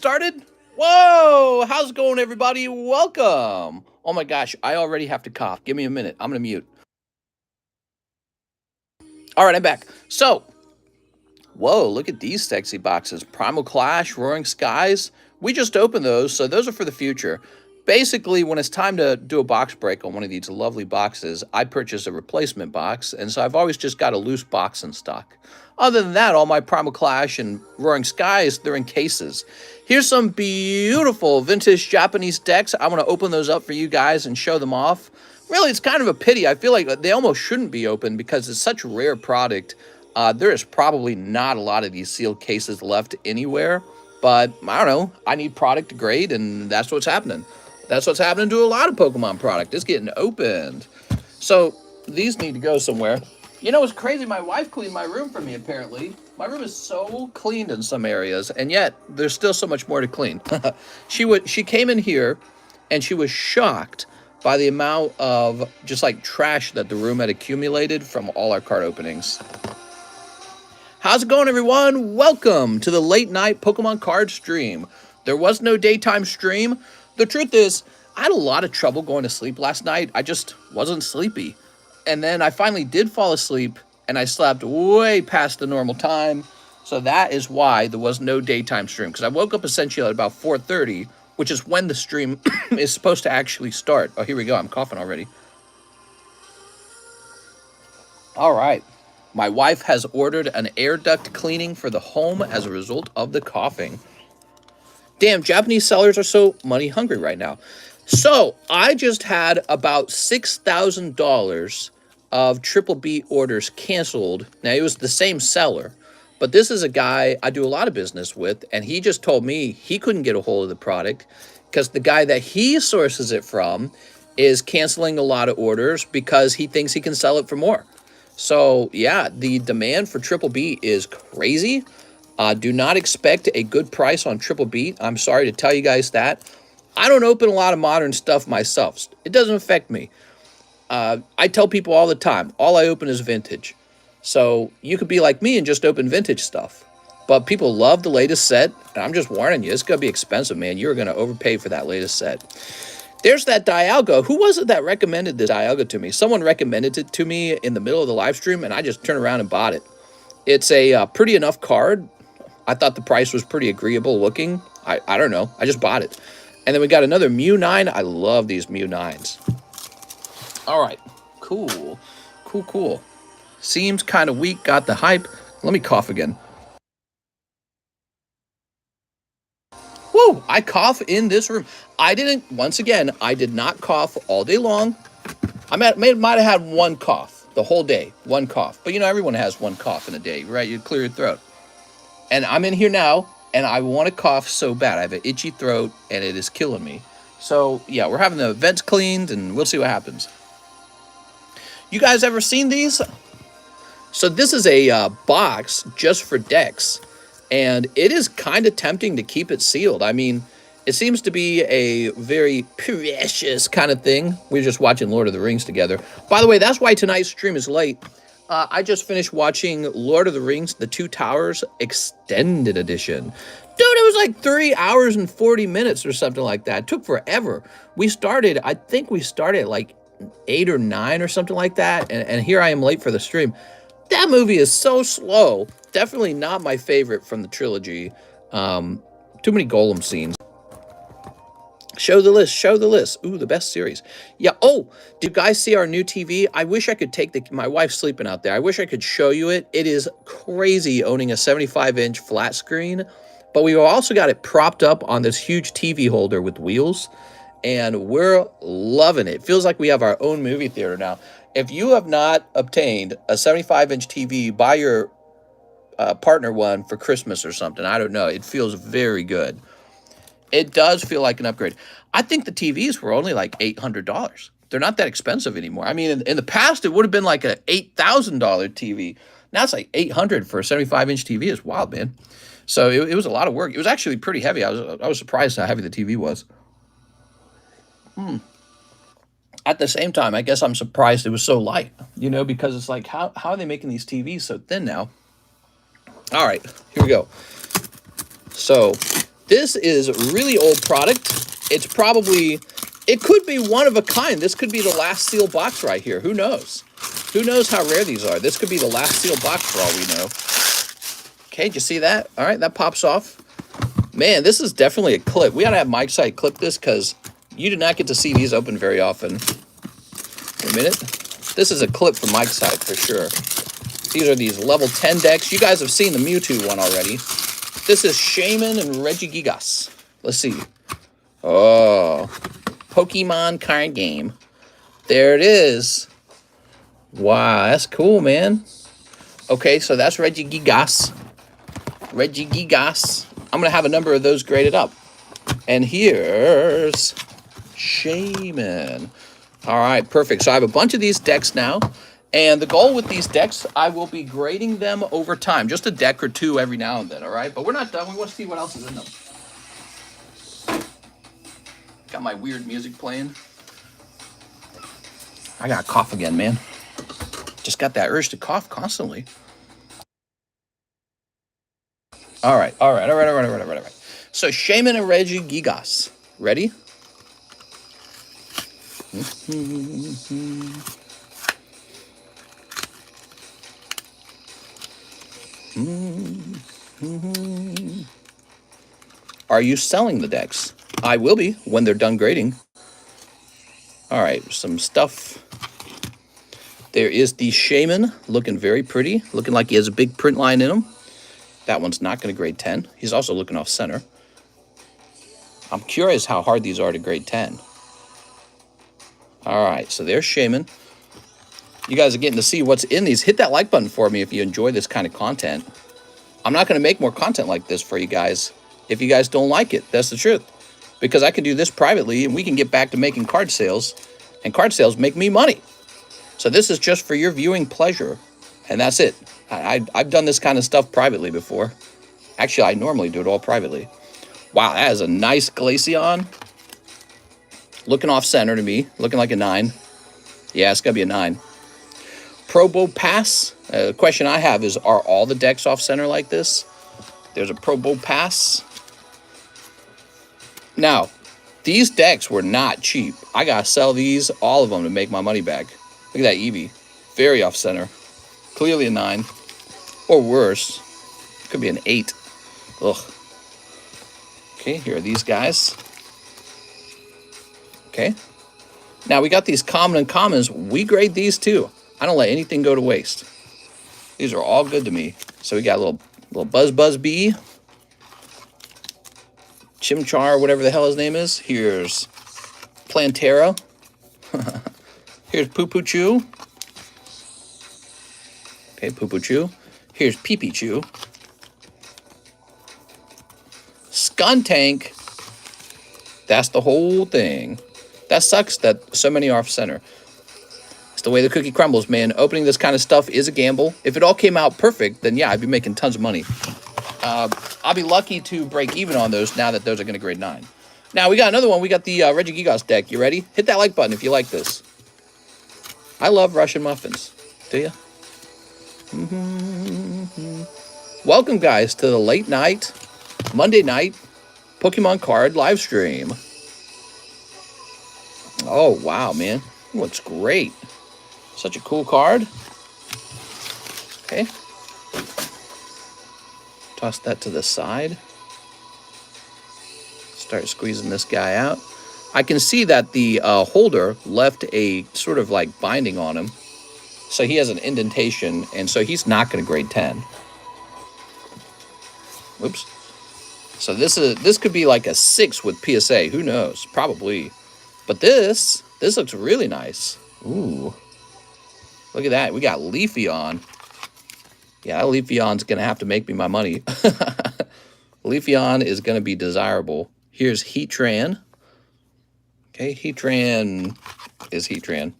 Started? Whoa! How's it going, everybody? Welcome! Oh my gosh, I already have to cough. Give me a minute. I'm gonna mute. Alright, I'm back. So, whoa, look at these sexy boxes. Primal Clash, Roaring Skies. We just opened those, so those are for the future. Basically, when it's time to do a box break on one of these lovely boxes, I purchase a replacement box, and so I've always just got a loose box in stock. Other than that, all my Primal Clash and Roaring Skies, they're in cases. Here's some beautiful vintage Japanese decks. I want to open those up for you guys and show them off. Really, it's kind of a pity. I feel like they almost shouldn't be open because it's such a rare product. There is probably not a lot of these sealed cases left anywhere. But, I don't know, I need product to grade, and that's what's happening. That's what's happening to a lot of Pokemon product. It's getting opened. So, these need to go somewhere. You know, it's crazy. My wife cleaned my room for me, apparently. My room is so cleaned in some areas, and yet there's still so much more to clean. She came in here, and she was shocked by the amount of just like trash that the room had accumulated from all our card openings. How's it going, everyone? Welcome to the late night Pokemon card stream. There was no daytime stream. The truth is, I had a lot of trouble going to sleep last night. I just wasn't sleepy. And then I finally did fall asleep, and I slept way past the normal time. So that is why there was no daytime stream, because I woke up essentially at about 4:30, which is when the stream is supposed to actually start. Oh, here we go. I'm coughing already. All right. My wife has ordered an air duct cleaning for the home as a result of the coughing. Damn, Japanese sellers are so money hungry right now. So, I just had about $6,000 of Triple B orders canceled. Now, it was the same seller, but this is a guy I do a lot of business with, and he just told me he couldn't get a hold of the product because the guy that he sources it from is canceling a lot of orders because he thinks he can sell it for more. So, yeah, the demand for Triple B is crazy. Do not expect a good price on Triple B. I'm sorry to tell you guys that. I don't open a lot of modern stuff myself. It doesn't affect me. I tell people all the time, all I open is vintage. So, you could be like me and just open vintage stuff. But people love the latest set, and I'm just warning you, it's going to be expensive, man. You're going to overpay for that latest set. There's that Dialga. Who was it that recommended this Dialga to me? Someone recommended it to me in the middle of the live stream, and I just turned around and bought it. It's a pretty enough card. I thought the price was pretty agreeable looking. I don't know. I just bought it. And then we got another Mew 9. I love these Mew 9s. All right. Cool. Cool, cool. Seems kind of weak. Got the hype. Let me cough again. Whoa, I cough in this room. I did not cough all day long. I might have had one cough the whole day, one cough. But, you know, everyone has one cough in a day, right? You clear your throat. And I'm in here now, and I want to cough so bad. I have an itchy throat, and it is killing me. So, yeah, we're having the vents cleaned, and we'll see what happens. You guys ever seen these? So this is a box just for decks. And it is kind of tempting to keep it sealed. I mean, it seems to be a very precious kind of thing. We're just watching Lord of the Rings together. By the way, that's why tonight's stream is late. I just finished watching Lord of the Rings, The Two Towers Extended Edition. Dude, it was like 3 hours and 40 minutes or something like that. It took forever. I think we started at like 8 or 9 or something like that. And here I am late for the stream. That movie is so slow. Definitely not my favorite from the trilogy. Too many Golem scenes. Show the list. Show the list. Ooh, the best series. Yeah. Oh, did you guys see our new TV? I wish I could take my wife's sleeping out there. I wish I could show you it. It is crazy owning a 75-inch flat screen. But we also got it propped up on this huge TV holder with wheels. And we're loving it. It feels like we have our own movie theater now. If you have not obtained a 75-inch TV, buy your partner one for Christmas or something. I don't know. It feels very good. It does feel like an upgrade. I think the TVs were only like $800. They're not that expensive anymore. I mean, in the past, it would have been like an $8,000 TV. Now it's like $800 for a 75-inch TV. It's wild, man. So it was a lot of work. It was actually pretty heavy. I was surprised how heavy the TV was. At the same time, I guess I'm surprised it was so light, you know, because it's like, how are they making these TVs so thin now? All right, here we go. So This is a really old product. It's probably, it could be one of a kind. This could be the last sealed box right here. Who knows? Who knows how rare these are? This could be the last sealed box for all we know. Okay, did you see that? All right, that pops off. Man, this is definitely a clip. We ought to have Mike's side clip this because you do not get to see these open very often. Wait a minute. This is a clip from Mike's side for sure. These are these level 10 decks. You guys have seen the Mewtwo one already. This is Shaman and Regigigas. Let's see. Oh, Pokemon card game. There it is. Wow, that's cool, man. Okay, so that's Regigigas. Regigigas. I'm going to have a number of those graded up. And here's Shaman. All right, perfect. So I have a bunch of these decks now. And the goal with these decks, I will be grading them over time. Just a deck or two every now and then, all right? But we're not done. We want to see what else is in them. Got my weird music playing. I got to cough again, man. Just got that urge to cough constantly. All right. So Shaman and Regigigas. Ready? Are you selling the decks? I will be when they're done grading. All right, some stuff. There is the Shaman, looking very pretty, looking like he has a big print line in him. That one's not going to grade 10. He's also looking off center. I'm curious how hard these are to grade 10. All right, so there's Shaman. You guys are getting to see what's in these. Hit that like button for me if you enjoy this kind of content. I'm not going to make more content like this for you guys if you guys don't like it. That's the truth. Because I can do this privately and we can get back to making card sales. And card sales make me money. So this is just for your viewing pleasure. And that's it. I've done this kind of stuff privately before. Actually, I normally do it all privately. Wow, that is a nice Glaceon. Looking off center to me. Looking like a 9. Yeah, it's going to be a 9. Probo Pass. The question I have is, are all the decks off center like this? There's a Probo Pass. Now, these decks were not cheap. I got to sell these, all of them, to make my money back. Look at that Eevee. Very off center. Clearly a 9. Or worse. Could be an 8. Ugh. Okay, here are these guys. Okay. Now, we got these common and commons. We grade these too. I don't let anything go to waste. These are all good to me. So we got a little Buzz Bee. Chimchar, whatever the hell his name is. Here's Plantera. Here's Poo-Poo-Chew. Okay, Poo-Poo-Chew. Here's Pee-Pee-Chew. Skuntank. That's the whole thing. That sucks that so many are off center. It's the way the cookie crumbles, man. Opening this kind of stuff is a gamble. If it all came out perfect, then yeah, I'd be making tons of money. I'll be lucky to break even on those now that those are going to grade 9. Now, we got another one. We got the Regigigas deck. You ready? Hit that like button if you like this. I love Russian muffins. Do you? Welcome, guys, to the late night, Monday night Pokemon card live stream. Oh, wow, man. Looks great. Such a cool card. Okay. Toss that to the side. Start squeezing this guy out. I can see that the holder left a sort of like binding on him. So he has an indentation, and so he's not going to grade 10. Oops. So this could be like a 6 with PSA. Who knows? Probably. But this looks really nice. Ooh. Look at that. We got Leafeon. Yeah, Leafeon's going to have to make me my money. Leafeon is going to be desirable. Here's Heatran. Okay, Heatran is Heatran.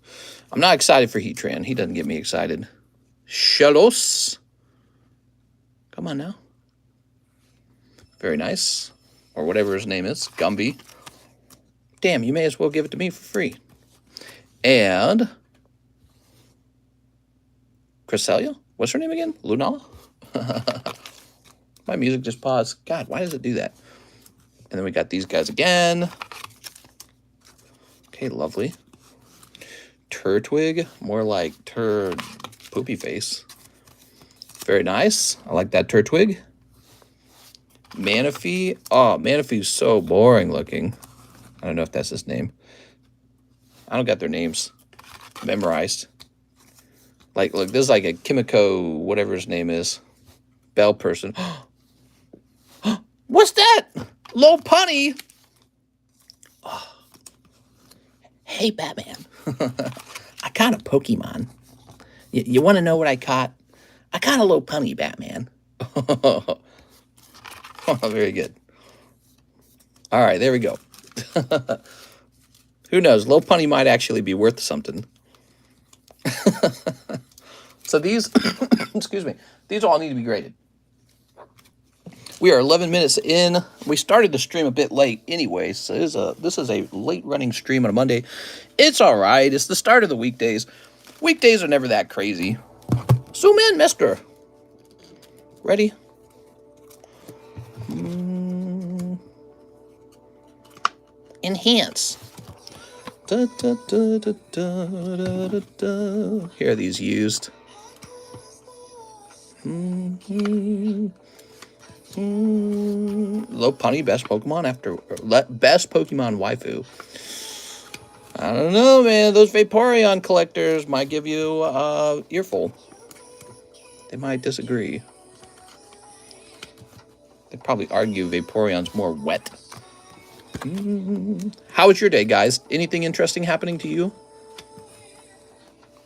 I'm not excited for Heatran. He doesn't get me excited. Shellos. Come on now. Very nice. Or whatever his name is. Gumby. Damn, you may as well give it to me for free. And Cresselia? What's her name again? Lunala? My music just paused. God, why does it do that? And then we got these guys again. Okay, lovely. Turtwig, more like turd poopy face. Very nice. I like that Turtwig. Manaphy. Oh, Manaphy's so boring looking. I don't know if that's his name. I don't got their names memorized. Like, look, this is like a Kimiko, whatever his name is. Bell person. What's that? Low punny. Oh. Hey, Batman. I caught a Pokemon. You want to know what I caught? I caught a low punny, Batman. Oh, very good. All right, there we go. Who knows? Low punny might actually be worth something. So these, excuse me, these all need to be graded. We are 11 minutes in. We started the stream a bit late anyway, so this is a late running stream on a Monday. It's all right. It's the start of the weekdays. Weekdays are never that crazy. Zoom in, mister. Ready? Enhance. Da, da, da, da, da, da, da, da. Here are these used. Low punny, best Pokemon after best Pokemon waifu. I don't know, man. Those Vaporeon collectors might give you earful. They might disagree. They'd probably argue Vaporeon's more wet. How was your day, guys? Anything interesting happening to you?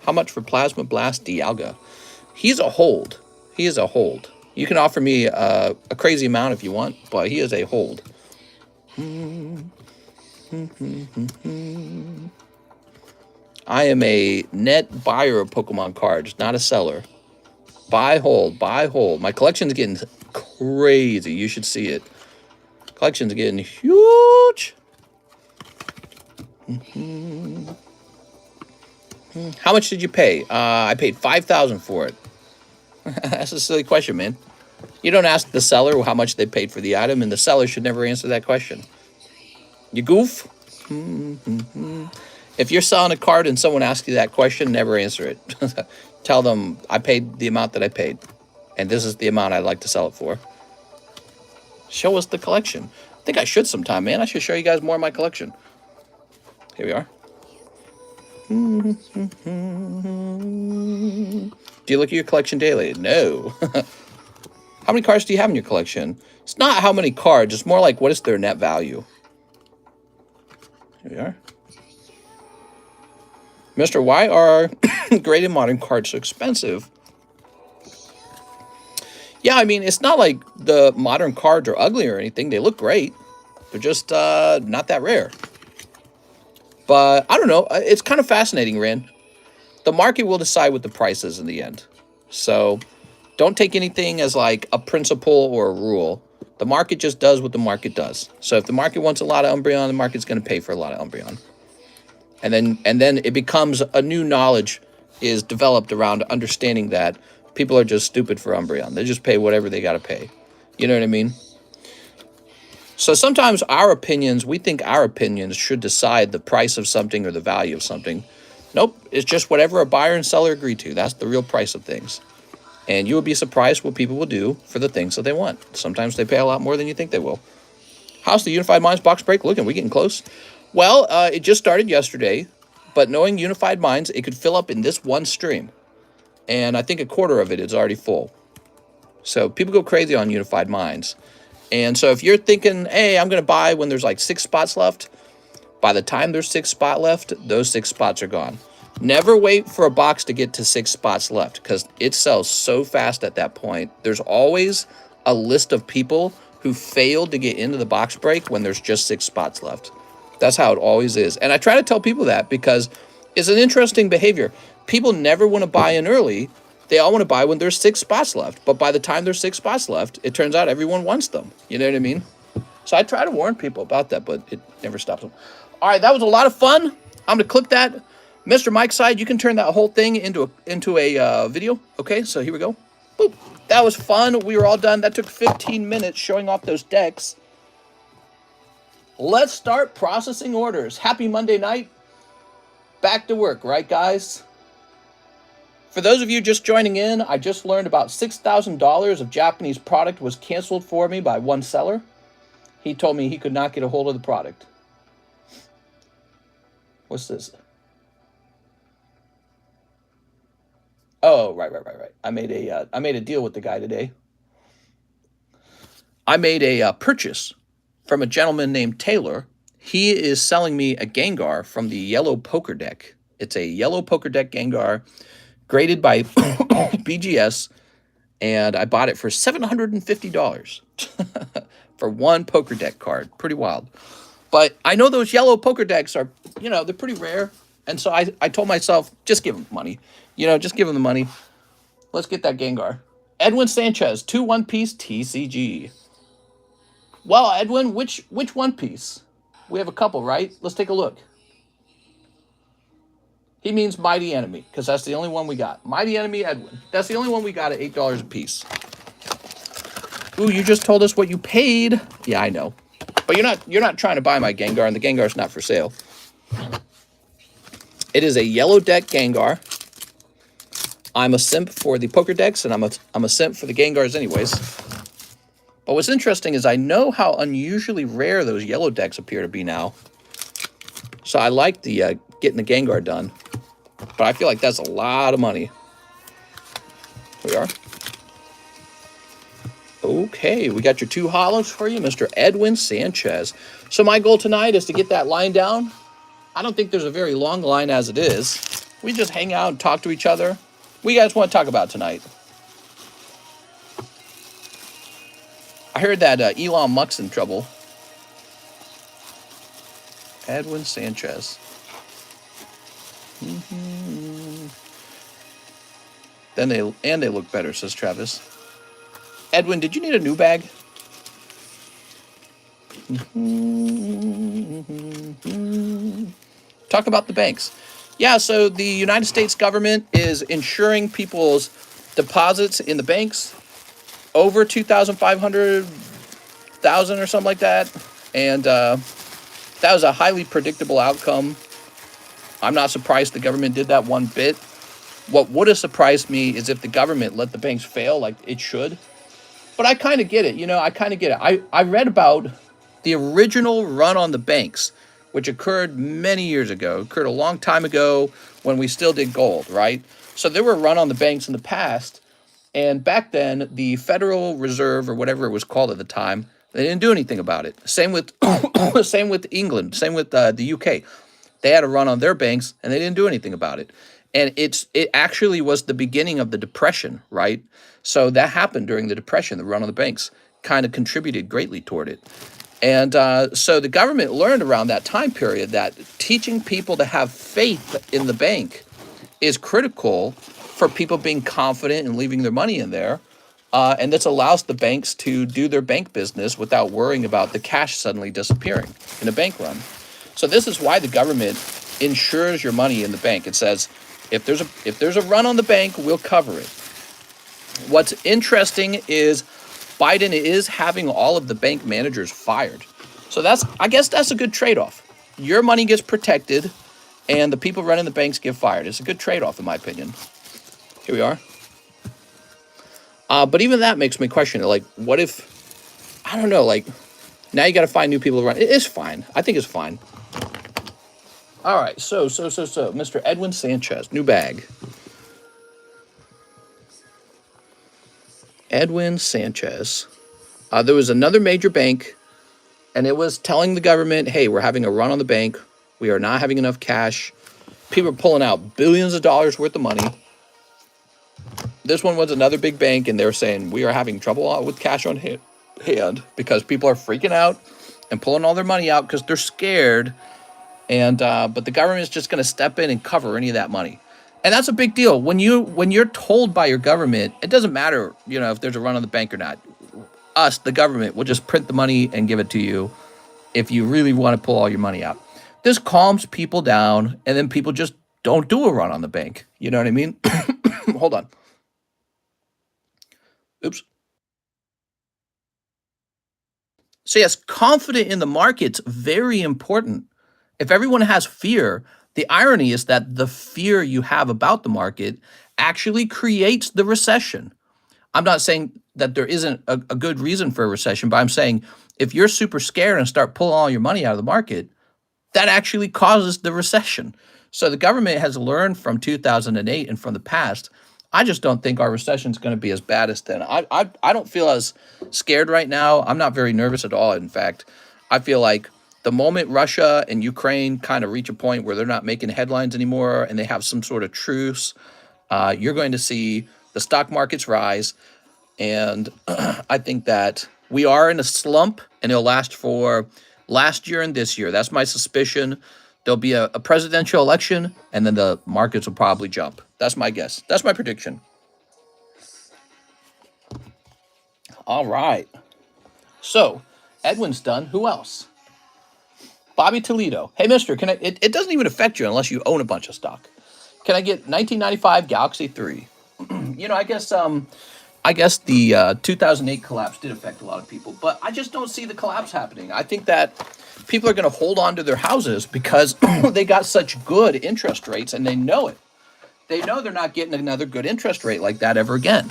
How much for Plasma Blast Dialga? He's a hold. He is a hold. You can offer me a crazy amount if you want, but he is a hold. I am a net buyer of Pokemon cards, not a seller. Buy, hold, buy, hold. My collection's getting crazy. You should see it. Collection's getting huge. How much did you pay? I paid $5,000 for it. That's a silly question, man. You don't ask the seller how much they paid for the item, and the seller should never answer that question. You goof? If you're selling a card and someone asks you that question, never answer it. Tell them, I paid the amount that I paid, and this is the amount I'd like to sell it for. Show us the collection. I think I should sometime, man. I should show you guys more of my collection. Here we are. Do you look at your collection daily? No. How many cards do you have in your collection? It's not how many cards. It's more like what is their net value. Here we are. Mister, why are graded modern cards so expensive? Yeah, I mean, it's not like the modern cards are ugly or anything. They look great. They're just not that rare. But I don't know. It's kind of fascinating, Ren. The market will decide what the price is in the end. So don't take anything as like a principle or a rule. The market just does what the market does. So if the market wants a lot of Umbreon, the market's going to pay for a lot of Umbreon. And then it becomes a new knowledge is developed around understanding that people are just stupid for Umbreon. They just pay whatever they got to pay. You know what I mean? So sometimes our opinions, we think our opinions should decide the price of something or the value of something. Nope, it's just whatever a buyer and seller agree to. That's the real price of things. And you will be surprised what people will do for the things that they want. Sometimes they pay a lot more than you think they will. How's the Unified Minds box break looking? We getting close? Well, it just started yesterday, but knowing Unified Minds, it could fill up in this one stream. And I think a quarter of it is already full. So people go crazy on Unified Minds. And so if you're thinking, hey, I'm going to buy when there's like 6 spots left, by the time there's 6 spots left, those 6 spots are gone. Never wait for a box to get to 6 spots left because it sells so fast at that point. There's always a list of people who failed to get into the box break when there's just 6 spots left. That's how it always is. And I try to tell people that because it's an interesting behavior. People never want to buy in early. They all want to buy when there's 6 spots left. But by the time there's 6 spots left, it turns out everyone wants them. You know what I mean? So I try to warn people about that, but it never stops them. All right, that was a lot of fun. I'm going to click that. Mr. Mike's side, you can turn that whole thing into a video. Okay, so here we go. Boop. That was fun. We were all done. That took 15 minutes showing off those decks. Let's start processing orders. Happy Monday night. Back to work, right, guys? For those of you just joining in, I just learned about $6,000 of Japanese product was canceled for me by one seller. He told me he could not get a hold of the product. What's this? Oh, right. I made a deal with the guy today. I made a purchase from a gentleman named Taylor. He is selling me a Gengar from the yellow poker deck. It's a yellow poker deck Gengar, graded by BGS, and I bought it for $750 for one poker deck card. Pretty wild. But I know those yellow poker decks are, they're pretty rare. And so I told myself, just give him money. Just give him the money. Let's get that Gengar. Edwin Sanchez, 2 One Piece TCG. Well, Edwin, which One Piece? We have a couple, right? Let's take a look. He means Mighty Enemy, because that's the only one we got. Mighty Enemy Edwin. That's the only one we got at $8 a piece. Ooh, you just told us what you paid. Yeah, I know. But you're not trying to buy my Gengar, and the Gengar's not for sale. It is a yellow deck Gengar. I'm a simp for the poker decks, and I'm a simp for the Gengars anyways. But what's interesting is I know how unusually rare those yellow decks appear to be now. So I like the getting the Gengar done. But I feel like that's a lot of money. Here we are. Okay, we got your 2 holos for you, Mr. Edwin Sanchez. So my goal tonight is to get that line down. I don't think there's a very long line as it is. We just hang out and talk to each other. What do you guys want to talk about tonight? I heard that Elon Musk's in trouble. Edwin Sanchez. Then they look better, says Travis. Edwin, did you need a new bag? Talk about the banks. Yeah, so the United States government is insuring people's deposits in the banks over 2,500,000 or something like that. And that was a highly predictable outcome. I'm not surprised the government did that one bit. What would have surprised me is if the government let the banks fail like it should. But I kind of get it, I kind of get it. I read about the original run on the banks, which occurred many years ago, occurred a long time ago when we still did gold, right? So there were run on the banks in the past, and back then, the Federal Reserve, or whatever it was called at the time, they didn't do anything about it. Same with same with England, same with the UK. They had a run on their banks, and they didn't do anything about it. And it actually was the beginning of the Depression, right? So that happened during the Depression. The run on the banks kind of contributed greatly toward it. And so the government learned around that time period that teaching people to have faith in the bank is critical for people being confident and leaving their money in there. And this allows the banks to do their bank business without worrying about the cash suddenly disappearing in a bank run. So this is why the government insures your money in the bank. It says, if there's a run on the bank, we'll cover it. What's interesting is Biden is having all of the bank managers fired. So I guess that's a good trade-off. Your money gets protected, and the people running the banks get fired. It's a good trade-off, in my opinion. Here we are. But even that makes me question it. Like, what if, I don't know, like, now you got to find new people to run. It is fine. I think it's fine. All right, so, Mr. Edwin Sanchez, new bag. Edwin Sanchez. There was another major bank, and it was telling the government, hey, we're having a run on the bank. We are not having enough cash. People are pulling out billions of dollars worth of money. This one was another big bank, and they were saying, we are having trouble with cash on hand because people are freaking out and pulling all their money out because they're scared. And but the government is just going to step in and cover any of that money. And that's a big deal. When you're told by your government, it doesn't matter, if there's a run on the bank or not. Us, the government, will just print the money and give it to you if you really want to pull all your money out. This calms people down, and then people just don't do a run on the bank. You know what I mean? Hold on. Oops. So yes, confident in the market's very important. If everyone has fear, the irony is that the fear you have about the market actually creates the recession. I'm not saying that there isn't a good reason for a recession, but I'm saying if you're super scared and start pulling all your money out of the market, that actually causes the recession. So the government has learned from 2008 and from the past. I just don't think our recession is going to be as bad as then. I don't feel as scared right now. I'm not very nervous at all. In fact, I feel like the moment Russia and Ukraine kind of reach a point where they're not making headlines anymore and they have some sort of truce, you're going to see the stock markets rise. And I think that we are in a slump and it'll last for last year and this year. That's my suspicion. There'll be a presidential election and then the markets will probably jump. That's my guess. That's my prediction. All right. So Edwin's done. Who else? Bobby Toledo. Hey, mister, can I? It doesn't even affect you unless you own a bunch of stock. Can I get 1995 Galaxy 3? I guess the 2008 collapse did affect a lot of people, but I just don't see the collapse happening. I think that people are going to hold on to their houses because they got such good interest rates and they know it. They know they're not getting another good interest rate like that ever again.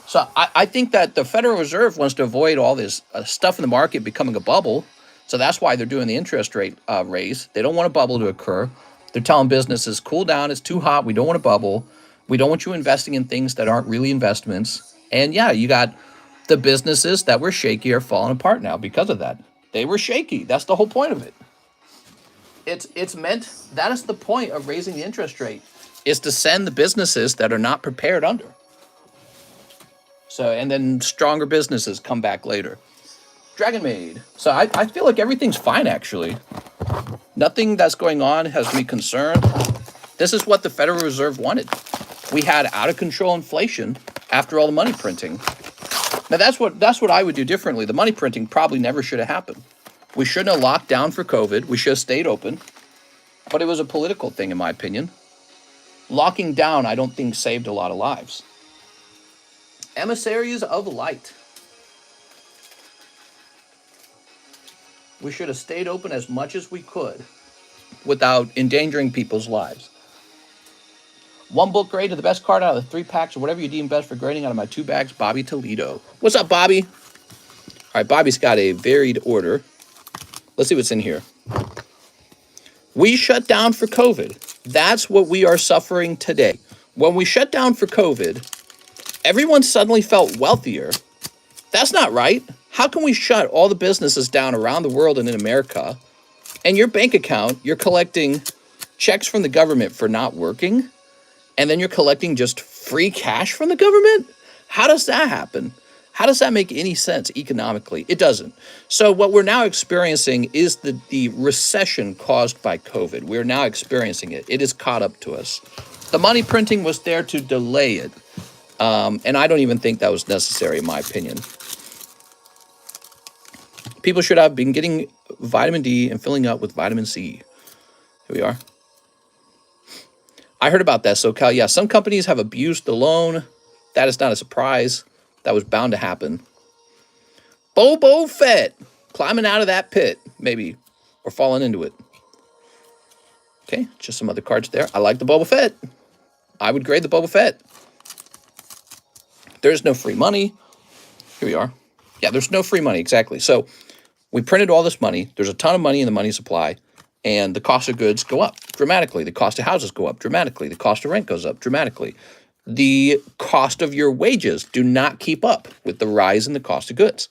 So I think that the Federal Reserve wants to avoid all this stuff in the market becoming a bubble. So that's why they're doing the interest rate raise. They don't want a bubble to occur. They're telling businesses, cool down, it's too hot, we don't want a bubble. We don't want you investing in things that aren't really investments. And yeah, you got the businesses that were shaky are falling apart now because of that. They were shaky. That's the whole point of it. It's meant, that is the point of raising the interest rate, is to send the businesses that are not prepared under. So, and then stronger businesses come back later. Dragon Maid. So I feel like everything's fine, actually. Nothing that's going on has me concerned. This is what the Federal Reserve wanted. We had out of control inflation after all the money printing. Now that's what I would do differently. The money printing probably never should have happened. We shouldn't have locked down for COVID. We should have stayed open. But it was a political thing, in my opinion. Locking down, I don't think, saved a lot of lives. Emissaries of Light. We should have stayed open as much as we could without endangering people's lives. One bulk grade to the best card out of the 3 packs or whatever you deem best for grading out of my 2 bags, Bobby Toledo. What's up, Bobby? All right, Bobby's got a varied order. Let's see what's in here. We shut down for COVID. That's what we are suffering today. When we shut down for COVID, everyone suddenly felt wealthier. That's not right. How can we shut all the businesses down around the world and in America, and your bank account, you're collecting checks from the government for not working, and then you're collecting just free cash from the government? How does that happen? How does that make any sense economically? It doesn't. So what we're now experiencing is the recession caused by COVID. We're now experiencing it. It is caught up to us. The money printing was there to delay it. And I don't even think that was necessary, in my opinion. People should have been getting vitamin D and filling up with vitamin C. Here we are. I heard about that, SoCal. Yeah, some companies have abused the loan. That is not a surprise. That was bound to happen. Boba Fett climbing out of that pit, maybe, or falling into it. Okay, just some other cards there. I like the Boba Fett. I would grade the Boba Fett. There's no free money. Here we are. Yeah, there's no free money, exactly. So we printed all this money. There's a ton of money in the money supply, and the cost of goods go up dramatically. The cost of houses go up dramatically. The cost of rent goes up dramatically. The cost of your wages do not keep up with the rise in the cost of goods.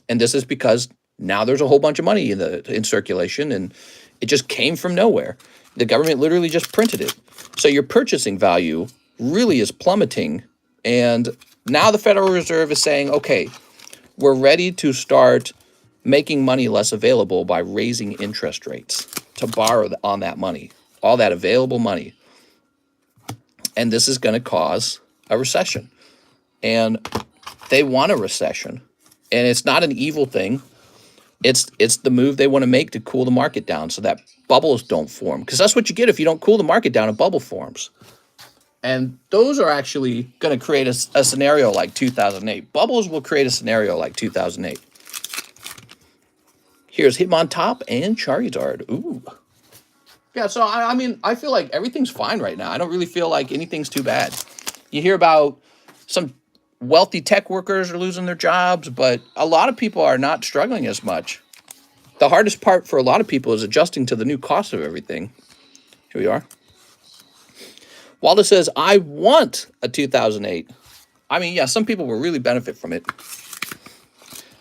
And this is because now there's a whole bunch of money in circulation, and it just came from nowhere. The government literally just printed it. So your purchasing value really is plummeting. And now the Federal Reserve is saying, okay, we're ready to start making money less available by raising interest rates to borrow on that money, all that available money. And this is going to cause a recession. And they want a recession. And it's not an evil thing. It's the move they want to make to cool the market down so that bubbles don't form. Because that's what you get if you don't cool the market down, a bubble forms. And those are actually going to create a scenario like 2008. Bubbles will create a scenario like 2008. Here's Hitmontop and Charizard. Ooh. Yeah, so I mean, I feel like everything's fine right now. I don't really feel like anything's too bad. You hear about some wealthy tech workers are losing their jobs, but a lot of people are not struggling as much. The hardest part for a lot of people is adjusting to the new cost of everything. Here we are. Waldo says, I want a 2008. I mean, yeah, some people will really benefit from it.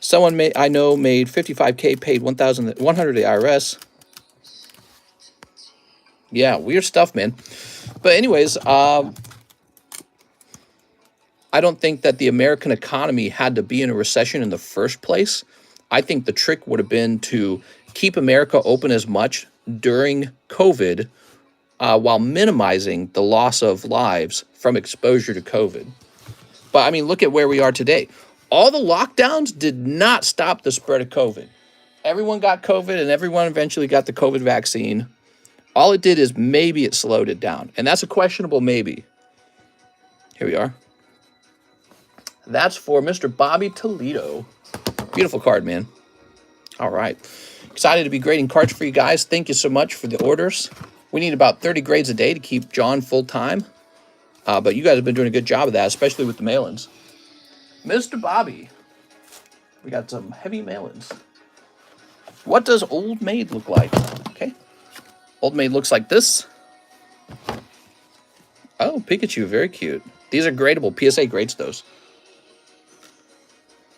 Someone I know made 55K, paid 100 the IRS. Yeah, weird stuff, man. But anyways, I don't think that the American economy had to be in a recession in the first place. I think the trick would have been to keep America open as much during COVID while minimizing the loss of lives from exposure to COVID. But I mean, look at where we are today. All the lockdowns did not stop the spread of COVID. Everyone got COVID and everyone eventually got the COVID vaccine. All it did is maybe it slowed it down. And that's a questionable maybe. Here we are. That's for Mr. Bobby Toledo. Beautiful card, man. All right. Excited to be grading cards for you guys. Thank you so much for the orders. We need about 30 grades a day to keep John full-time. But you guys have been doing a good job of that, especially with the mail-ins. Mr. Bobby. We got some heavy mail-ins. What does Old Maid look like? Okay. Old Maid looks like this. Oh, Pikachu. Very cute. These are gradable. PSA grades those.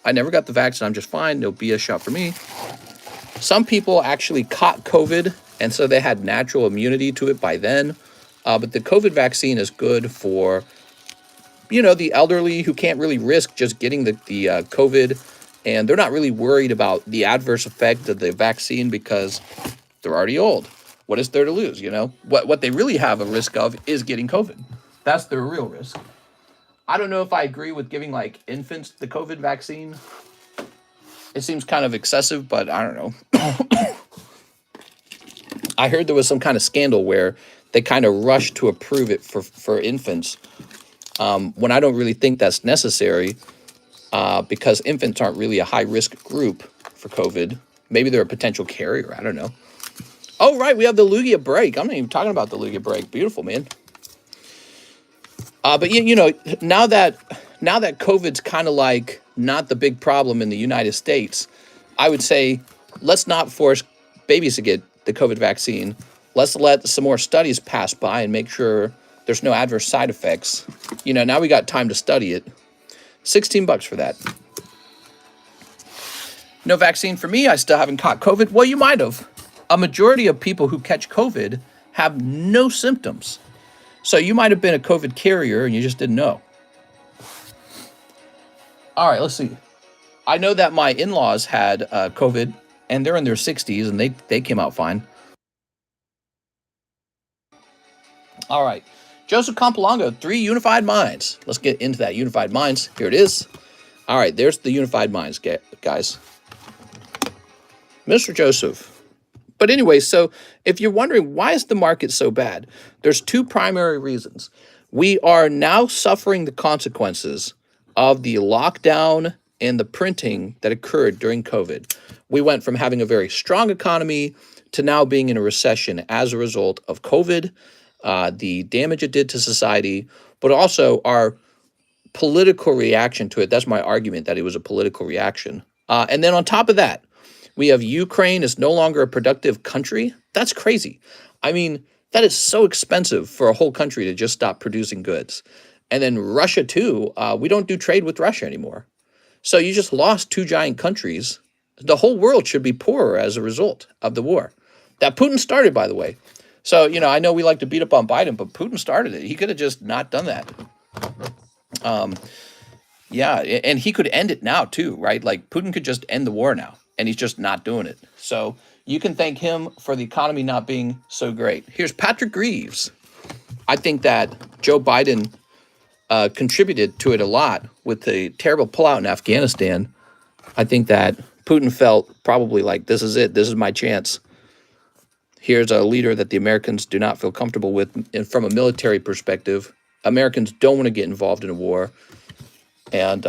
I never got the vaccine. I'm just fine. No BS shot for me. Some people actually caught COVID, and so they had natural immunity to it by then. But the COVID vaccine is good for, you know, the elderly who can't really risk just getting the COVID, and they're not really worried about the adverse effect of the vaccine because they're already old. What is there to lose, you know? What they really have a risk of is getting COVID. That's their real risk. I don't know if I agree with giving, like, infants the COVID vaccine. It seems kind of excessive, but I don't know. I heard there was some kind of scandal where they kind of rushed to approve it for infants, when I don't really think that's necessary, because infants aren't really a high-risk group for COVID. Maybe they're a potential carrier. I don't know. Oh, right, we have the Lugia break. I'm not even talking about the Lugia break. Beautiful, man. But you know, now that COVID's kind of like not the big problem in the United States, I would say let's not force babies to get the COVID vaccine. Let's let some more studies pass by and make sure there's no adverse side effects. You know, now we got time to study it. $16 for that. No vaccine for me. I still haven't caught COVID. Well, you might have. A majority of people who catch COVID have no symptoms. So you might have been a COVID carrier and you just didn't know. All right, let's see. I know that my in-laws had COVID, and they're in their 60s, and they came out fine. All right. Joseph Campolongo, 3 Unified Minds. Let's get into that Unified Minds. Here it is. All right, there's the Unified Minds, guys. Mr. Joseph. But anyway, so if you're wondering why is the market so bad, there's 2 primary reasons. We are now suffering the consequences of the lockdown and the printing that occurred during COVID. We went from having a very strong economy to now being in a recession as a result of COVID, the damage it did to society, but also our political reaction to it. That's my argument, that it was a political reaction. And then on top of that, we have Ukraine is no longer a productive country. That's crazy. I mean, that is so expensive for a whole country to just stop producing goods. And then Russia, too. We don't do trade with Russia anymore. So you just lost 2 giant countries. The whole world should be poorer as a result of the war that Putin started, by the way. So, you know, I know we like to beat up on Biden, but Putin started it. He could have just not done that. Yeah, and he could end it now, too, right? Like, Putin could just end the war now, and he's just not doing it. So you can thank him for the economy not being so great. Here's Patrick Greaves. I think that Joe Biden contributed to it a lot with the terrible pullout in Afghanistan. I think that Putin felt probably like, this is it. This is my chance. Here's a leader that the Americans do not feel comfortable with. And from a military perspective, Americans don't want to get involved in a war. And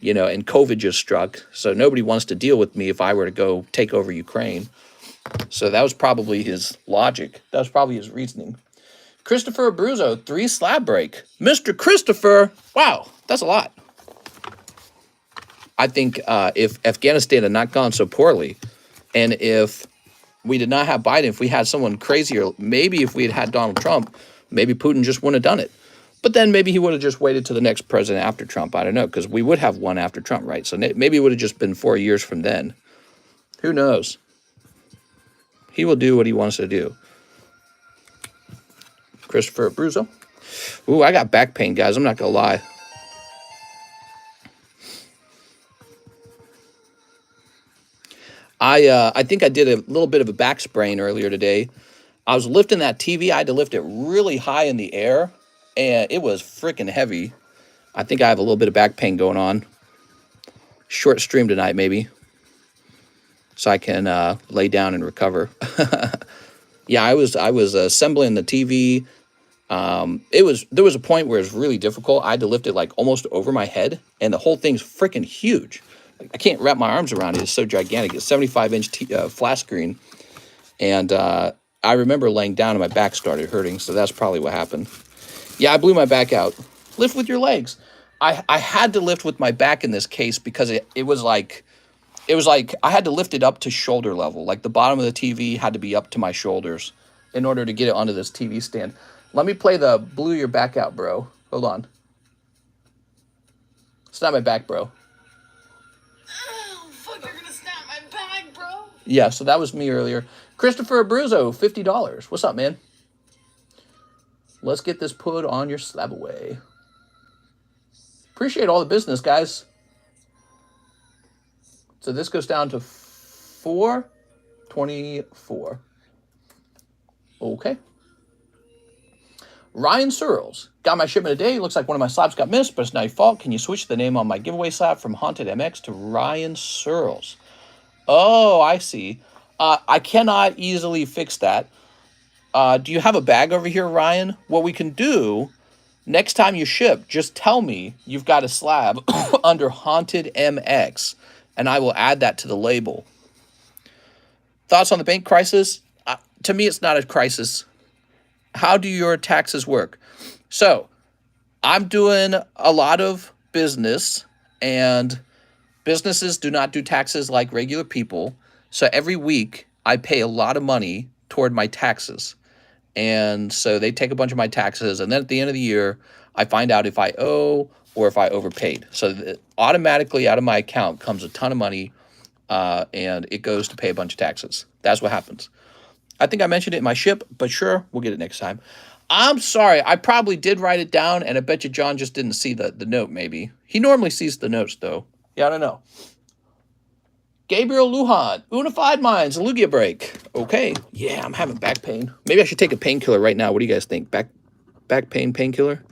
you know, and COVID just struck. So nobody wants to deal with me if I were to go take over Ukraine. So that was probably his logic. That was probably his reasoning. Christopher Abruzzo, 3 slab break. Mr. Christopher, wow, that's a lot. I think if Afghanistan had not gone so poorly, and if we did not have Biden, if we had someone crazier, maybe if we had had Donald Trump, maybe Putin just wouldn't have done it. But then maybe he would have just waited to the next president after Trump. I don't know, because we would have one after Trump, right? So maybe it would have just been 4 years from then. Who knows? He will do what he wants to do. Christopher Abruzzo. Ooh, I got back pain, guys. I'm not going to lie. I think I did a little bit of a back sprain earlier today. I was lifting that TV. I had to lift it really high in the air, and it was freaking heavy. I think I have a little bit of back pain going on. Short stream tonight, maybe, so I can lay down and recover. Yeah, I was assembling the TV. There was a point where it was really difficult. I had to lift it like almost over my head, and the whole thing's freaking huge. I can't wrap my arms around it. It's so gigantic. It's 75-inch flat screen. And I remember laying down and my back started hurting. So that's probably what happened. Yeah, I blew my back out. Lift with your legs. I had to lift with my back in this case because it was like I had to lift it up to shoulder level. Like the bottom of the TV had to be up to my shoulders in order to get it onto this TV stand. Let me play the blew your back out, bro. Hold on. It's not my back, bro. Yeah, so that was me earlier. Christopher Abruzzo, $50. What's up, man? Let's get this put on your Slabaway. Appreciate all the business, guys. So this goes down to 424. Okay. Ryan Searles. Got my shipment today. Looks like one of my slabs got missed, but it's not your fault. Can you switch the name on my giveaway slab from Haunted MX to Ryan Searles? Oh, I see. I cannot easily fix that. Do you have a bag over here, Ryan? What we can do, next time you ship, just tell me you've got a slab under Haunted MX, and I will add that to the label. Thoughts on the bank crisis? To me, it's not a crisis. How do your taxes work? So, I'm doing a lot of business, and businesses do not do taxes like regular people. So every week I pay a lot of money toward my taxes. And so they take a bunch of my taxes. And then at the end of the year, I find out if I owe or if I overpaid. So automatically out of my account comes a ton of money, and it goes to pay a bunch of taxes. That's what happens. I think I mentioned it in my ship, but sure, we'll get it next time. I'm sorry. I probably did write it down, and I bet you John just didn't see the note, maybe. He normally sees the notes, though. Yeah, I don't know. Gabriel Lujan, Unified Minds, Lugia break. Okay. Yeah, I'm having back pain. Maybe I should take a painkiller right now. What do you guys think? Back pain painkiller?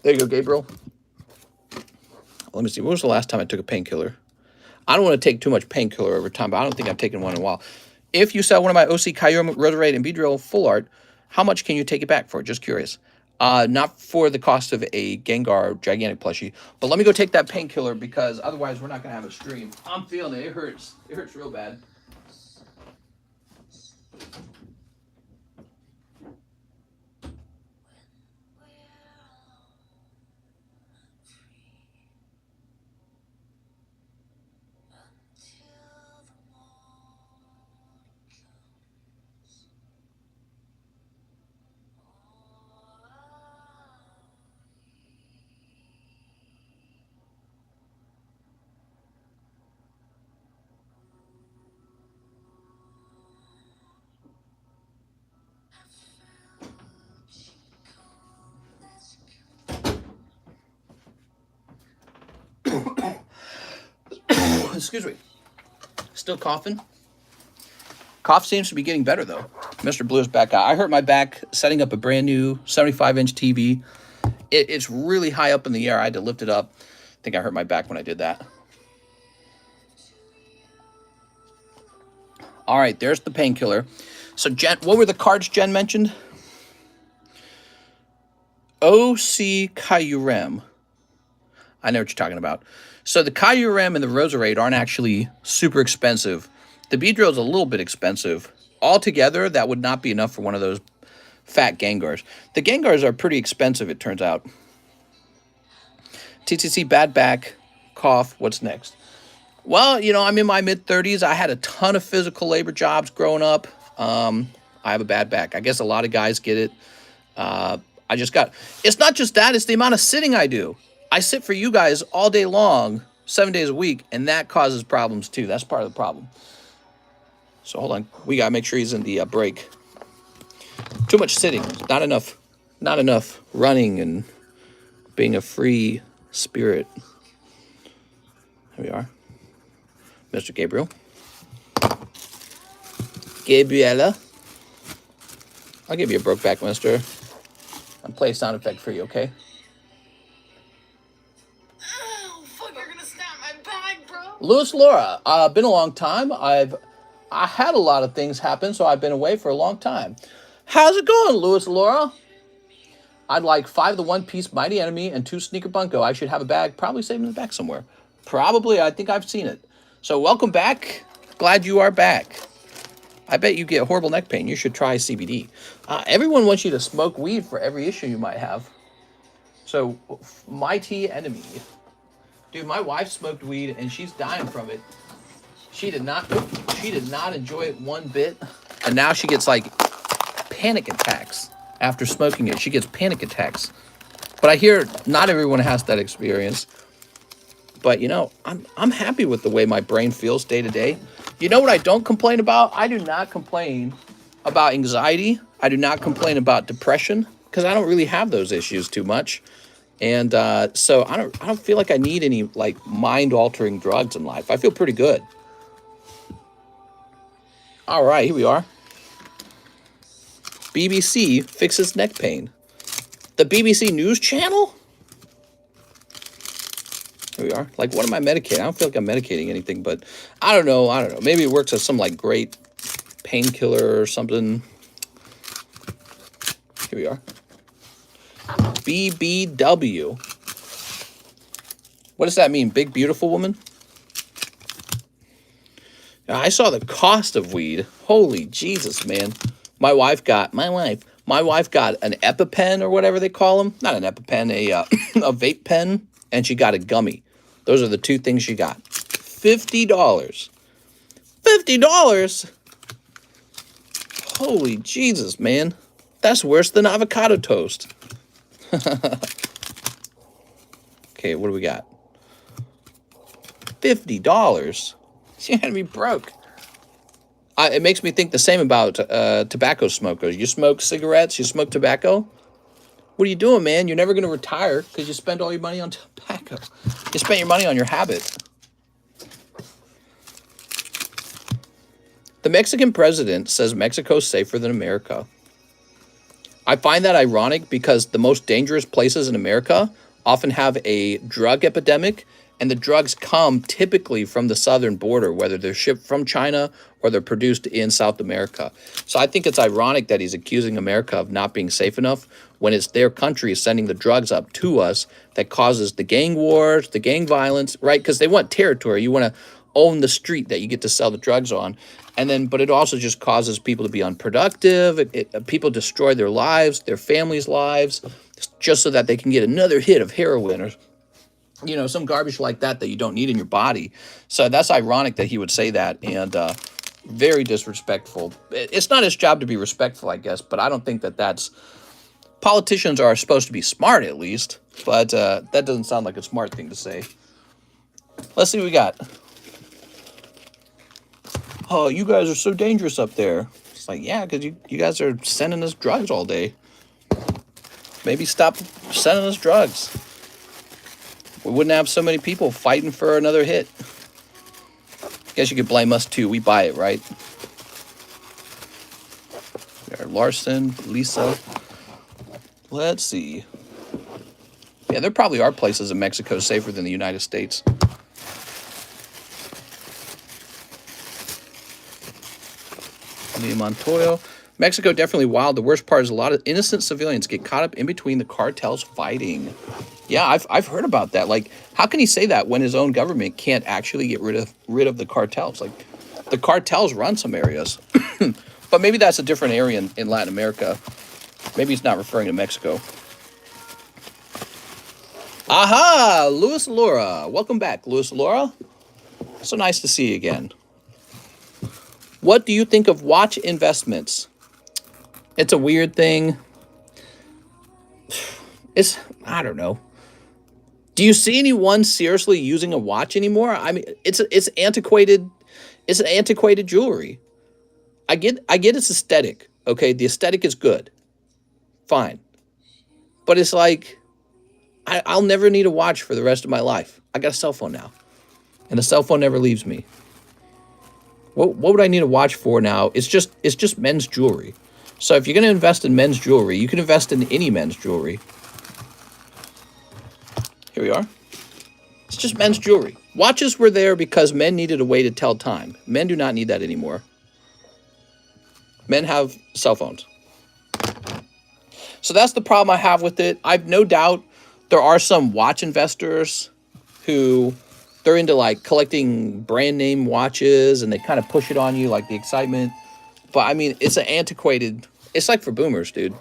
There you go, Gabriel. Let me see. When was the last time I took a painkiller? I don't want to take too much painkiller over time, but I don't think I've taken one in a while. If you sell one of my OC Kyurem, Rotorade, and Beedrill full art, how much can you take it back for? Just curious. Not for the cost of a Gengar gigantic plushie. But let me go take that painkiller because otherwise we're not going to have a stream. I'm feeling it. It hurts. It hurts real bad. Excuse me. Still coughing. Cough seems to be getting better, though. Mr. Blue is back out. I hurt my back setting up a brand new 75-inch TV. It's really high up in the air. I had to lift it up. I think I hurt my back when I did that. All right, there's the painkiller. So, Jen, what were the cards Jen mentioned? OC Kyurem. I know what you're talking about. So the Kyurem and the Roserade aren't actually super expensive. The Beedrill's a little bit expensive. Altogether, that would not be enough for one of those fat Gengars. The Gengars are pretty expensive, it turns out. TTC, bad back, cough, what's next? Well, you know, I'm in my mid-30s. I had a ton of physical labor jobs growing up. I have a bad back. I guess a lot of guys get it. It's not just that, it's the amount of sitting I do. I sit for you guys all day long, 7 days a week, and that causes problems too. That's part of the problem. So hold on, we gotta make sure he's in the break. Too much sitting, not enough running and being a free spirit. Here we are, Mr. Gabriel. Gabriella. I'll give you a broke back, mister. I'll play a sound effect for you, okay? Oh, fuck, you're gonna snap my back, bro. Louis Laura, been a long time. I had a lot of things happen, so I've been away for a long time. How's it going, Louis Laura? I'd like 5 of the one-piece Mighty Enemy and 2 Sneaker Bunko. I should have a bag, probably saved in the back somewhere. Probably, I think I've seen it. So welcome back. Glad you are back. I bet you get horrible neck pain. You should try CBD. Everyone wants you to smoke weed for every issue you might have. So, Mighty Enemy. Dude, my wife smoked weed and she's dying from it. She did not enjoy it one bit. And now she gets like panic attacks after smoking it. She gets panic attacks. But I hear not everyone has that experience. But you know, I'm happy with the way my brain feels day to day. You know what I don't complain about? I do not complain about anxiety. I do not complain about depression because I don't really have those issues too much. And so I don't feel like I need any like mind-altering drugs in life. I feel pretty good. All right, here we are. BBC fixes neck pain. The BBC News Channel? Here we are. Like, what am I medicating? I don't feel like I'm medicating anything, but I don't know. Maybe it works as some, like, great painkiller or something. Here we are. BBW. What does that mean? Big, beautiful woman? I saw the cost of weed. Holy Jesus, man. My wife got an EpiPen or whatever they call them. Not an EpiPen, a vape pen, and she got a gummy. Those are the 2 things she got. $50. $50? Holy Jesus, man. That's worse than avocado toast. Okay, what do we got? $50? You're gonna be broke. It makes me think the same about tobacco smokers. You smoke cigarettes, you smoke tobacco. What are you doing, man? You're never going to retire because you spend all your money on tobacco. You spent your money on your habit. The Mexican president says Mexico's safer than America. I find that ironic because the most dangerous places in America often have a drug epidemic, and the drugs come typically from the southern border, whether they're shipped from China or they're produced in South America. So I think it's ironic that he's accusing America of not being safe enough when it's their country sending the drugs up to us that causes the gang wars, the gang violence, right? Because they want territory. You want to own the street that you get to sell the drugs on. And then, but it also just causes people to be unproductive. People destroy their lives, their families' lives, just so that they can get another hit of heroin or, you know, some garbage like that that you don't need in your body. So that's ironic that he would say that, and very disrespectful. It's not his job to be respectful, I guess, but I don't think that that's... Politicians are supposed to be smart, at least, but that doesn't sound like a smart thing to say. Let's see what we got. Oh, you guys are so dangerous up there. It's like, yeah, because you guys are sending us drugs all day. Maybe stop sending us drugs. We wouldn't have so many people fighting for another hit. Guess you could blame us too. We buy it, right? There, Larson, Lisa. Let's see. Yeah, there probably are places in Mexico safer than the United States. Leah Montoya. Mexico definitely wild. The worst part is a lot of innocent civilians get caught up in between the cartels fighting. Yeah, I've heard about that. Like, how can he say that when his own government can't actually get rid of the cartels? Like, the cartels run some areas, but maybe that's a different area in Latin America. Maybe he's not referring to Mexico. Aha, Luis Laura, welcome back, Luis Laura. So nice to see you again. What do you think of watch investments? It's a weird thing. I don't know. Do you see anyone seriously using a watch anymore? I mean, it's antiquated. It's an antiquated jewelry. I get its aesthetic. Okay, the aesthetic is good. Fine. But it's like, I'll never need a watch for the rest of my life. I got a cell phone now. And the cell phone never leaves me. What would I need a watch for now? It's just men's jewelry. So if you're going to invest in men's jewelry, you can invest in any men's jewelry. Here we are. It's just men's jewelry. Watches were there because men needed a way to tell time. Men do not need that anymore. Men have cell phones. So that's the problem I have with it. I've no doubt there are some watch investors who they're into like collecting brand name watches and they kind of push it on you like the excitement. But I mean, it's an antiquated, it's like for boomers, dude.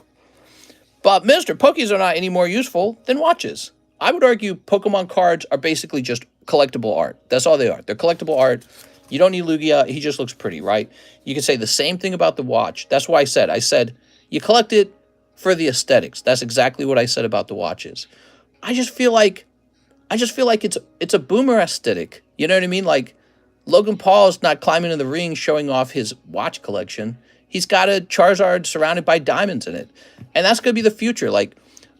But Mr. Pokies are not any more useful than watches. I would argue Pokemon cards are basically just collectible art. That's all they are. They're collectible art. You don't need Lugia. He just looks pretty, right? You can say the same thing about the watch. That's why I said you collect it for the aesthetics. That's exactly what I said about the watches. I just feel like it's a boomer aesthetic. You know what I mean? Like Logan Paul is not climbing in the ring showing off his watch collection. He's got a Charizard surrounded by diamonds in it. And that's going to be the future. Like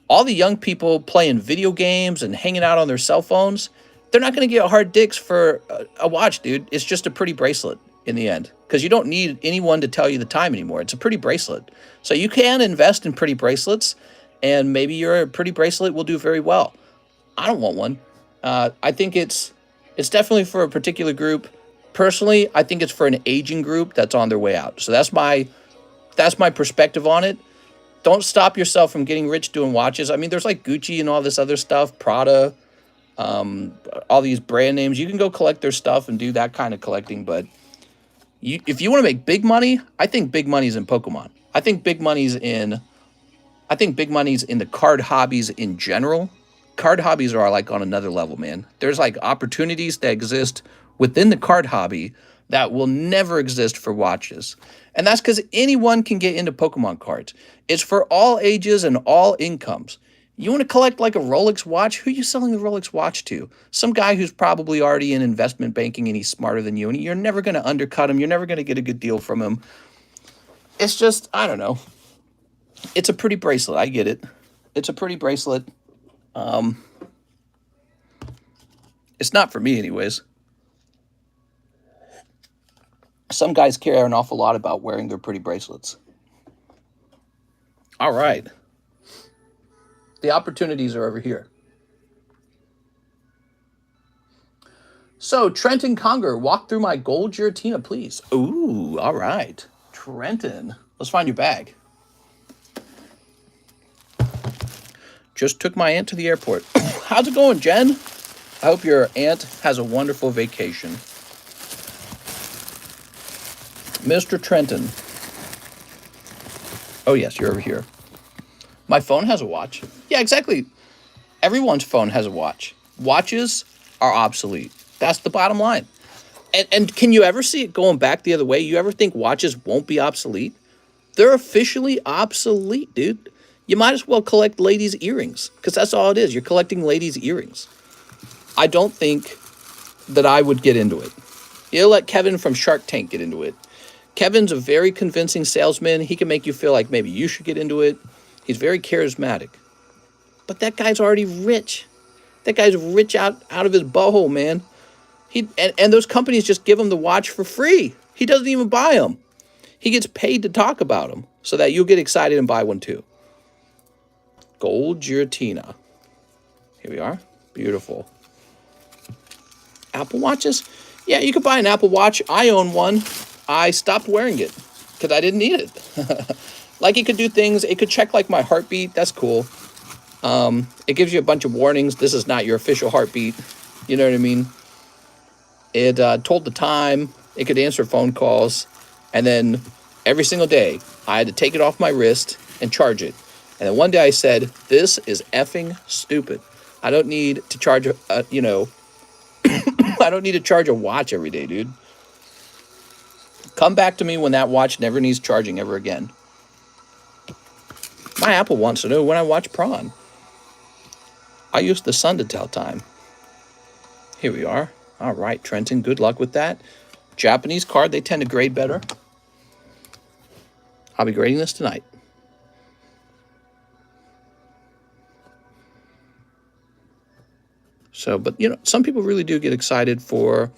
all the young people playing video games and hanging out on their cell phones, they're not going to get hard dicks for a watch, dude. It's just a pretty bracelet in the end because you don't need anyone to tell you the time anymore. It's a pretty bracelet. So you can invest in pretty bracelets and maybe your pretty bracelet will do very well. I don't want one. I think it's definitely for a particular group. Personally, I think it's for an aging group that's on their way out. So that's my perspective on it. Don't stop yourself from getting rich doing watches. I mean, there's like Gucci and all this other stuff, Prada, all these brand names. You can go collect their stuff and do that kind of collecting. But if you want to make big money, I think big money's in Pokemon. I think big money's in the card hobbies in general. Card hobbies are like on another level, man. There's like opportunities that exist within the card hobby that will never exist for watches. And that's because anyone can get into Pokemon cards. It's for all ages and all incomes. You want to collect like a Rolex watch? Who are you selling the Rolex watch to? Some guy who's probably already in investment banking and he's smarter than you, and you're never going to undercut him. You're never going to get a good deal from him. It's just, I don't know. It's a pretty bracelet. I get it. It's a pretty bracelet. It's not for me anyways. Some guys care an awful lot about wearing their pretty bracelets. All right. The opportunities are over here. So, Trenton Conger, walk through my gold Giratina, please. Ooh, all right. Trenton, let's find your bag. Just took my aunt to the airport. How's it going, Jen? I hope your aunt has a wonderful vacation. Mr. Trenton. Oh, yes, you're over here. My phone has a watch. Yeah, exactly. Everyone's phone has a watch. Watches are obsolete. That's the bottom line. And can you ever see it going back the other way? You ever think watches won't be obsolete? They're officially obsolete, dude. You might as well collect ladies' earrings because that's all it is. You're collecting ladies' earrings. I don't think that I would get into it. You'll let Kevin from Shark Tank get into it. Kevin's a very convincing salesman. He can make you feel like maybe you should get into it. He's very charismatic. But that guy's already rich. That guy's rich out of his butthole, man. And those companies just give him the watch for free. He doesn't even buy them. He gets paid to talk about them so that you'll get excited and buy one too. Gold Giratina. Here we are. Beautiful. Apple Watches? Yeah, you could buy an Apple Watch. I own one. I stopped wearing it because I didn't need it. Like it could do things. It could check like my heartbeat. That's cool. It gives you a bunch of warnings. This is not your official heartbeat. You know what I mean? It told the time. It could answer phone calls. And then every single day, I had to take it off my wrist and charge it. And then one day I said, this is effing stupid. I don't need to charge, I don't need to charge a watch every day, dude. Come back to me when that watch never needs charging ever again. My Apple wants to know when I watch Prawn. I use the sun to tell time. Here we are. All right, Trenton, good luck with that. Japanese card, they tend to grade better. I'll be grading this tonight. So, but you know, some people really do get excited for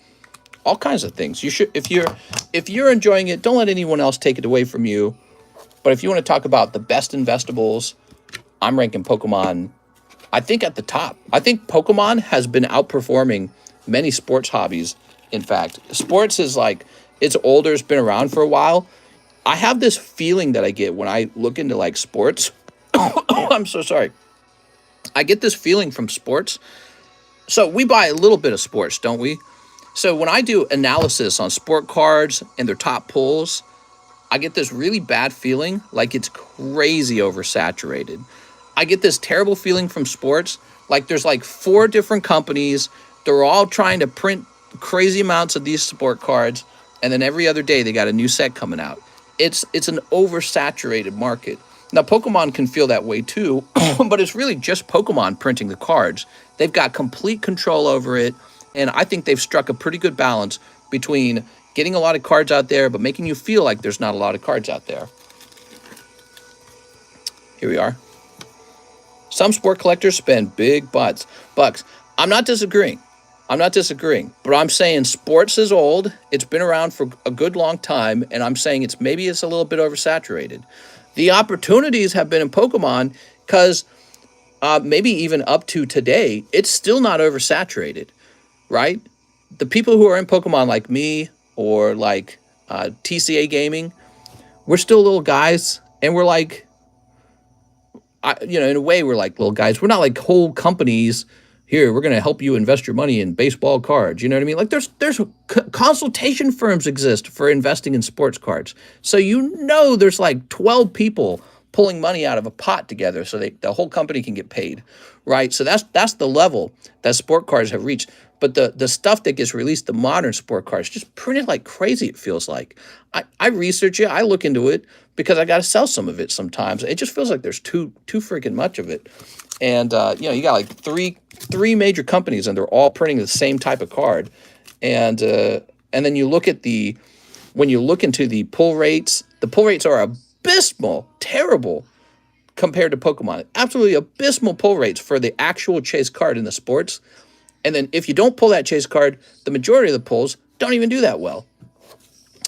all kinds of things. You should, if you're enjoying it, don't let anyone else take it away from you. But if you want to talk about the best investables, I'm ranking Pokemon, I think, at the top. I think Pokemon has been outperforming many sports hobbies. In fact, sports is like, it's older, it's been around for a while. I have this feeling that I get when I look into like sports. I'm so sorry. I get this feeling from sports. So we buy a little bit of sports, don't we? So when I do analysis on sport cards and their top pulls, I get this really bad feeling like it's crazy oversaturated. I get this terrible feeling from sports like there's like 4 different companies. They're all trying to print crazy amounts of these sport cards, and then every other day they got a new set coming out. It's an oversaturated market. Now, Pokemon can feel that way too, but it's really just Pokemon printing the cards. They've got complete control over it, and I think they've struck a pretty good balance between getting a lot of cards out there, but making you feel like there's not a lot of cards out there. Here we are. Some sport collectors spend big bucks. I'm not disagreeing. But I'm saying sports is old. It's been around for a good long time, and I'm saying it's a little bit oversaturated. The opportunities have been in Pokemon because maybe even up to today, it's still not oversaturated, right? The people who are in Pokemon like me or like TCA Gaming, we're still little guys, and we're like, in a way, we're like little guys. We're not like whole companies. Here, we're going to help you invest your money in baseball cards. You know what I mean? Like there's consultation firms exist for investing in sports cards. So there's like 12 people pulling money out of a pot together so the whole company can get paid, right? So that's the level that sport cards have reached. But the stuff that gets released, the modern sport cards, just printed like crazy, it feels like. I research it, I look into it because I got to sell some of it sometimes. It just feels like there's too freaking much of it. And, you got like three major companies, and they're all printing the same type of card. And then you look at when you look into the pull rates are abysmal, terrible compared to Pokemon. Absolutely abysmal pull rates for the actual chase card in the sports. And then if you don't pull that chase card, the majority of the pulls don't even do that well.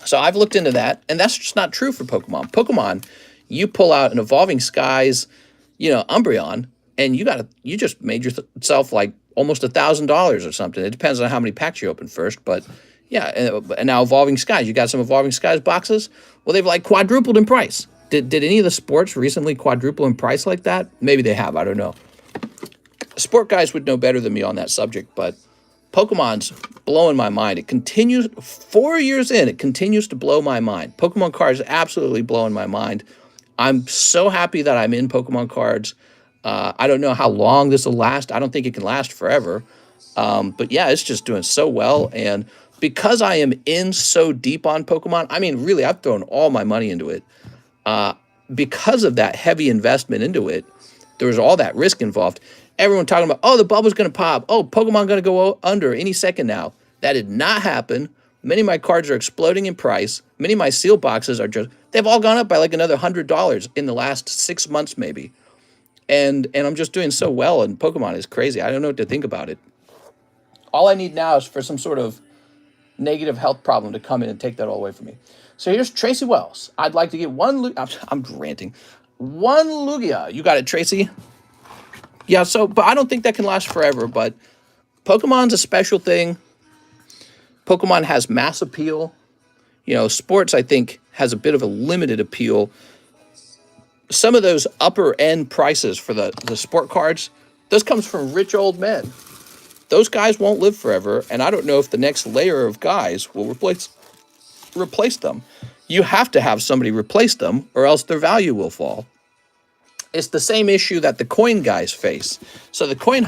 So I've looked into that, and that's just not true for Pokemon. Pokemon, you pull out an Evolving Skies, Umbreon, and you just made yourself like almost $1,000 or something. It depends on how many packs you open first, but yeah. And now Evolving Skies, you got some Evolving Skies boxes. Well, they've like quadrupled in price. Did any of the sports recently quadruple in price like that? Maybe they have. I don't know. Sport guys would know better than me on that subject, but Pokemon's blowing my mind. It continues 4 years in. It continues to blow my mind. Pokemon cards absolutely blowing my mind. I'm so happy that I'm in Pokemon cards. I don't know how long this will last. I don't think it can last forever. But yeah, it's just doing so well. And because I am in so deep on Pokemon, I mean, really, I've thrown all my money into it. Because of that heavy investment into it, there was all that risk involved. Everyone talking about, oh, the bubble's going to pop. Oh, Pokemon going to go under any second now. That did not happen. Many of my cards are exploding in price. Many of my seal boxes they've all gone up by like another $100 in the last 6 months maybe. And I'm just doing so well, and Pokemon is crazy. I don't know what to think about it. All I need now is for some sort of negative health problem to come in and take that all away from me. So here's Tracy Wells. I'd like to get I'm ranting. One Lugia. You got it, Tracy? Yeah, but I don't think that can last forever, but Pokemon's a special thing. Pokemon has mass appeal. Sports, I think, has a bit of a limited appeal. some of those upper end prices for the sport cards, those comes from rich old men. Those guys won't live forever, and I don't know if the next layer of guys will replace them. You have to have somebody replace them, or else their value will fall. It's the same issue that the coin guys face. So the coin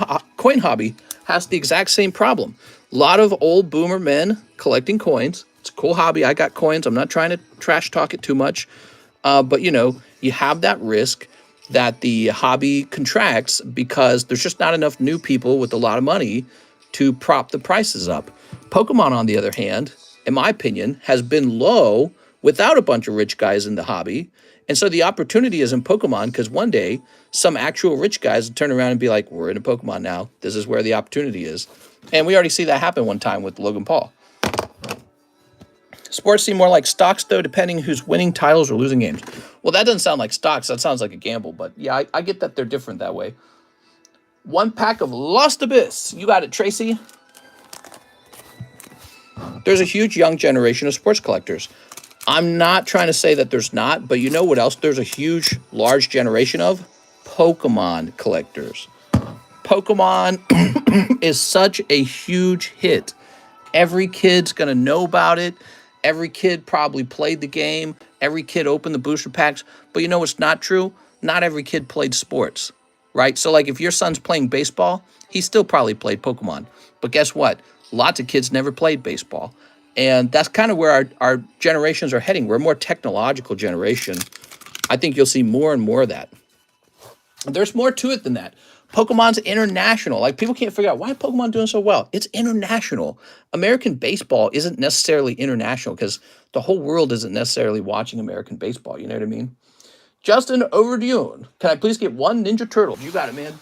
hobby has the exact same problem. A lot of old boomer men collecting coins. It's a cool hobby. I got coins. I'm not trying to trash talk it too much. But, you know, you have that risk that the hobby contracts because there's just not enough new people with a lot of money to prop the prices up. Pokemon, on the other hand, in my opinion, has been low without a bunch of rich guys in the hobby. And so the opportunity is in Pokemon because one day some actual rich guys will turn around and be like, we're in a Pokemon now. This is where the opportunity is. And we already see that happen one time with Logan Paul. Sports seem more like stocks, though, depending who's winning titles or losing games. Well, that doesn't sound like stocks. That sounds like a gamble. But yeah, I get that they're different that way. One pack of Lost Abyss. You got it, Tracy. There's a huge young generation of sports collectors. I'm not trying to say that there's not, but you know what else there's a huge, large generation of? Pokemon collectors. Pokemon is such a huge hit. Every kid's going to know about it. Every kid probably played the game. Every kid opened the booster packs. But you know what's not true? Not every kid played sports, right? So like if your son's playing baseball, he still probably played Pokemon. But guess what? Lots of kids never played baseball. And that's kind of where our generations are heading. We're a more technological generation. I think you'll see more and more of that. There's more to it than that. Pokemon's international. Like, people can't figure out why Pokemon doing so well. It's international. American baseball isn't necessarily international because the whole world isn't necessarily watching American baseball. You know what I mean? Justin Overdune. Can I please get one Ninja Turtle? You got it, man.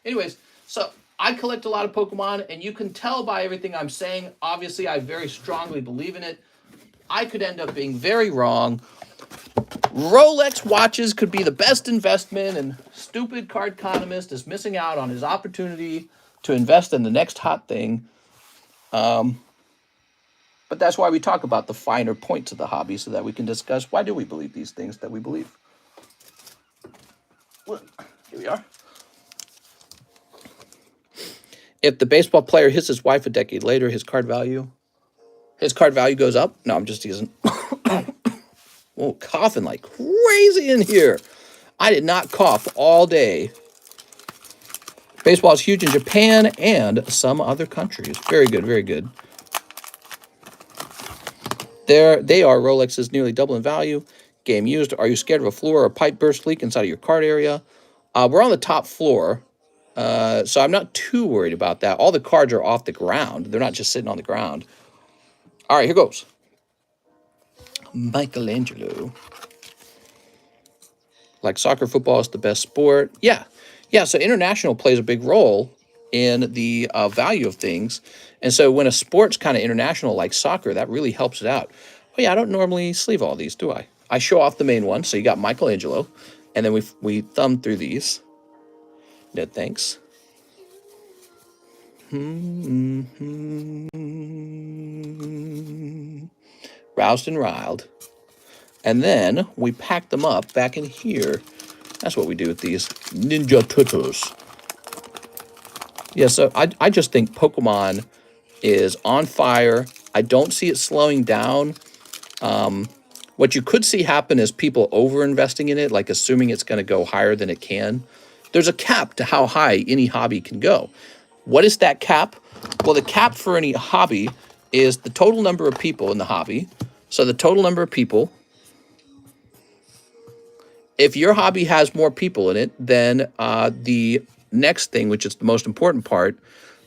Anyways, so I collect a lot of Pokemon, and you can tell by everything I'm saying. Obviously, I very strongly believe in it. I could end up being very wrong. Rolex watches could be the best investment, and stupid cardconomist is missing out on his opportunity to invest in the next hot thing. But that's why we talk about the finer points of the hobby, so that we can discuss why do we believe these things that we believe. Well, here we are. If the baseball player hits his wife a decade later, his card value goes up? No, I'm just teasing. Oh, coughing like crazy in here. I did not cough all day. Baseball is huge in Japan and some other countries. Very good, very good. They are. Rolex is nearly double in value. Game used. Are you scared of a floor or a pipe burst leak inside of your card area? We're on the top floor, so I'm not too worried about that. All the cards are off the ground. They're not just sitting on the ground. All right, here goes. Michelangelo. Like soccer, football is the best sport. Yeah. So international plays a big role in the value of things. And so when a sport's kind of international like soccer, that really helps it out. Oh yeah, I don't normally sleeve all these, do I? I show off the main one. So you got Michelangelo. And then we thumb through these. No thanks. Roused and riled. And then we pack them up back in here. That's what we do with these Ninja Turtles. Yeah, so I just think Pokemon is on fire. I don't see it slowing down. What you could see happen is people over-investing in it, like assuming it's going to go higher than it can. There's a cap to how high any hobby can go. What is that cap? Well, the cap for any hobby is the total number of people in the hobby. So the total number of people, if your hobby has more people in it, then the next thing, which is the most important part,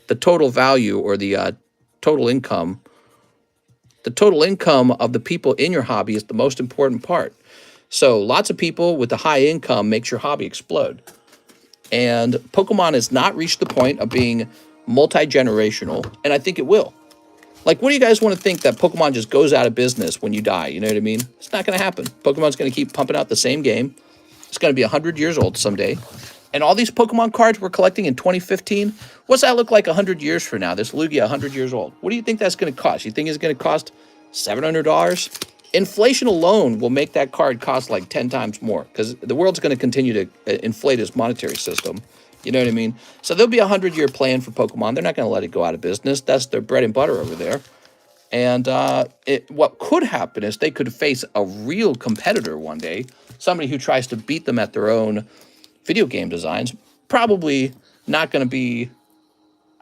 the total value or the total income, the total income of the people in your hobby is the most important part. So lots of people with a high income makes your hobby explode. And Pokemon has not reached the point of being multi-generational, and I think it will. Like, what do you guys want to think that Pokemon just goes out of business when you die? You know what I mean? It's not going to happen. Pokemon's going to keep pumping out the same game. It's going to be 100 years old someday. And all these Pokemon cards we're collecting in 2015, what's that look like 100 years from now? This Lugia 100 years old. What do you think that's going to cost? You think it's going to cost $700? Inflation alone will make that card cost like 10 times more because the world's going to continue to inflate its monetary system. You know what I mean? So there'll be a 100-year plan for Pokemon. They're not going to let it go out of business. That's their bread and butter over there. And what could happen is they could face a real competitor one day, somebody who tries to beat them at their own video game designs. Probably not going to be,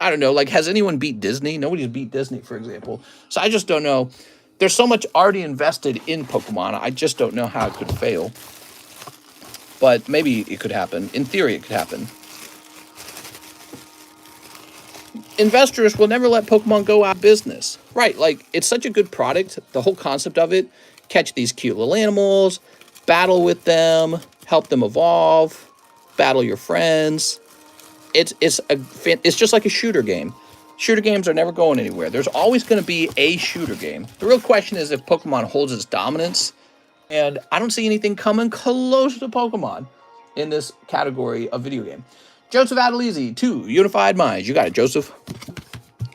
I don't know, like, has anyone beat Disney? Nobody's beat Disney, for example. So I just don't know. There's so much already invested in Pokemon. I just don't know how it could fail. But maybe it could happen. In theory, it could happen. Investors will never let Pokemon go out of business. Right, like, it's such a good product. The whole concept of it, catch these cute little animals, battle with them, help them evolve, battle your friends. It's just like a shooter game. Shooter games are never going anywhere. There's always going to be a shooter game. The real question is if Pokemon holds its dominance, and I don't see anything coming close to Pokemon in this category of video game. Joseph Adelizi, 2 Unified Minds. You got it, Joseph.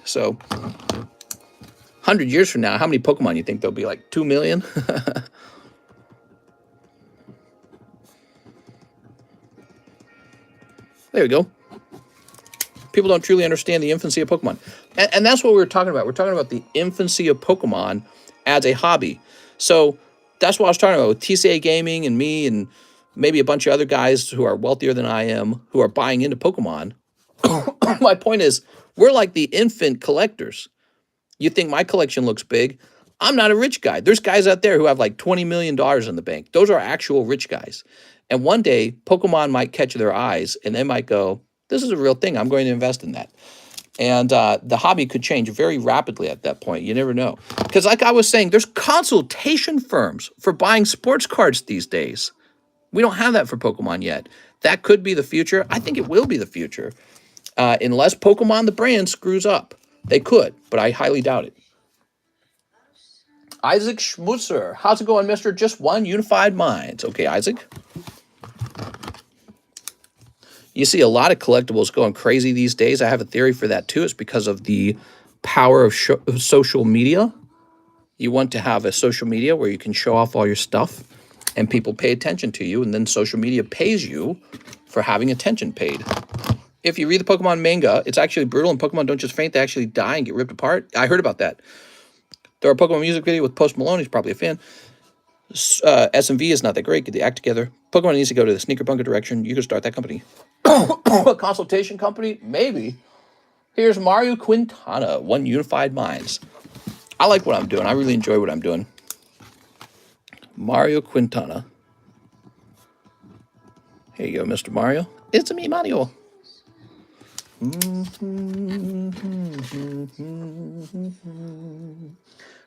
So, 100 years from now, how many Pokemon you think there'll be? Like 2 million? There we go. People don't truly understand the infancy of Pokemon. And that's what we were talking about. We're talking about the infancy of Pokemon as a hobby. So that's what I was talking about with TCA Gaming and me and maybe a bunch of other guys who are wealthier than I am who are buying into Pokemon. My point is, we're like the infant collectors. You think my collection looks big? I'm not a rich guy. There's guys out there who have like $20 million in the bank. Those are actual rich guys. And one day, Pokemon might catch their eyes and they might go, this is a real thing. I'm going to invest in that. And the hobby could change very rapidly at that point. You never know. Because like I was saying, there's consultation firms for buying sports cards these days. We don't have that for Pokemon yet. That could be the future. I think it will be the future. Unless Pokemon, the brand, screws up. They could, but I highly doubt it. Isaac Schmutzer. How's it going, Mr. Just One Unified Minds? Okay, Isaac. You see a lot of collectibles going crazy these days. I have a theory for that too. It's because of the power of social media. You want to have a social media where you can show off all your stuff and people pay attention to you, and then social media pays you for having attention paid. If you read the Pokemon manga, it's actually brutal, and Pokemon don't just faint, they actually die and get ripped apart. I heard about that. There are a Pokemon music video with Post Malone. He's probably a fan. SMV is not that great. Get the act together. Pokemon needs to go to the sneaker bunker direction. You could start that company. A consultation company? Maybe. Here's Mario Quintana, One Unified Minds. I like what I'm doing. I really enjoy what I'm doing. Mario Quintana. Here you go, Mr. Mario. It's me, Mario.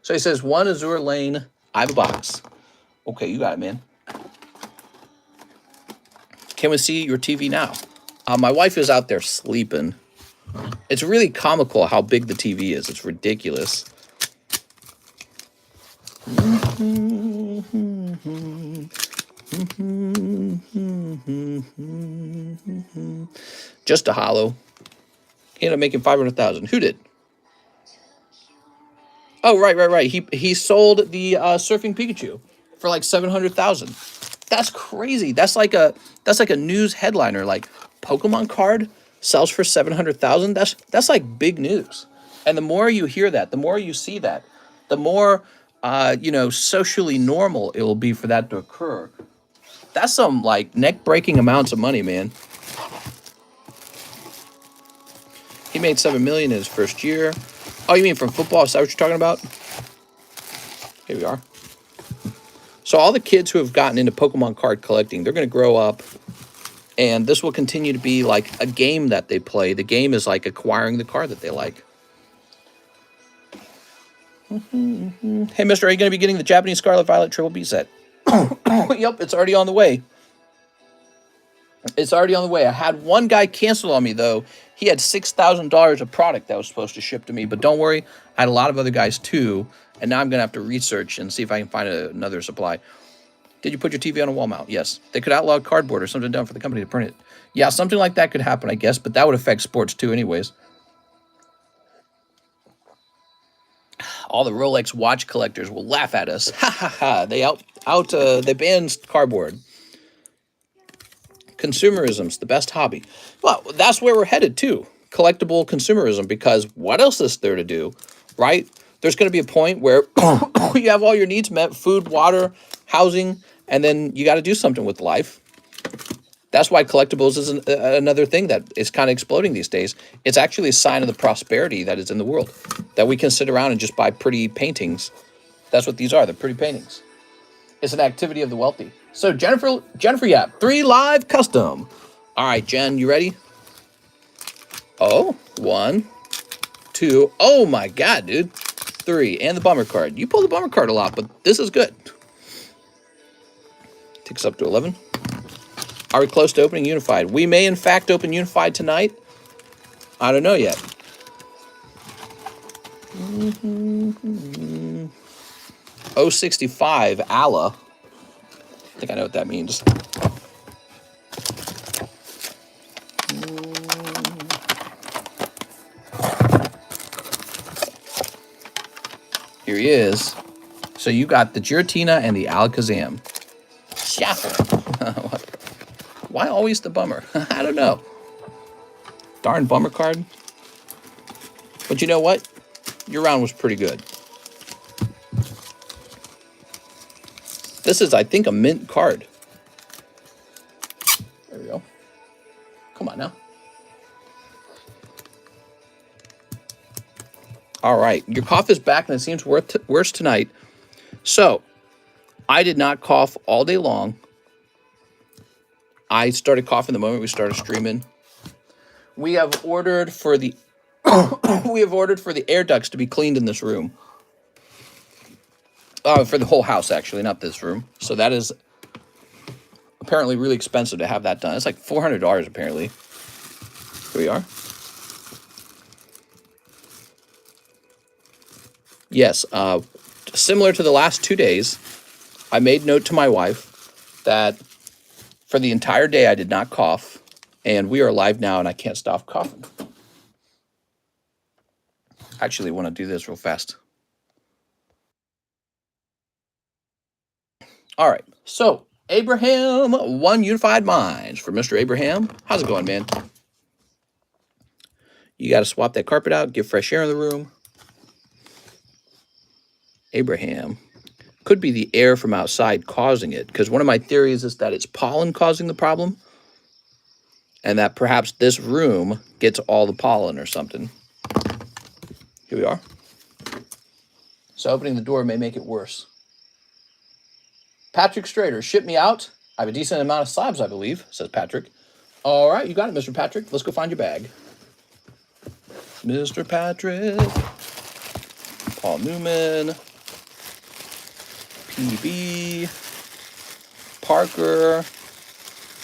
So he says, 1 Azure Lane. I have a box. Okay, you got it, man. Can we see your TV now? My wife is out there sleeping. It's really comical how big the TV is. It's ridiculous. Just a hollow. He ended up making 500,000. Who did? Oh, right. He sold the Surfing Pikachu for like 700,000. That's crazy. That's like a news headliner. Like, Pokemon card sells for 700,000. That's like big news. And the more you hear that, the more you see that, the more socially normal it will be for that to occur. That's some like neck-breaking amounts of money, man. He made $7 million in his first year. Oh, you mean from football? Is that what you're talking about? Here we are. So all the kids who have gotten into Pokemon card collecting, they're going to grow up, and this will continue to be like a game that they play. The game is like acquiring the card that they like. Hey, mister, are you going to be getting the Japanese Scarlet Violet Triple B set? Yep, it's already on the way. It's already on the way. I had one guy cancel on me, though. He had $6,000 of product that was supposed to ship to me. But don't worry, I had a lot of other guys, too. And now I'm going to have to research and see if I can find another supply. Did you put your TV on a wall mount? Yes. They could outlaw cardboard or something done for the company to print it. Yeah, something like that could happen, I guess. But that would affect sports, too, anyways. All the Rolex watch collectors will laugh at us. Ha ha ha. They banned cardboard. Consumerism's the best hobby. Well, that's where we're headed too. Collectible consumerism, because what else is there to do, right? There's going to be a point where you have all your needs met, food, water, housing, and then you got to do something with life. That's why collectibles is another thing that is kind of exploding these days. It's actually a sign of the prosperity that is in the world, that we can sit around and just buy pretty paintings. That's what these are. They're pretty paintings. It's an activity of the wealthy. So Jennifer Yap, 3 live custom. All right, Jen, you ready? Oh, 1, 2. Oh my God, dude. 3, and the bummer card. You pull the bummer card a lot, but this is good. Takes us up to 11. Are we close to opening Unified? We may, in fact, open Unified tonight. I don't know yet. Mm-hmm. 065, Allah. I think I know what that means. Here he is. So you got the Giratina and the Alakazam. Shuffle. Why always the bummer? I don't know. Darn bummer card. But you know what? Your round was pretty good. This is, I think, a mint card. There we go. Come on now. All right. Your cough is back, and it seems worse tonight. So, I did not cough all day long. I started coughing the moment we started streaming. We have ordered for the air ducts to be cleaned in this room. For the whole house, actually, not this room. So that is apparently really expensive to have that done. It's like $400 apparently. Here we are. Yes, similar to the last 2 days, I made note to my wife that for the entire day I did not cough, and we are live now and I can't stop coughing. I actually want to do this real fast. All right, so Abraham, 1 Unified Minds for Mr. Abraham. How's it going, man? You got to swap that carpet out, get fresh air in the room. Abraham. Could be the air from outside causing it, because one of my theories is that it's pollen causing the problem, and that perhaps this room gets all the pollen or something. Here we are. So opening the door may make it worse. Patrick Strader, ship me out. I have a decent amount of slabs, I believe, says Patrick. All right, you got it, Mr. Patrick. Let's go find your bag. Mr. Patrick. Paul Newman. PB. Parker.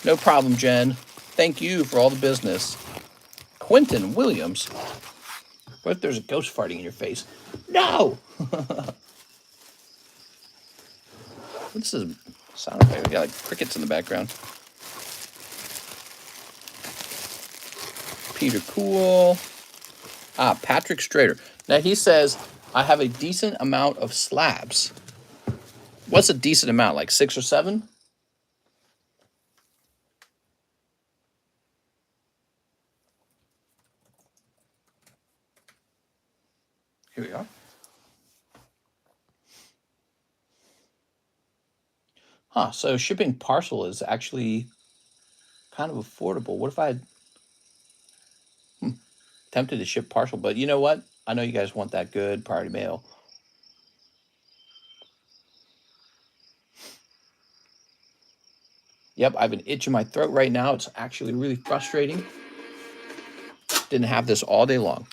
No problem, Jen. Thank you for all the business. Quentin Williams. What if there's a ghost farting in your face? No! This is a sound effect. We got like crickets in the background. Peter Cool. Patrick Strader. Now he says, I have a decent amount of slabs. What's a decent amount? Like 6 or 7? Here we are. So shipping parcel is actually kind of affordable. What if I had tempted to ship parcel? But you know what? I know you guys want that good priority mail. Yep, I have an itch in my throat right now. It's actually really frustrating. Didn't have this all day long.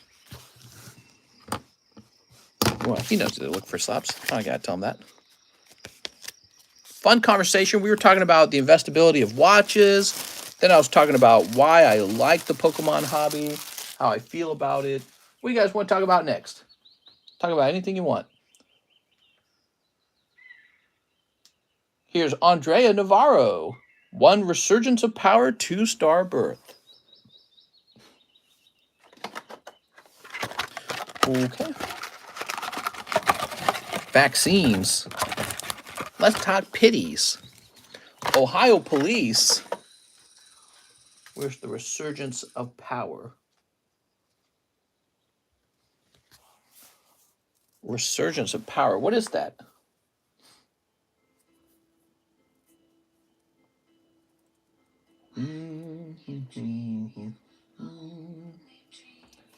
Well, he knows to look for slabs. I gotta tell him that. Fun conversation. We were talking about the investability of watches. Then I was talking about why I like the Pokemon hobby, how I feel about it. What do you guys want to talk about next? Talk about anything you want. Here's Andrea Navarro. 1 Resurgence of Power, 2-star birth. Okay. Vaccines. Let's talk pitties. Ohio police. Where's the resurgence of power? Resurgence of power. What is that?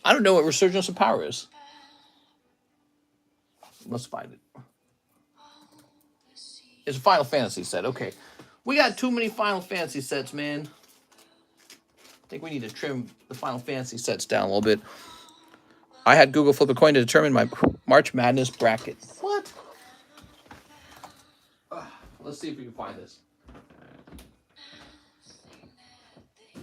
I don't know what resurgence of power is. Let's find it. It's a Final Fantasy set. Okay. We got too many Final Fantasy sets, man. I think we need to trim the Final Fantasy sets down a little bit. I had Google flip a coin to determine my March Madness bracket. What? Let's see if we can find this.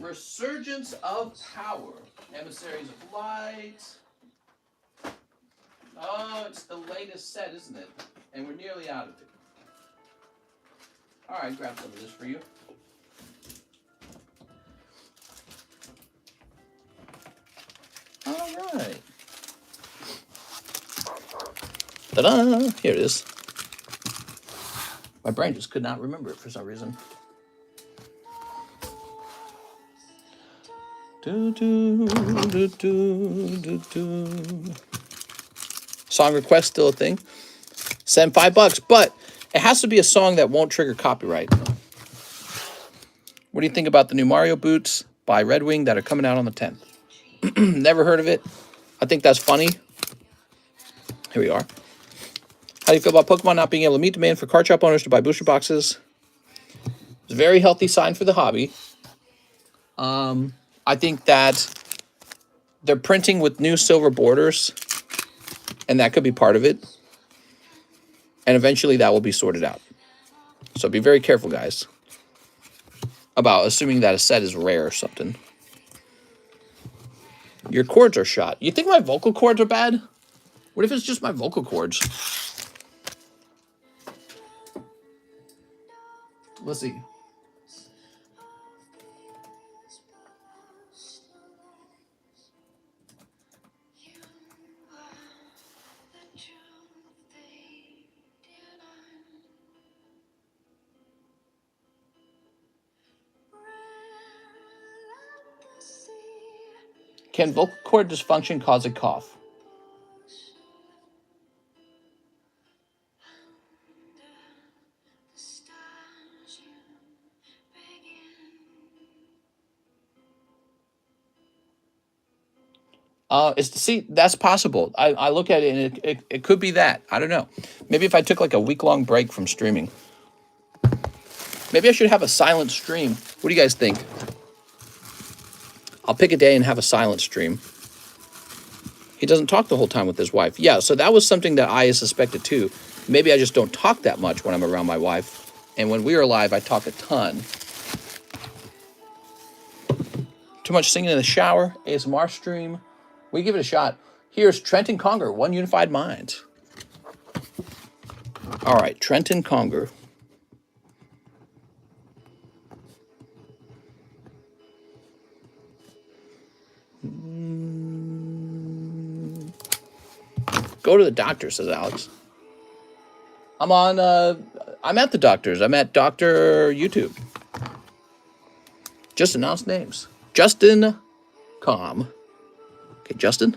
Resurgence of Power. Emissaries of Light. Oh, it's the latest set, isn't it? And we're nearly out of it. All right, grab some of this for you. All right. Ta-da! Here it is. My brain just could not remember it for some reason. Song request still a thing. Send $5, but it has to be a song that won't trigger copyright. What do you think about the new Mario boots by Red Wing that are coming out on the 10th? Never heard of it. I think that's funny. Here we are. How do you feel about Pokemon not being able to meet demand for card shop owners to buy booster boxes? It's a very healthy sign for the hobby. I think that they're printing with new silver borders, and that could be part of it. And eventually that will be sorted out. So be very careful, guys, about assuming that a set is rare or something. Your cords are shot. You think my vocal cords are bad? What if it's just my vocal cords? Let's see. Can vocal cord dysfunction cause a cough? See, that's possible. I look at it and it could be that. I don't know. Maybe if I took like a week-long break from streaming. Maybe I should have a silent stream. What do you guys think? I'll pick a day and have a silent stream. He doesn't talk the whole time with his wife. Yeah, so that was something that I suspected too. Maybe I just don't talk that much when I'm around my wife. And when we're alive, I talk a ton. Too much singing in the shower. ASMR stream. We give it a shot. Here's Trenton Conger, One Unified Mind. All right, Trenton Conger. Go to the doctor, says Alex. I'm at the doctor's. I'm at Dr. YouTube. Just announced names. Justin Com. Okay, Justin.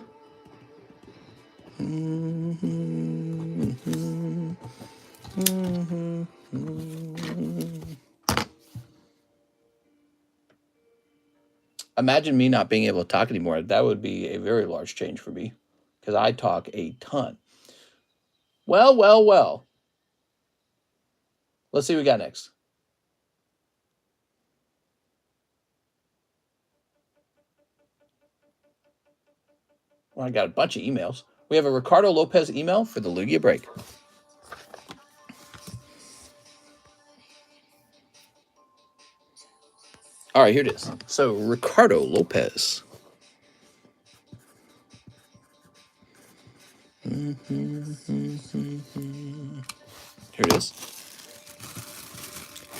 Imagine me not being able to talk anymore. That would be a very large change for me, because I talk a ton. Well, well, well. Let's see what we got next. Well, I got a bunch of emails. We have a Ricardo Lopez email for the Lugia break. All right, here it is. So, Ricardo Lopez. Here it is.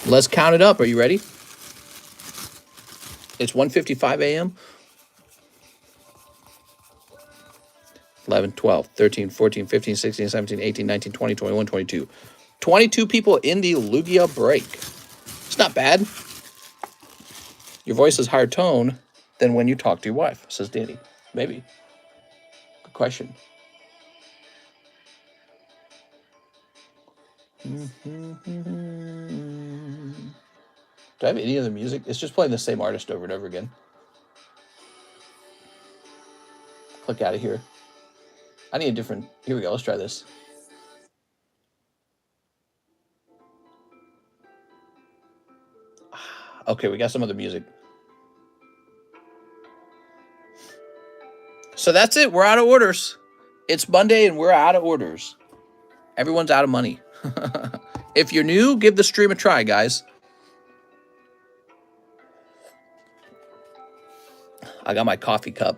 Let's count it up. Are you ready? It's 1:55 a.m. 11, 12, 13, 14, 15, 16, 17, 18, 19, 20, 21, 22. 22 people in the Lugia break. It's not bad. Your voice is higher tone than when you talk to your wife, says Danny. Maybe. Good question. Do I have any other music? It's just playing the same artist over and over again. Click out of here. I need a different... Here we go. Let's try this. Okay, we got some other music. So that's it. We're out of orders. It's Monday and we're out of orders. Everyone's out of money. If you're new, give the stream a try, guys. I got my coffee cup.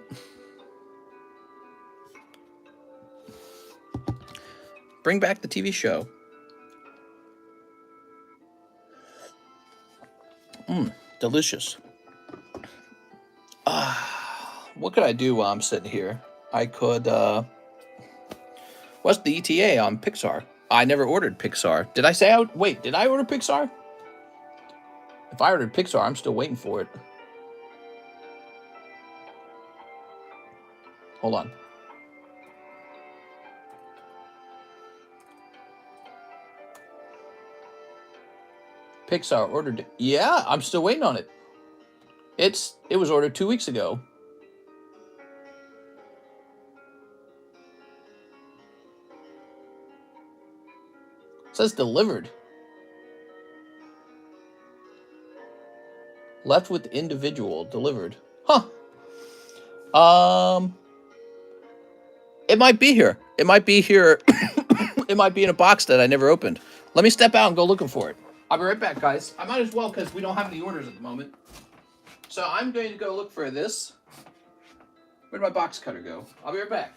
Bring back the TV show. Delicious. What could I do while I'm sitting here? I could, what's the ETA on Pixar? I never ordered Pixar. Did I say wait, did I order Pixar? If I ordered Pixar, I'm still waiting for it. Hold on. Pixar ordered it. Yeah, I'm still waiting on it. It was ordered 2 weeks ago. It says delivered. Left with individual delivered. Huh. It might be here. It might be here. It might be in a box that I never opened. Let me step out and go looking for it. I'll be right back, guys. I might as well because we don't have any orders at the moment. So I'm going to go look for this. Where'd my box cutter go? I'll be right back.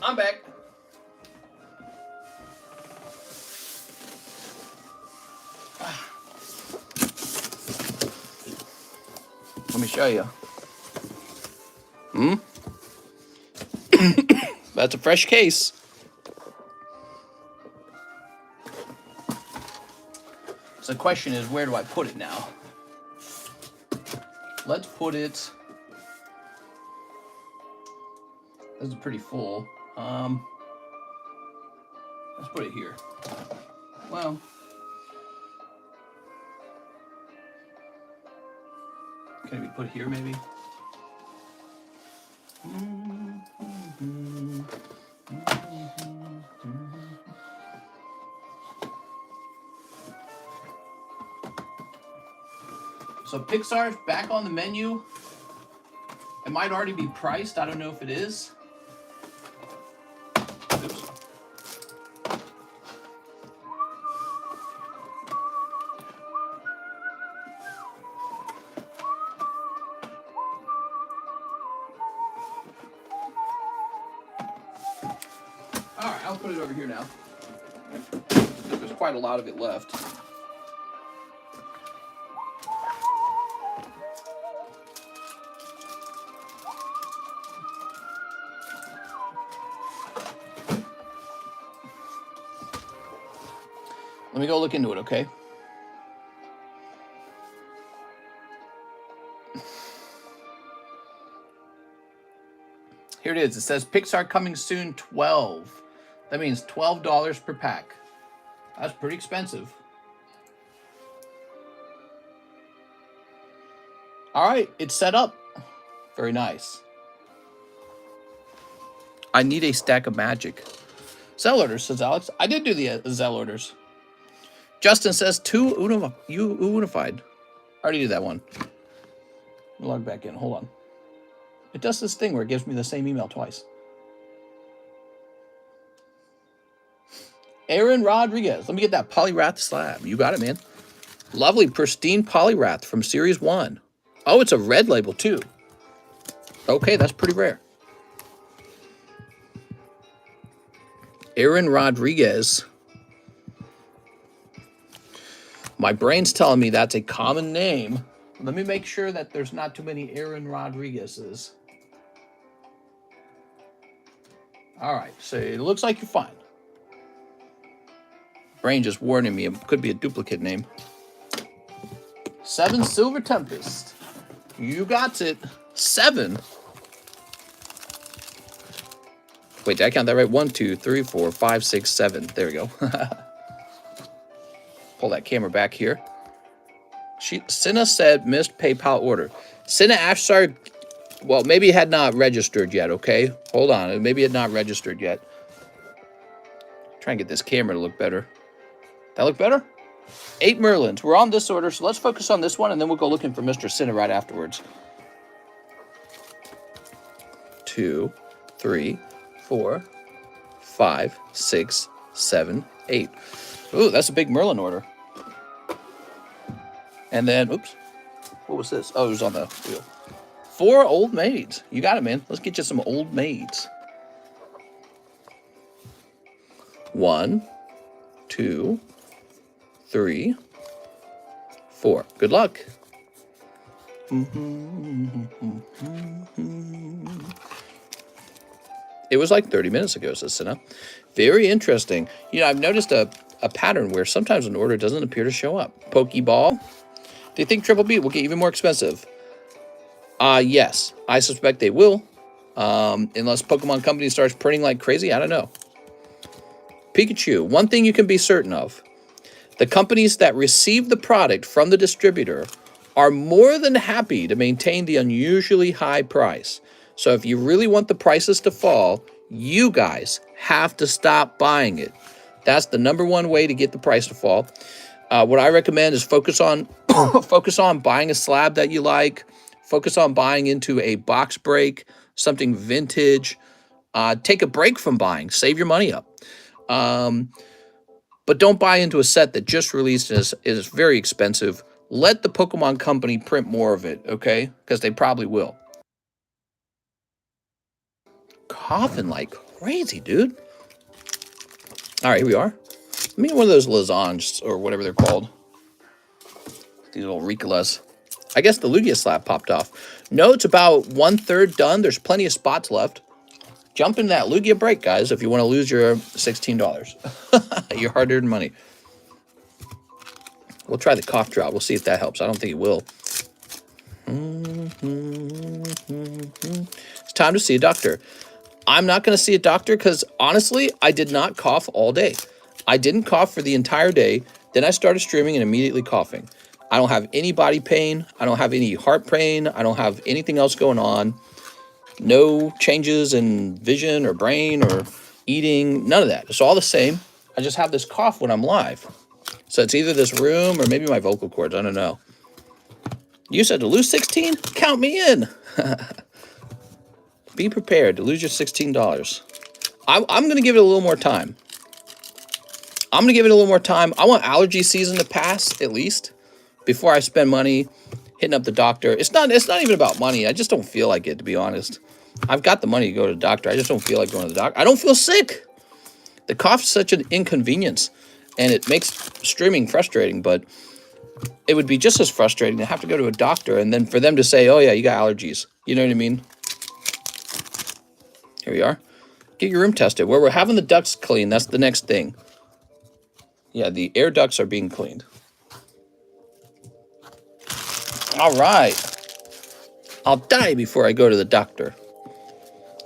I'm back. Let me show you. That's a fresh case. So the question is, where do I put it now? Let's put it... This is pretty full. Let's put it here. Well... Can we put it here, maybe? So Pixar's back on the menu. It might already be priced. I don't know if it is. Oops. All right, I'll put it over here now. There's quite a lot of it left. Let me go look into it, okay? Here it is. It says Pixar coming soon 12. That means $12 per pack. That's pretty expensive. All right, it's set up. Very nice. I need a stack of magic. Zelle orders, says Alex. I did do the Zelle orders. Justin says unified. I already did that one. Log back in. Hold on. It does this thing where it gives me the same email twice. Aaron Rodriguez. Let me get that Polyrath slab. You got it, man. Lovely, pristine Polyrath from Series 1. Oh, it's a red label, too. Okay, that's pretty rare. Aaron Rodriguez. My brain's telling me that's a common name. Let me make sure that there's not too many Aaron Rodriguez's. All right, so it looks like you're fine. Brain just warning me it could be a duplicate name. 7 Silver Tempest. You got it. 7. Wait, did I count that right? 1, 2, 3, 4, 5, 6, 7. There we go. Pull that camera back here. Cinna said missed PayPal order. Cinna Ashsar, well, maybe it had not registered yet, okay? Hold on. Maybe it had not registered yet. Try and get this camera to look better. That look better? 8 Merlins. We're on this order, so let's focus on this one, and then we'll go looking for Mr. Cinna right afterwards. 2, 3, 4, 5, 6, 7, 8. Ooh, that's a big Merlin order. And then, oops, what was this? Oh, it was on the wheel. 4 old maids. You got it, man. Let's get you some old maids. 1, 2, 3, 4. Good luck. It was like 30 minutes ago, says Cinna. Very interesting. You know, I've noticed a pattern where sometimes an order doesn't appear to show up. Pokeball. Do you think Triple B will get even more expensive? Yes. I suspect they will. Unless Pokemon Company starts printing like crazy. I don't know. Pikachu. One thing you can be certain of. The companies that receive the product from the distributor are more than happy to maintain the unusually high price. So if you really want the prices to fall, you guys have to stop buying it. That's the #1 way to get the price to fall. What I recommend is focus on buying a slab that you like. Focus on buying into a box break, something vintage. Take a break from buying. Save your money up. But don't buy into a set that just released and is very expensive. Let the Pokemon Company print more of it, okay? Because they probably will. Coughing like crazy, dude. All right, here we are. Let me get one of those lasagnes or whatever they're called. These little Ricolas. I guess the Lugia slab popped off. No, it's about 1/3 done. There's plenty of spots left. Jump in that Lugia break, guys, if you want to lose your $16. Your hard-earned money. We'll try the cough drop. We'll see if that helps. I don't think it will. It's time to see a doctor. I'm not going to see a doctor because, honestly, I did not cough all day. I didn't cough for the entire day. Then I started streaming and immediately coughing. I don't have any body pain. I don't have any heart pain. I don't have anything else going on. No changes in vision or brain or eating. None of that. It's all the same. I just have this cough when I'm live. So it's either this room or maybe my vocal cords. I don't know. You said to lose 16? Count me in. Be prepared to lose your $16. I'm going to give it a little more time. I want allergy season to pass, at least, before I spend money hitting up the doctor. It's not even about money. I just don't feel like it, to be honest. I've got the money to go to the doctor. I just don't feel like going to the doctor. I don't feel sick. The cough is such an inconvenience, and it makes streaming frustrating, but it would be just as frustrating to have to go to a doctor and then for them to say, oh, yeah, you got allergies. You know what I mean? Here we are. Get your room tested. Where we're having the ducts clean, that's the next thing. Yeah, the air ducts are being cleaned. All right. I'll die before I go to the doctor.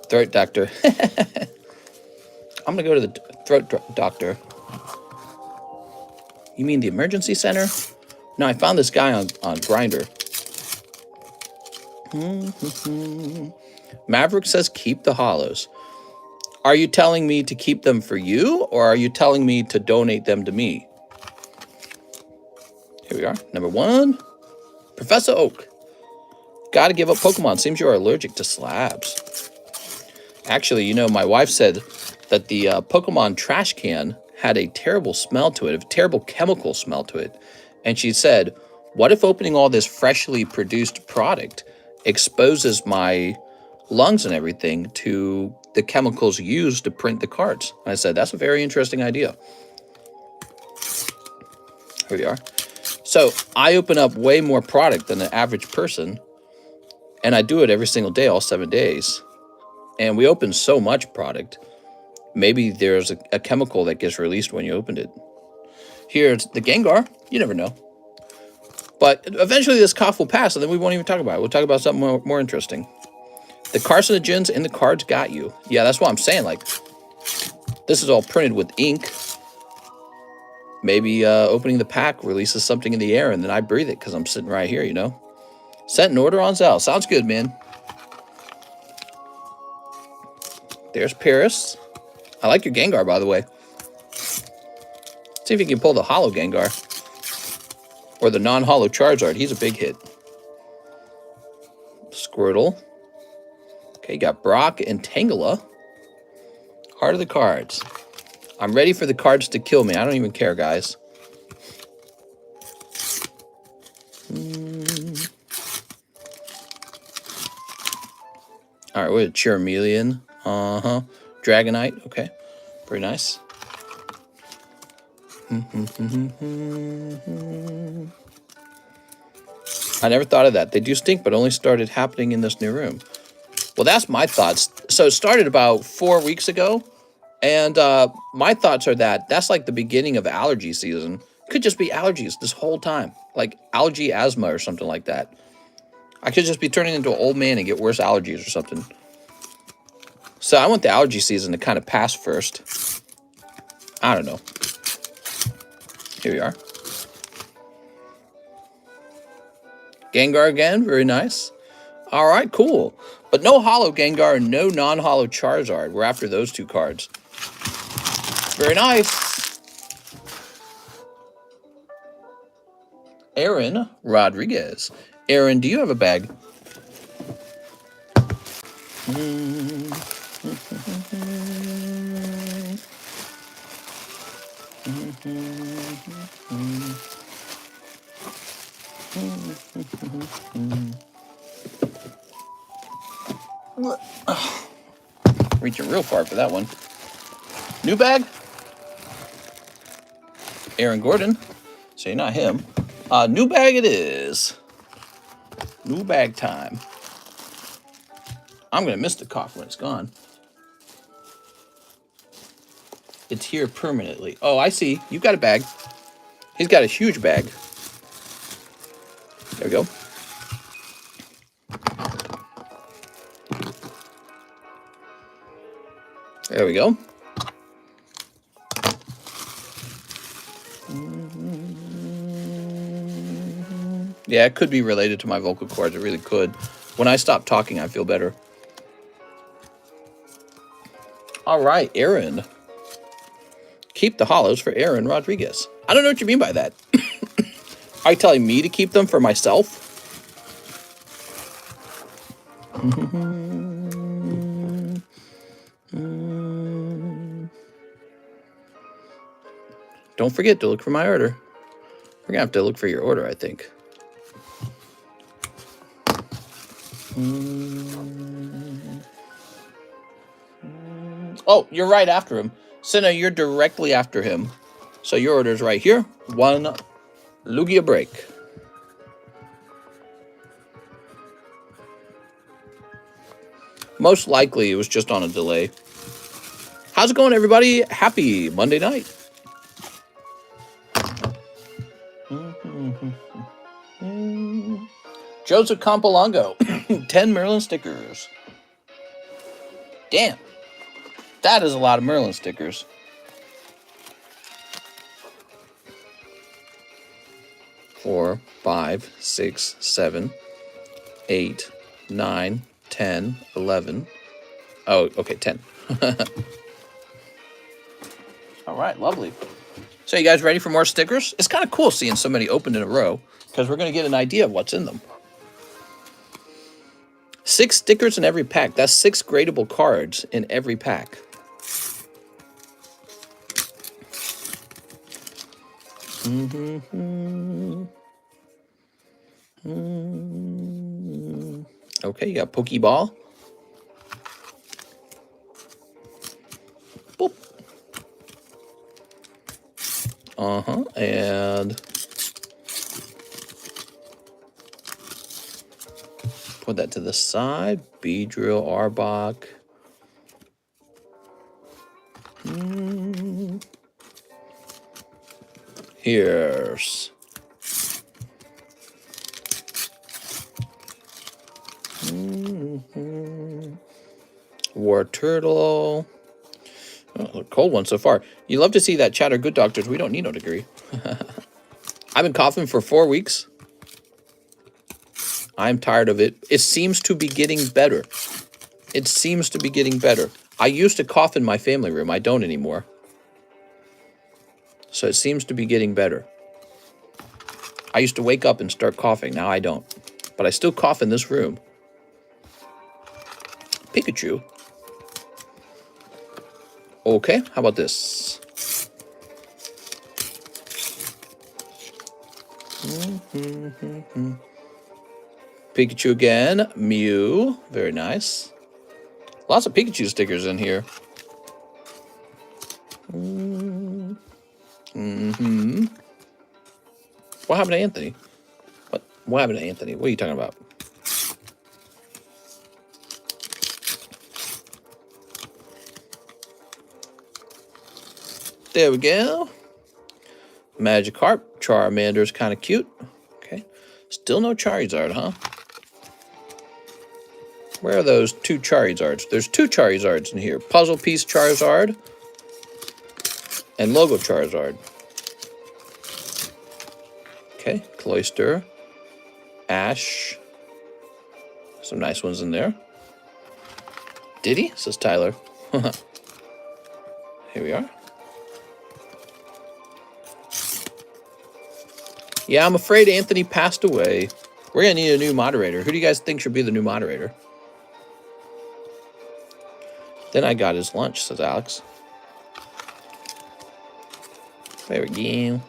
Throat doctor. I'm going to go to the throat doctor. You mean the emergency center? No, I found this guy on Grindr. Maverick says keep the hollows. Are you telling me to keep them for you, or are you telling me to donate them to me? Here we are. Number 1. Professor Oak. Gotta give up Pokemon. Seems you are allergic to slabs. Actually, you know, my wife said that the Pokemon trash can had a terrible smell to it, a terrible chemical smell to it. And she said, what if opening all this freshly produced product exposes my lungs and everything to the chemicals used to print the cards? And I said, that's a very interesting idea. Here we are. So I open up way more product than the average person, and I do it every single day, all 7 days. And we open so much product, maybe there's a chemical that gets released when you opened it. Here's the Gengar. You never know. But eventually this cough will pass, and then we won't even talk about it. We'll talk about something more interesting. The carcinogens in the cards got you. Yeah, that's what I'm saying. Like, this is all printed with ink. Maybe opening the pack releases something in the air, and then I breathe it because I'm sitting right here, you know? Sent an order on ZELLE. Sounds good, man. There's Paris. I like your Gengar, by the way. See if you can pull the hollow Gengar. Or the non-hollow Charizard. He's a big hit. Squirtle. Okay, you got Brock and Tangela. Heart of the cards. I'm ready for the cards to kill me. I don't even care, guys. All right, we're Charmeleon. Dragonite. Okay, very nice. I never thought of that. They do stink, but only started happening in this new room. Well, that's my thoughts. So it started about 4 weeks ago. And my thoughts are that that's like the beginning of allergy season. Could just be allergies this whole time. Like allergy asthma or something like that. I could just be turning into an old man and get worse allergies or something. So I want the allergy season to kind of pass first. I don't know. Here we are. Gengar again. Very nice. All right, cool. But no hollow Gengar and no non-hollow Charizard. We're after those 2 cards. Very nice. Aaron Rodriguez. Aaron, do you have a bag? Reaching real far for that one. New bag? Aaron Gordon. So you're not him. New bag it is. New bag time. I'm going to miss the cough when it's gone. It's here permanently. Oh, I see. You've got a bag. He's got a huge bag. There we go. There we go. Yeah, it could be related to my vocal cords. It really could. When I stop talking, I feel better. All right, Aaron. Keep the hollows for Aaron Rodriguez. I don't know what you mean by that. Are you telling me to keep them for myself? Don't forget to look for my order. We're gonna have to look for your order, I think. Oh, you're right after him. Senna, you're directly after him. So your order's right here. 1 Lugia break. Most likely it was just on a delay. How's it going, everybody? Happy Monday night. Joseph Campolongo, 10 Merlin stickers. Damn. That is a lot of Merlin stickers. Four, 5, 6, 7, 8, 9, 10, 11. Oh, okay, 10. All right, lovely. So you guys ready for more stickers? It's kind of cool seeing so many opened in a row because we're going to get an idea of what's in them. 6 stickers in every pack. That's 6 gradable cards in every pack. Okay, you got Pokeball. Boop. And put that to the side. Beedrill, Arbok. Here's War Turtle. Oh, a cold one so far. You love to see that chatter, good doctors. We don't need no degree. I've been coughing for 4 weeks. I'm tired of it. It seems to be getting better. It seems to be getting better. I used to cough in my family room. I don't anymore. So it seems to be getting better. I used to wake up and start coughing. Now I don't. But I still cough in this room. Pikachu. Okay, how about this? Pikachu again. Mew. Very nice. Lots of Pikachu stickers in here. What happened to Anthony? What happened to Anthony? What are you talking about? There we go. Magikarp. Charmander's kind of cute. Okay. Still no Charizard, huh? Where are those 2 Charizards? There's 2 Charizards in here. Puzzle Piece Charizard and Logo Charizard. Okay. Cloyster. Ash. Some nice ones in there. Did he? Says Tyler. Here we are. Yeah, I'm afraid Anthony passed away. We're going to need a new moderator. Who do you guys think should be the new moderator? Then I got his lunch, says Alex. There we go.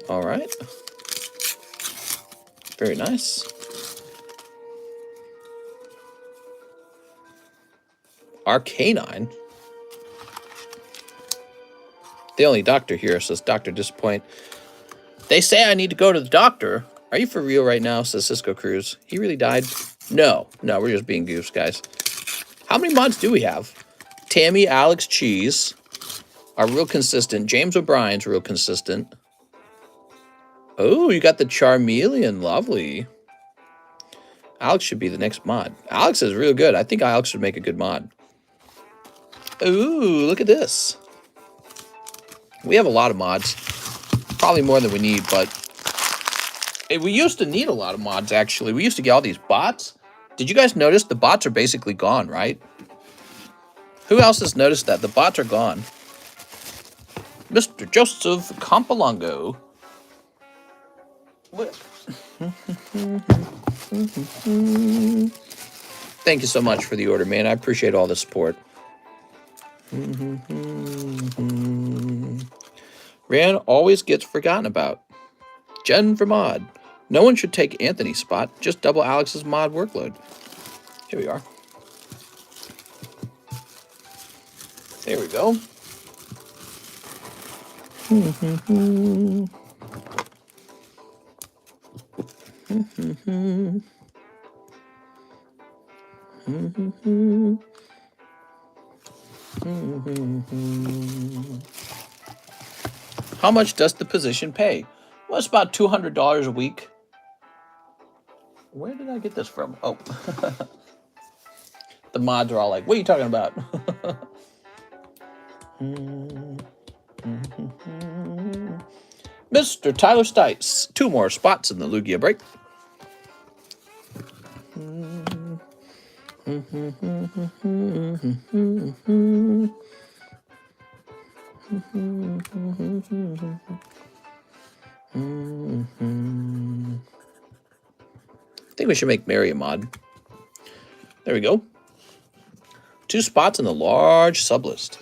All right. Very nice. Arcanine. The only doctor here, says Dr. Disappoint. They say I need to go to the doctor. Are you for real right now, says Cisco Cruz. He really died? No, we're just being goofs, guys. How many mods do we have? Tammy, Alex, Cheese are real consistent. James O'Brien's real consistent. Oh, you got the Charmeleon. Lovely. Alex should be the next mod. Alex is real good. I think Alex should make a good mod. Ooh, look at this. We have a lot of mods. Probably more than we need, but we used to need a lot of mods, actually. We used to get all these bots. Did you guys notice the bots are basically gone, right? Who else has noticed that? The bots are gone. Mr. Joseph Campolongo. What? Thank you so much for the order, man. I appreciate all the support. Ran always gets forgotten about. Jen for mod. No one should take Anthony's spot. Just double Alex's mod workload. Here we are. There we go. How much does the position pay? Well, it's about $200 a week. Where did I get this from? Oh. The mods are all like, what are you talking about? Mr. Tyler Stites. 2 more spots in the Lugia break. I think we should make Mary a mod. There we go. 2 spots in the large sublist.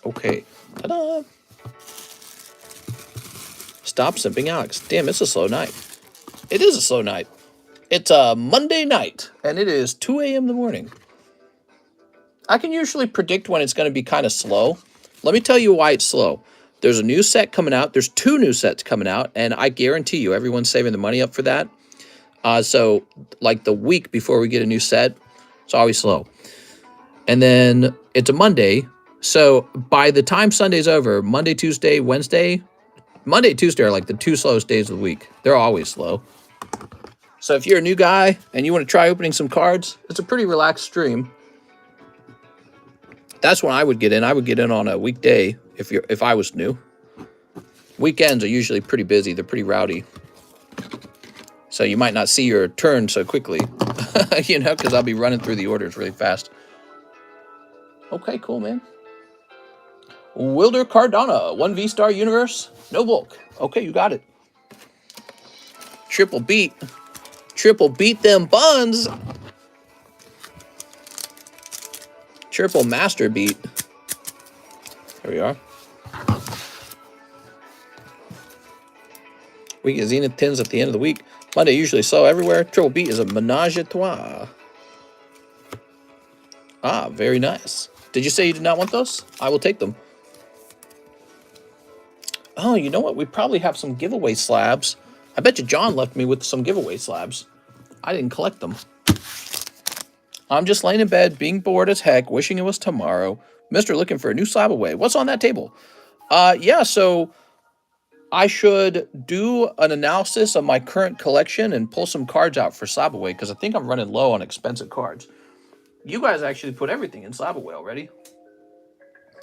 Okay. Ta-da! Stop simping, Alex. Damn, it's a slow night. It is a slow night. It's a Monday night, and it is 2 a.m. in the morning. I can usually predict when it's going to be kind of slow. Let me tell you why it's slow. There's a new set coming out. There's 2 new sets coming out, and I guarantee you everyone's saving the money up for that. So, like the week before we get a new set, it's always slow. And then it's a Monday. So, by the time Sunday's over, Monday, Tuesday, Wednesday, Monday, Tuesday are like the 2 slowest days of the week. They're always slow. So, if you're a new guy and you want to try opening some cards, it's a pretty relaxed stream. That's when I would get in. I would get in on a weekday if I was new. Weekends are usually pretty busy. They're pretty rowdy. So you might not see your turn so quickly, you know, because I'll be running through the orders really fast. Okay, cool, man. Wilder Cardona, 1 V-Star Universe, no bulk. Okay, you got it. Triple beat them buns. Triple master beat. There we are. We get Zenith Tins at the end of the week. Monday usually slow everywhere. Triple beat is a menage a trois. Ah, very nice. Did you say you did not want those? I will take them. Oh, you know what? We probably have some giveaway slabs. I bet you John left me with some giveaway slabs. I didn't collect them. I'm just laying in bed, being bored as heck, wishing it was tomorrow. Mr. looking for a new Slabaway. What's on that table? Yeah, so I should do an analysis of my current collection and pull some cards out for Slabaway because I think I'm running low on expensive cards. You guys actually put everything in Slabaway already.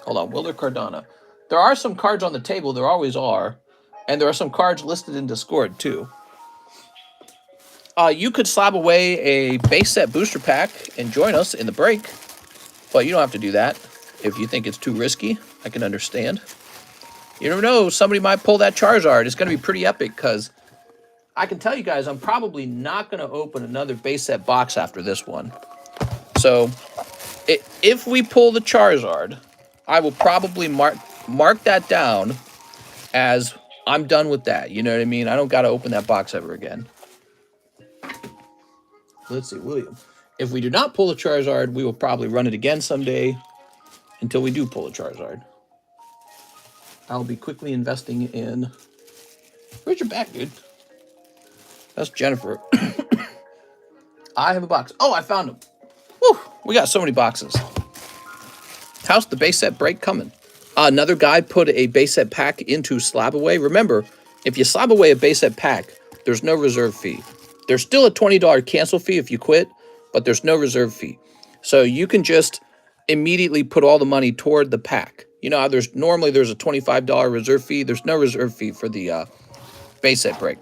Hold on, Wilder Cardona. There are some cards on the table, there always are. And there are some cards listed in Discord too. You could slab away a base set booster pack and join us in the break. But you don't have to do that. If you think it's too risky, I can understand. You never know, somebody might pull that Charizard. It's going to be pretty epic because I can tell you guys I'm probably not going to open another base set box after this one. So if we pull the Charizard, I will probably mark that down as I'm done with that. You know what I mean? I don't got to open that box ever again. Let's see, William. If we do not pull a Charizard, we will probably run it again someday until we do pull a Charizard. I'll be quickly investing in... Where's your back, dude? That's Jennifer. I have a box. Oh, I found them. Woo! We got so many boxes. How's the base set break coming? Another guy put a base set pack into Slabaway. Remember, if you slab away a base set pack, there's no reserve fee. There's still a $20 cancel fee if you quit, but there's no reserve fee. So you can just immediately put all the money toward the pack. You know, normally there's a $25 reserve fee. There's no reserve fee for the base set break.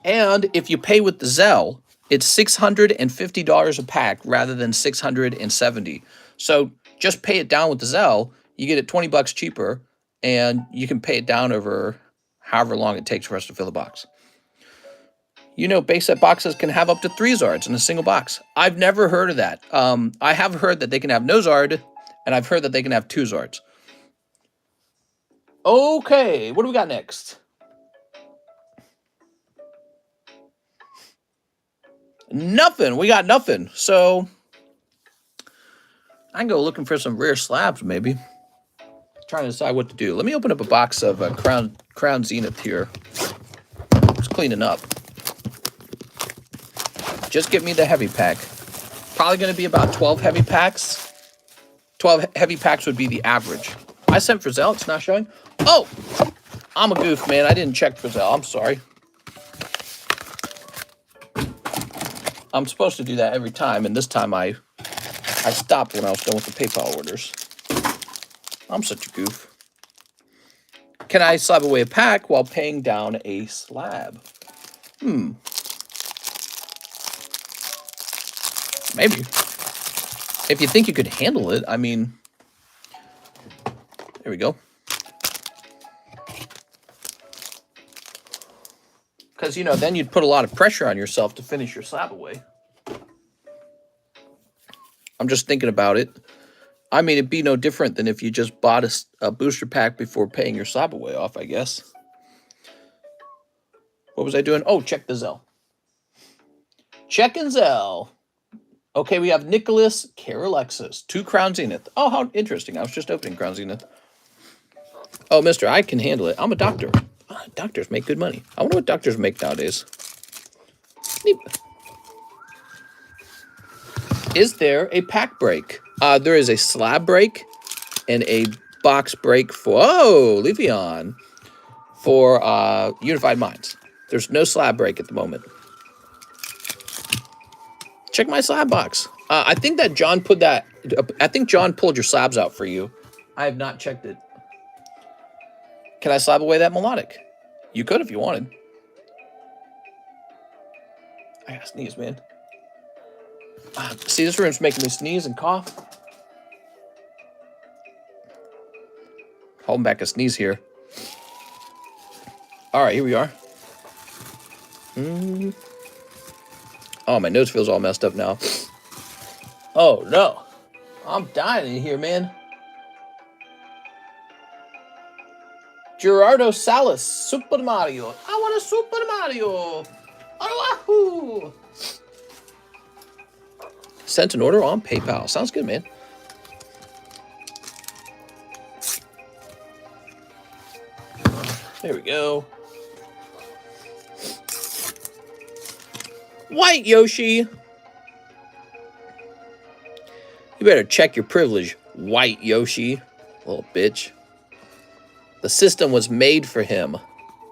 And if you pay with the ZELLE, it's $650 a pack rather than $670. So just pay it down with the ZELLE. You get it 20 bucks cheaper, and you can pay it down over however long it takes for us to fill the box. You know, base set boxes can have up to 3 Zards in a single box. I've never heard of that. I have heard that they can have no Zard, and I've heard that they can have 2 Zards. Okay, what do we got next? Nothing. We got nothing. So I can go looking for some rare slabs, maybe. Trying to decide what to do. Let me open up a box of Crown Zenith here. Just cleaning up. Just get me the heavy pack. Probably going to be about 12 heavy packs. 12 heavy packs would be the average. I sent for Zelle. It's not showing. Oh, I'm a goof, man. I didn't check for Zelle. I'm sorry. I'm supposed to do that every time, and this time I stopped when I was done with the PayPal orders. I'm such a goof. Can I slab away a pack while paying down a slab? Maybe. If you think you could handle it, I mean... There we go. Because, you know, then you'd put a lot of pressure on yourself to finish your slab away. I'm just thinking about it. I mean, it'd be no different than if you just bought a booster pack before paying your slab away off, I guess. What was I doing? Oh, check the Zelle. Checking Zelle. Okay, we have Nicholas Carolexis. 2 Crown Zenith. Oh, how interesting. I was just opening Crown Zenith. Oh, mister, I can handle it. I'm a doctor. Doctors make good money. I wonder what doctors make nowadays. Is there a pack break? There is a slab break and a box break for... Oh, Levion. For Unified Minds. There's no slab break at the moment. Check my slab box. I think that John put that... I think John pulled your slabs out for you. I have not checked it. Can I slab away that melodic? You could if you wanted. I gotta sneeze, man. See, this room's making me sneeze and cough. Holding back a sneeze here. All right, here we are. Oh, my nose feels all messed up now. Oh, no. I'm dying in here, man. Gerardo Salas, Super Mario. I want a Super Mario. Oh, sent an order on PayPal. Sounds good, man. There we go. White Yoshi. You better check your privilege, White Yoshi. Little bitch. The system was made for him.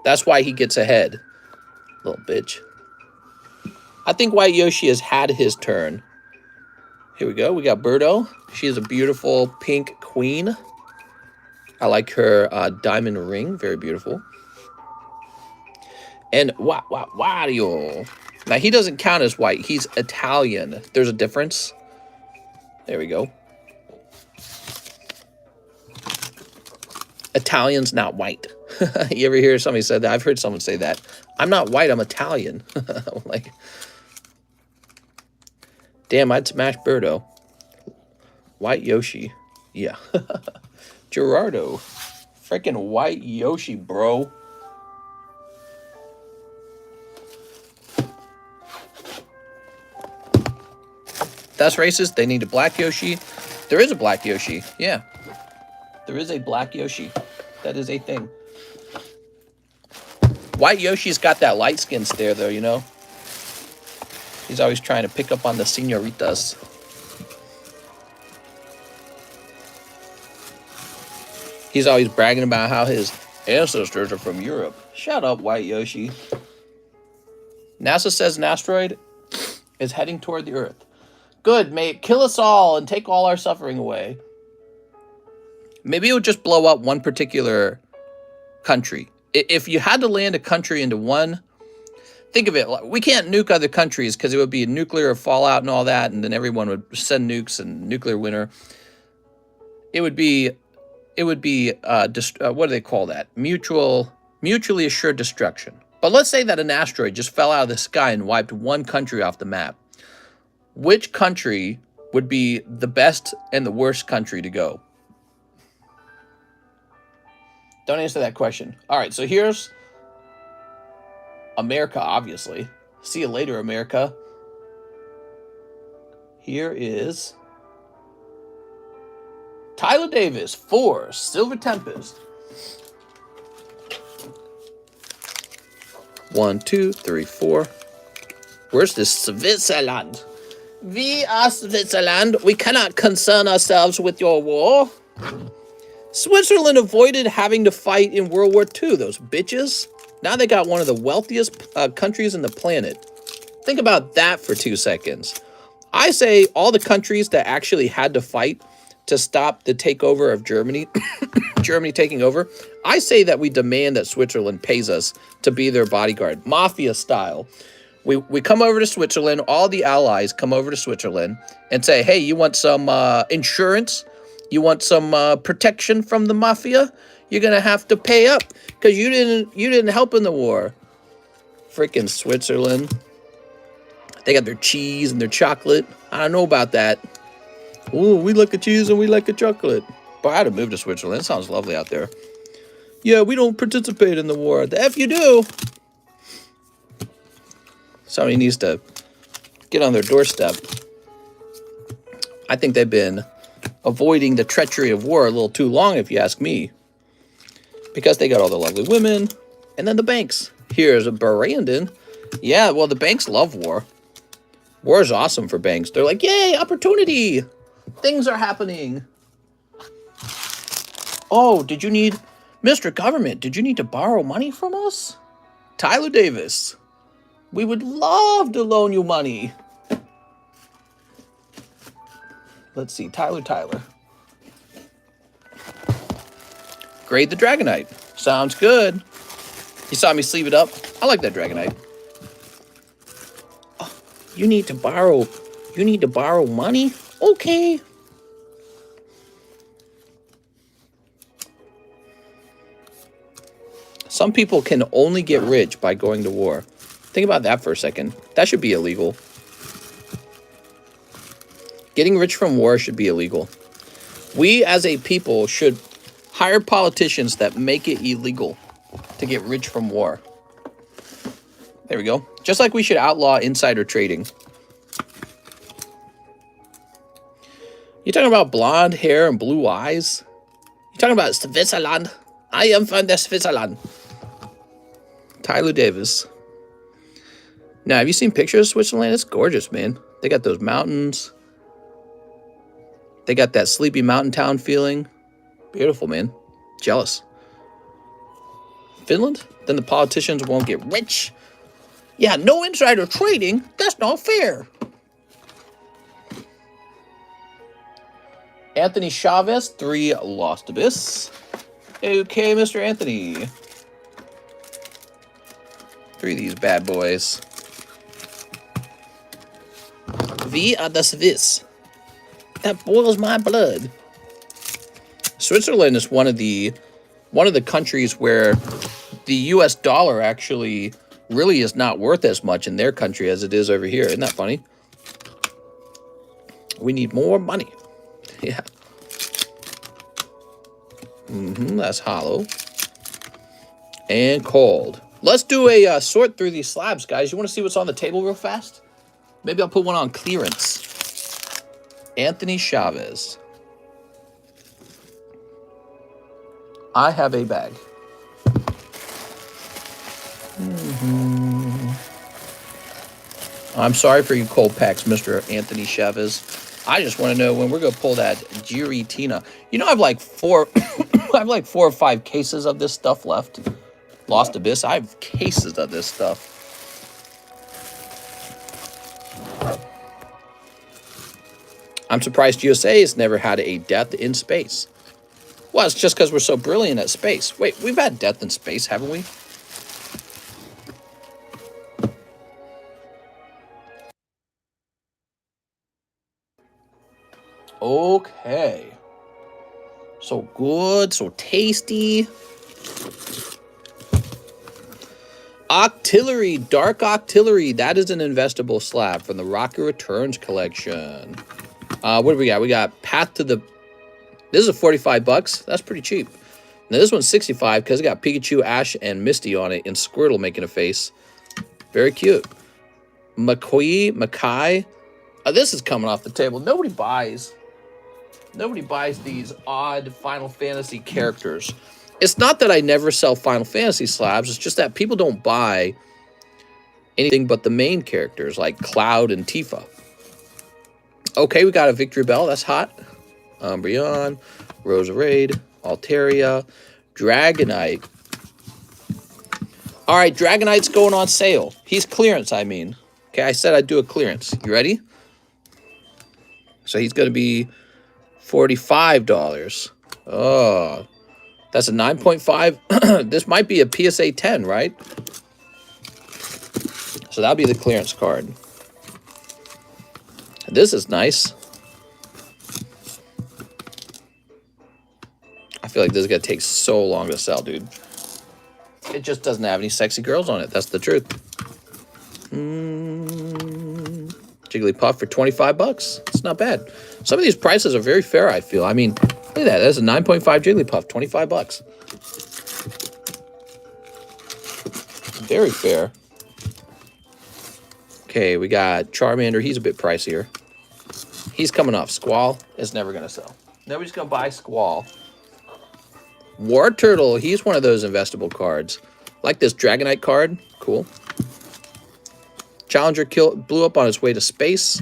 That's why he gets ahead. Little bitch. I think White Yoshi has had his turn. Here we go. We got Birdo. She is a beautiful pink queen. I like her diamond ring. Very beautiful. And Wario. Now, he doesn't count as white. He's Italian. There's a difference. There we go. Italian's not white. You ever hear somebody say that? I've heard someone say that. I'm not white, I'm Italian. Like, damn, I'd smash Birdo. White Yoshi. Yeah. Gerardo. Freaking White Yoshi, bro. That's racist. They need a black Yoshi. There is a black Yoshi. Yeah. There is a black Yoshi. That is a thing. White Yoshi's got that light skin stare, though, you know? He's always trying to pick up on the senoritas. He's always bragging about how his ancestors are from Europe. Shut up, White Yoshi. NASA says an asteroid is heading toward the Earth. Good, mate. Kill us all and take all our suffering away. Maybe it would just blow up one particular country. If you had to land a country into one, think of it. We can't nuke other countries because it would be a nuclear fallout and all that, and then everyone would send nukes and nuclear winter. It would be what do they call that? Mutually assured destruction. But let's say that an asteroid just fell out of the sky and wiped one country off the map. Which country would be the best and the worst country to go? Don't answer that question. All right, so here's America, obviously. See you later, America. Here is Tyler Davis for Silver Tempest. 1, 2, 3, 4. Where's this Switzerland? We are Switzerland. We cannot concern ourselves with your war. Switzerland avoided having to fight in World War II, those bitches. Now they got one of the wealthiest countries in the planet. Think about that for 2 seconds. I say all the countries that actually had to fight to stop the takeover of Germany, Germany taking over, I say that we demand that Switzerland pays us to be their bodyguard, mafia style. We come over to Switzerland, all the allies come over to Switzerland and say, hey, you want some insurance? You want some protection from the mafia? You're going to have to pay up because you didn't help in the war. Freaking Switzerland. They got their cheese and their chocolate. I don't know about that. Oh, we like a cheese and we like a chocolate. But I had to move to Switzerland. It sounds lovely out there. Yeah, we don't participate in the war. The F you do. Somebody needs to get on their doorstep. I think they've been avoiding the treachery of war a little too long, if you ask me. Because they got all the lovely women. And then the banks. Here's a Brandon. Yeah, well, the banks love war. War is awesome for banks. They're like, yay, opportunity. Things are happening. Oh, did you need... Mr. Government, did you need to borrow money from us? Tyler Davis. We would love to loan you money. Let's see, Tyler. Grade the Dragonite. Sounds good. You saw me sleeve it up. I like that Dragonite. Oh, you need to borrow money? Okay. Some people can only get rich by going to war. Think about that for a second. That should be illegal. Getting rich from war should be illegal. We as a people should hire politicians that make it illegal to get rich from war. There we go. Just like we should outlaw insider trading. You talking about blonde hair and blue eyes? You talking about Switzerland? I am from the Switzerland. Tyler Davis. Now, have you seen pictures of Switzerland? It's gorgeous, man. They got those mountains. They got that sleepy mountain town feeling. Beautiful, man. Jealous. Finland? Then the politicians won't get rich. Yeah, no insider trading. That's not fair. Anthony Chavez, 3 Lost Abyss. Okay, Mr. Anthony. 3 of these bad boys. Wie the Swiss. That boils my blood. Switzerland is one of the countries where the US dollar actually really is not worth as much in their country as it is over here. Isn't that funny? We need more money. Yeah. That's hollow. And cold. Let's do a sort through these slabs, guys. You want to see what's on the table real fast? Maybe I'll put one on clearance. Anthony Chavez. I have a bag. I'm sorry for you cold packs, Mr. Anthony Chavez. I just want to know when we're going to pull that Giratina. You know, I have like 4 or 5 cases of this stuff left. Lost Abyss. I have cases of this stuff. I'm surprised USA has never had a death in space. Well, it's just because we're so brilliant at space. Wait, we've had death in space, haven't we? Okay. So good, so tasty. Octillery, Dark Octillery. That is an investable slab from the Rocket Returns collection. What do we got? We got Path to the... This is $45. That's pretty cheap. Now this one's $65 because it got Pikachu, Ash, and Misty on it, and Squirtle making a face. Very cute. Makai. This is coming off the table. Nobody buys these odd Final Fantasy characters. It's not that I never sell Final Fantasy slabs. It's just that people don't buy anything but the main characters like Cloud and Tifa. Okay, we got a Victory Bell. That's hot. Umbreon. Roserade. Altaria, Dragonite. All right, Dragonite's going on sale. He's clearance, I mean. Okay, I said I'd do a clearance. You ready? So he's going to be $45. Oh, that's a 9.5. This might be a PSA 10, right? So that'll be the clearance card. This is nice. I feel like this is going to take so long to sell, dude. It just doesn't have any sexy girls on it. That's the truth. Jigglypuff for 25 bucks. It's not bad. Some of these prices are very fair, I feel. I mean, look at that. That's a 9.5 Jigglypuff, 25 bucks. Very fair. Okay, we got Charmander. He's a bit pricier. He's coming off. Squall is never going to sell. Nobody's going to buy Squall. War Turtle. He's one of those investable cards. Like this Dragonite card. Cool. Challenger blew up on his way to space.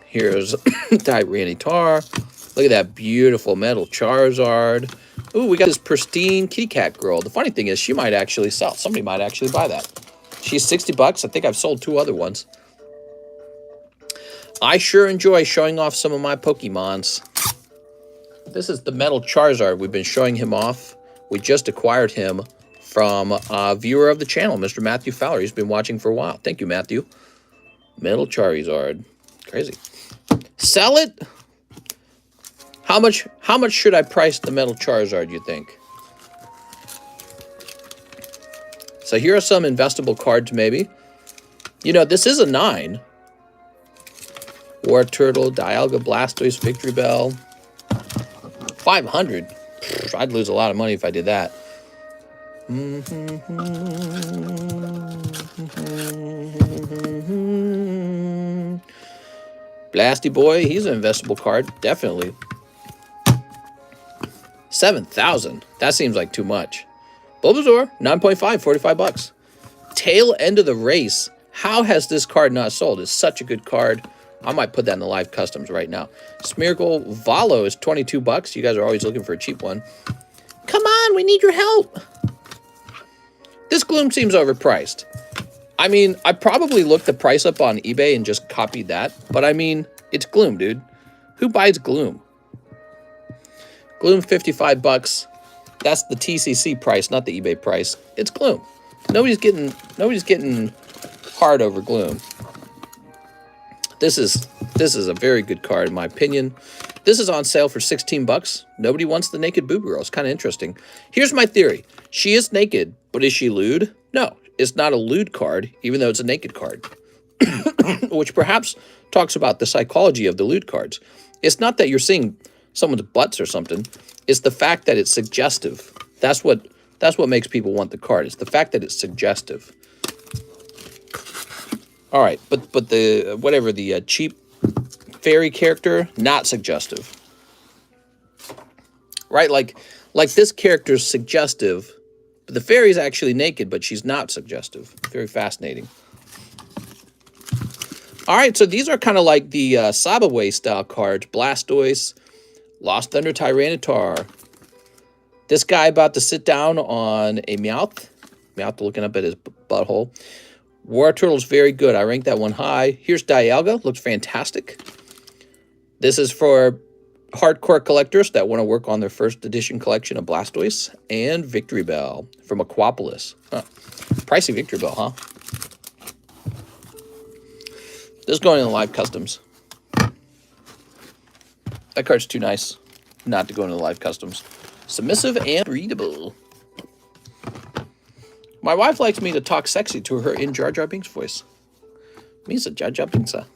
Here's Tyranitar. Look at that beautiful metal Charizard. Ooh, we got this pristine kitty cat girl. The funny thing is, she might actually sell. Somebody might actually buy that. She's 60 bucks. I think I've sold 2 other ones. I sure enjoy showing off some of my Pokemons. This is the metal Charizard. We've been showing him off. We just acquired him from a viewer of the channel, Mr. Matthew Fowler. He's been watching for a while. Thank you, Matthew. Metal Charizard. Crazy. Sell it? How much should I price the metal Charizard, you think? So here are some investable cards, maybe. You know, this is a 9. War Turtle, Dialga, Blastoise, Victory Bell. 500. I'd lose a lot of money if I did that. Blasty Boy, he's an investable card, definitely. 7,000. That seems like too much. Bulbasaur, 9.5, 45 bucks. Tail End of the Race. How has this card not sold? It's such a good card. I might put that in the live customs right now. Smeargle Valo is 22 bucks. You guys are always looking for a cheap one. Come on, we need your help. This Gloom seems overpriced. I mean, I probably looked the price up on eBay and just copied that. But I mean, it's Gloom, dude. Who buys Gloom? Gloom, 55 bucks. That's the TCC price, not the eBay price. It's Gloom. Nobody's getting hard over Gloom. This is a very good card in my opinion. This is on sale for 16 bucks. Nobody wants the naked boob girl. It's kind of interesting. Here's my theory. She is naked, but is she lewd? No, it's not a lewd card, even though it's a naked card. Which perhaps talks about the psychology of the lewd cards. It's not that you're seeing someone's butts or something. It's the fact that it's suggestive. That's what makes people want the card. It's the fact that it's suggestive. All right, but the whatever the cheap fairy character, not suggestive. Right, like this character's suggestive, but the fairy's actually naked, but she's not suggestive. Very fascinating. All right, so these are kind of like the SLAB-AWAY style cards. Blastoise, Lost Thunder Tyranitar. This guy about to sit down on a Meowth. Meowth looking up at his butthole. War Turtle's very good. I rank that one high. Here's Dialga. Looks fantastic. This is for hardcore collectors that want to work on their first edition collection of Blastoise. And Victory Bell from Aquapolis. Huh. Pricey Victory Bell, huh? This is going in the live customs. That card's too nice not to go into the live customs. Submissive and readable. My wife likes me to talk sexy to her in Jar Jar Binks' voice. Misa Jar Jar Binksa.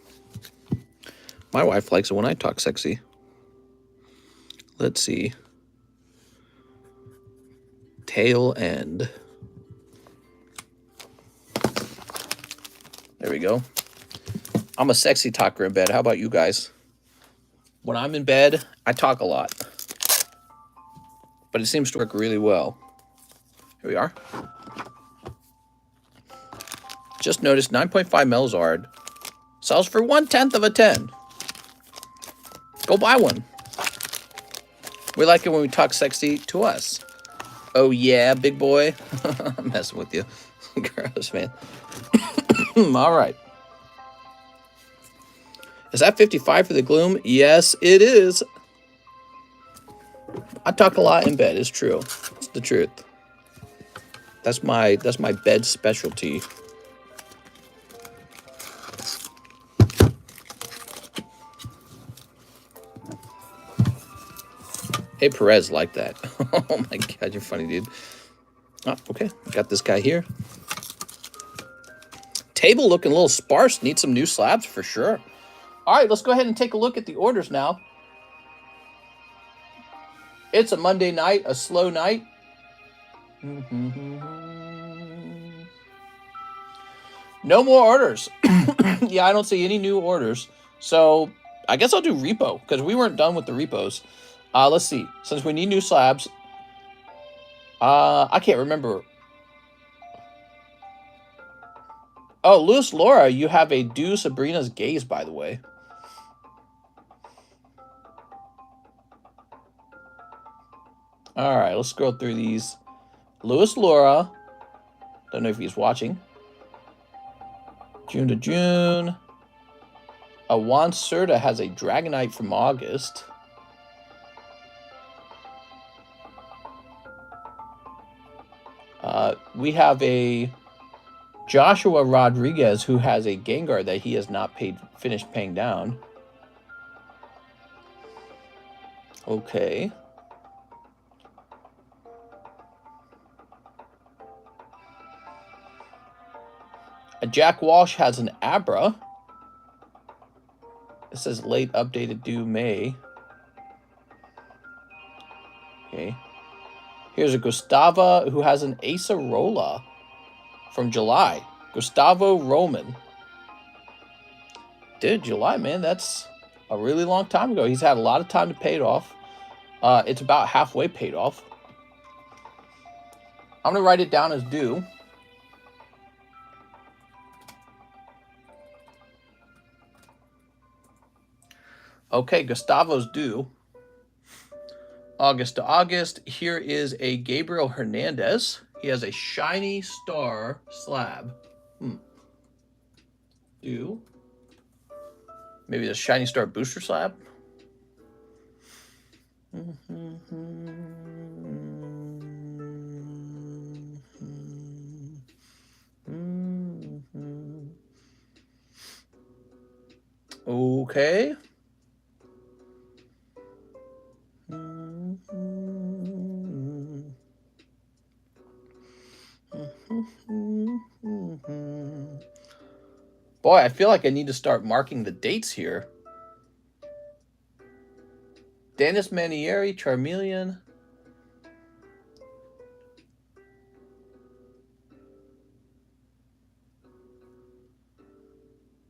My wife likes it when I talk sexy. Let's see. Tail End. There we go. I'm a sexy talker in bed. How about you guys? When I'm in bed, I talk a lot. But it seems to work really well. Here we are. Just noticed 9.5 Melzard sells for 1/10 of a 10. Go buy one. We like it when we talk sexy to us. Oh yeah, big boy. I'm messing with you. Gross, man. All right. Is that 55 for the gloom? Yes, it is. I talk a lot in bed. It's true. It's the truth. That's my bed specialty. Hey, Perez, like that. Oh my God, you're funny, dude. Oh, okay, got this guy here. Table looking a little sparse. Need some new slabs for sure. All right, let's go ahead and take a look at the orders now. It's a Monday night, a slow night. No more orders. Yeah, I don't see any new orders. So I guess I'll do repo because we weren't done with the repos. Let's see. Since we need new slabs, I can't remember. Oh, Louis Laura, you have a Do Sabrina's Gaze, by the way. All right, let's scroll through these. Louis Laura. Don't know if he's watching. June to June. Juan Serta has a Dragonite from August. We have a Joshua Rodriguez who has a Gengar that he has not finished paying down. Okay. Jack Walsh has an Abra. It says late updated due May. Okay. Here's a Gustava who has an Acerola from July. Gustavo Roman. Dude, July, man, that's a really long time ago. He's had a lot of time to pay it off. It's about halfway paid off. I'm going to write it down as due. Okay, Gustavo's due. August to August. Here is a Gabriel Hernandez. He has a Shiny Star Slab. Due. Maybe the Shiny Star Booster Slab. Okay. Boy, I feel like I need to start marking the dates here. Dennis Manieri, Charmeleon.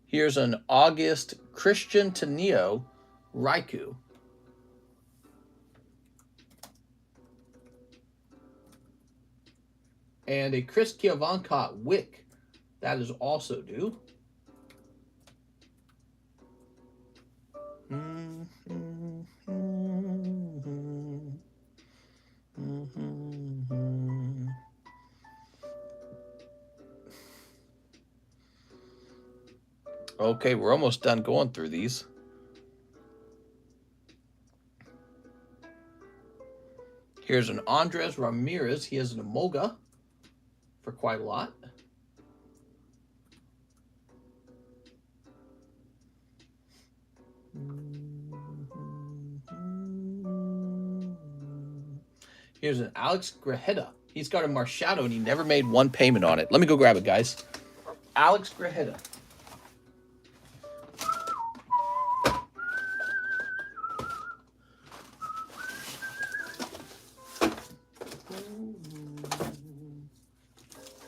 Here's an August Christian Tenio Raikou. And a Chris Kiavancott Wick. That is also due. Okay, we're almost done going through these. Here's an Andres Ramirez. He has an Emolga for quite a lot. Here's an Alex Grajeda. He's got a Marshadow and he never made one payment on it. Let me go grab it, guys. Alex Grajeda.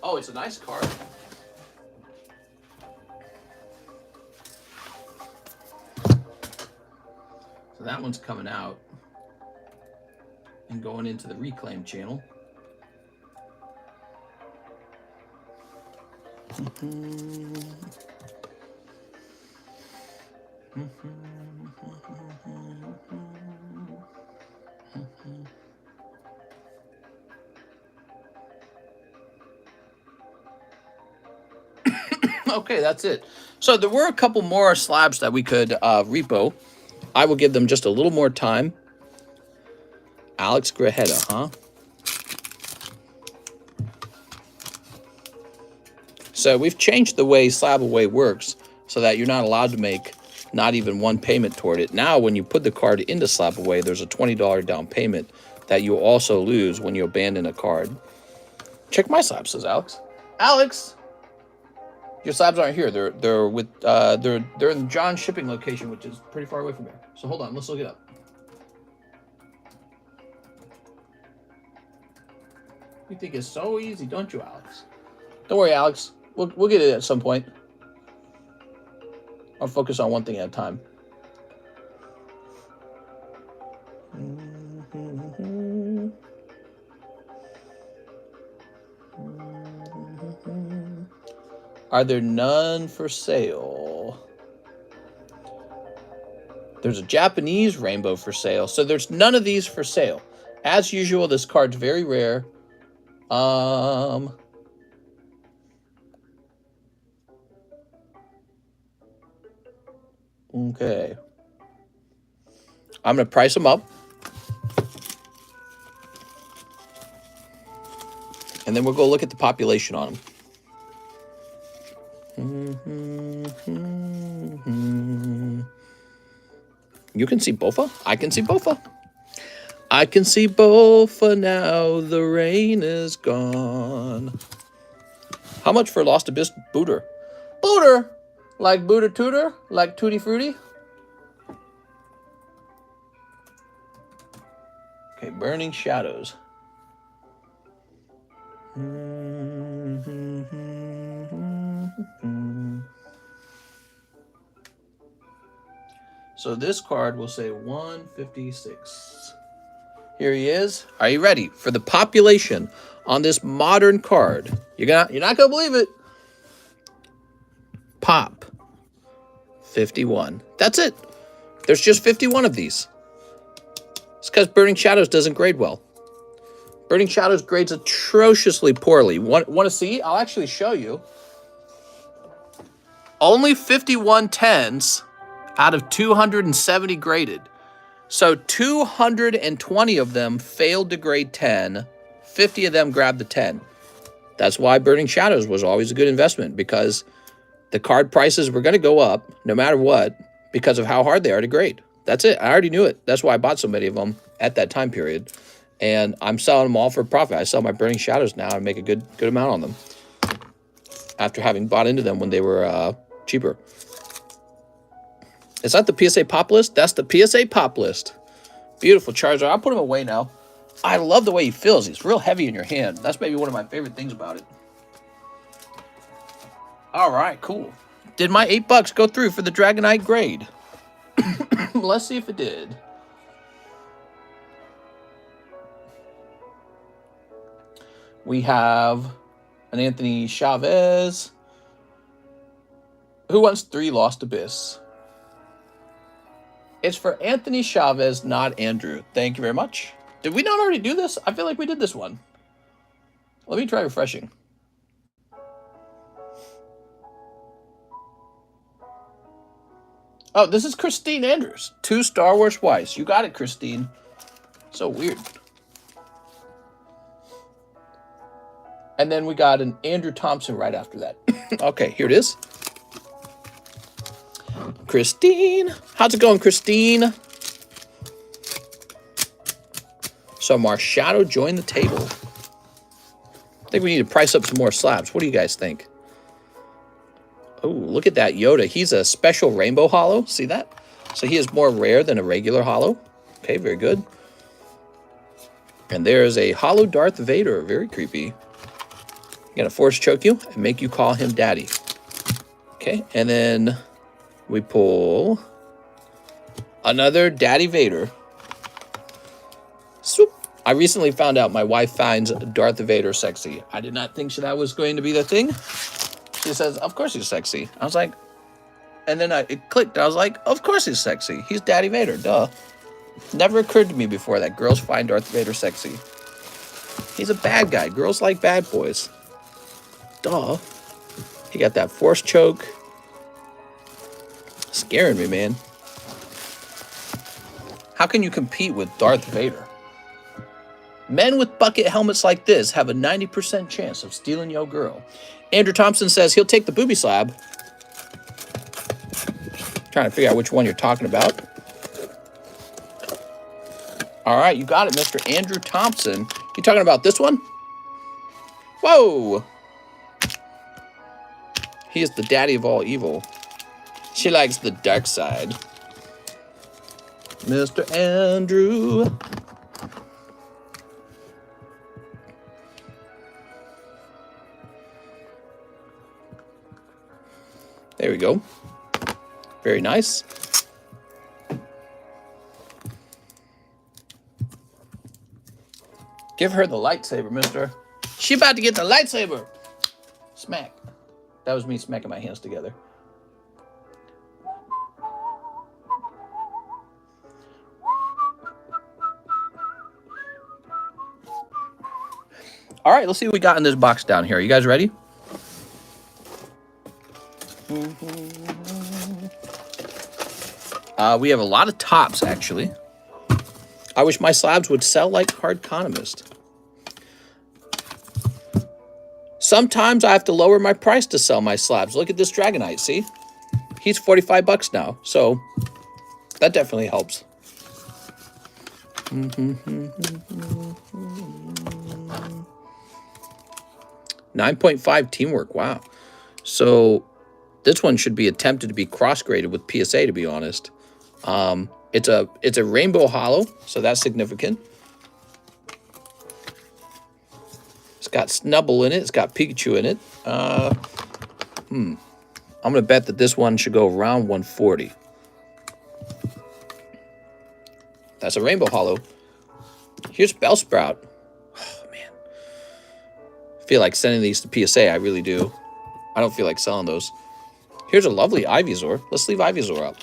Oh, it's a nice card. So that one's coming out and going into the reclaim channel. Okay, that's it. So there were a couple more slabs that we could repo. I will give them just a little more time. Alex Grajeda, huh? So we've changed the way Slabaway works so that you're not allowed to make not even one payment toward it. Now, when you put the card into Slabaway, there's a $20 down payment that you also lose when you abandon a card. Check my slabs, says Alex. Alex, your slabs aren't here. They're with they're in John's shipping location, which is pretty far away from here. So hold on, let's look it up. You think it's so easy, don't you, Alex? Don't worry, Alex. We'll get it at some point. I'll focus on one thing at a time. Are there none for sale? There's a Japanese rainbow for sale. So there's none of these for sale. As usual, this card's very rare. Okay. I'm going to price them up. And then we'll go look at the population on them. You can see Bofa? I can see Bofa. I can see Bofa now. The rain is gone. How much for Lost Abyss Booter? Booter! Like Booter Tooter? Like Tutti Frutti? Okay, Burning Shadows. So this card will say 156. Here he is. Are you ready for the population on this modern card? You're not gonna believe it. Pop. 51. That's it. There's just 51 of these. It's because Burning Shadows doesn't grade well. Burning Shadows grades atrociously poorly. Want to see? I'll actually show you. Only 51 10s out of 270 graded. So 220 of them failed to grade 10. 50 of them grabbed the 10. That's why Burning Shadows was always a good investment, because the card prices were going to go up no matter what because of how hard they are to grade. That's it. I already knew it. That's why I bought so many of them at that time period. And I'm selling them all for profit. I sell my Burning Shadows now and make a good amount on them after having bought into them when they were cheaper. Is that the PSA pop list? That's the PSA pop list. Beautiful Charizard. I'll put him away now. I love the way he feels. He's real heavy in your hand. That's maybe one of my favorite things about it. All right, cool. Did my $8 go through for the Dragonite grade? Let's see if it did. We have an Anthony Chavez. Who wants 3 Lost Abyss? It's for Anthony Chavez, not Andrew. Thank you very much. Did we not already do this? I feel like we did this one. Let me try refreshing. Oh, this is Christine Andrews. 2 Star Wars Weiss. You got it, Christine. So weird. And then we got an Andrew Thompson right after that. Okay, here it is. Christine. How's it going, Christine? So Marshadow joined the table. I think we need to price up some more slabs. What do you guys think? Oh, look at that Yoda. He's a special rainbow holo. See that? So he is more rare than a regular holo. Okay, very good. And there's a holo Darth Vader. Very creepy. Gonna force choke you and make you call him daddy. Okay, and then we pull another Daddy Vader. Swoop. I recently found out my wife finds Darth Vader sexy. I did not think that was going to be the thing. She says, of course he's sexy. I was like, and then it clicked. I was like, of course he's sexy. He's Daddy Vader, duh. Never occurred to me before that girls find Darth Vader sexy. He's a bad guy. Girls like bad boys. Duh. He got that force choke. Scaring me, man. How can you compete with Darth Vader? Men with bucket helmets like this have a 90% chance of stealing your girl. Andrew Thompson says he'll take the booby slab. Trying to figure out which one you're talking about. All right, you got it, Mr. Andrew Thompson. You talking about this one? Whoa! He is the daddy of all evil. She likes the dark side. Mr. Andrew. There we go. Very nice. Give her the lightsaber, mister. She about to get the lightsaber. Smack. That was me smacking my hands together. All right, let's see what we got in this box down here. You guys ready? We have a lot of tops, actually. I wish my slabs would sell like Cardconomist. Sometimes I have to lower my price to sell my slabs. Look at this Dragonite, see? He's 45 bucks now, so that definitely helps. 9.5 teamwork, wow. So this one should be attempted to be cross-graded with PSA, to be honest. It's a rainbow hollow, so that's significant. It's got Snubble in it. It's got Pikachu in it. I'm going to bet that this one should go around 140. That's a rainbow hollow. Here's Bellsprout. Oh, man. I feel like sending these to PSA. I really do. I don't feel like selling those. Here's a lovely Ivysaur. Let's leave Ivysaur up.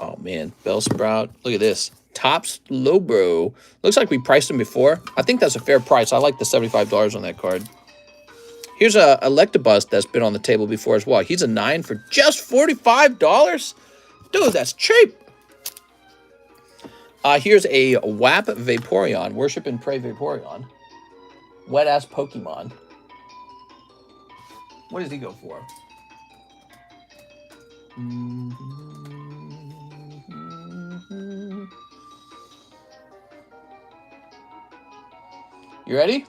Oh man, Bellsprout. Look at this. Tops Lowbro. Looks like we priced him before. I think that's a fair price. I like the $75 on that card. Here's a Electabuzz that's been on the table before as well. He's a 9 for just $45? Dude, that's cheap. Here's a WAP Vaporeon. Worship and Pray Vaporeon. Wet-ass Pokemon. What does he go for? You ready?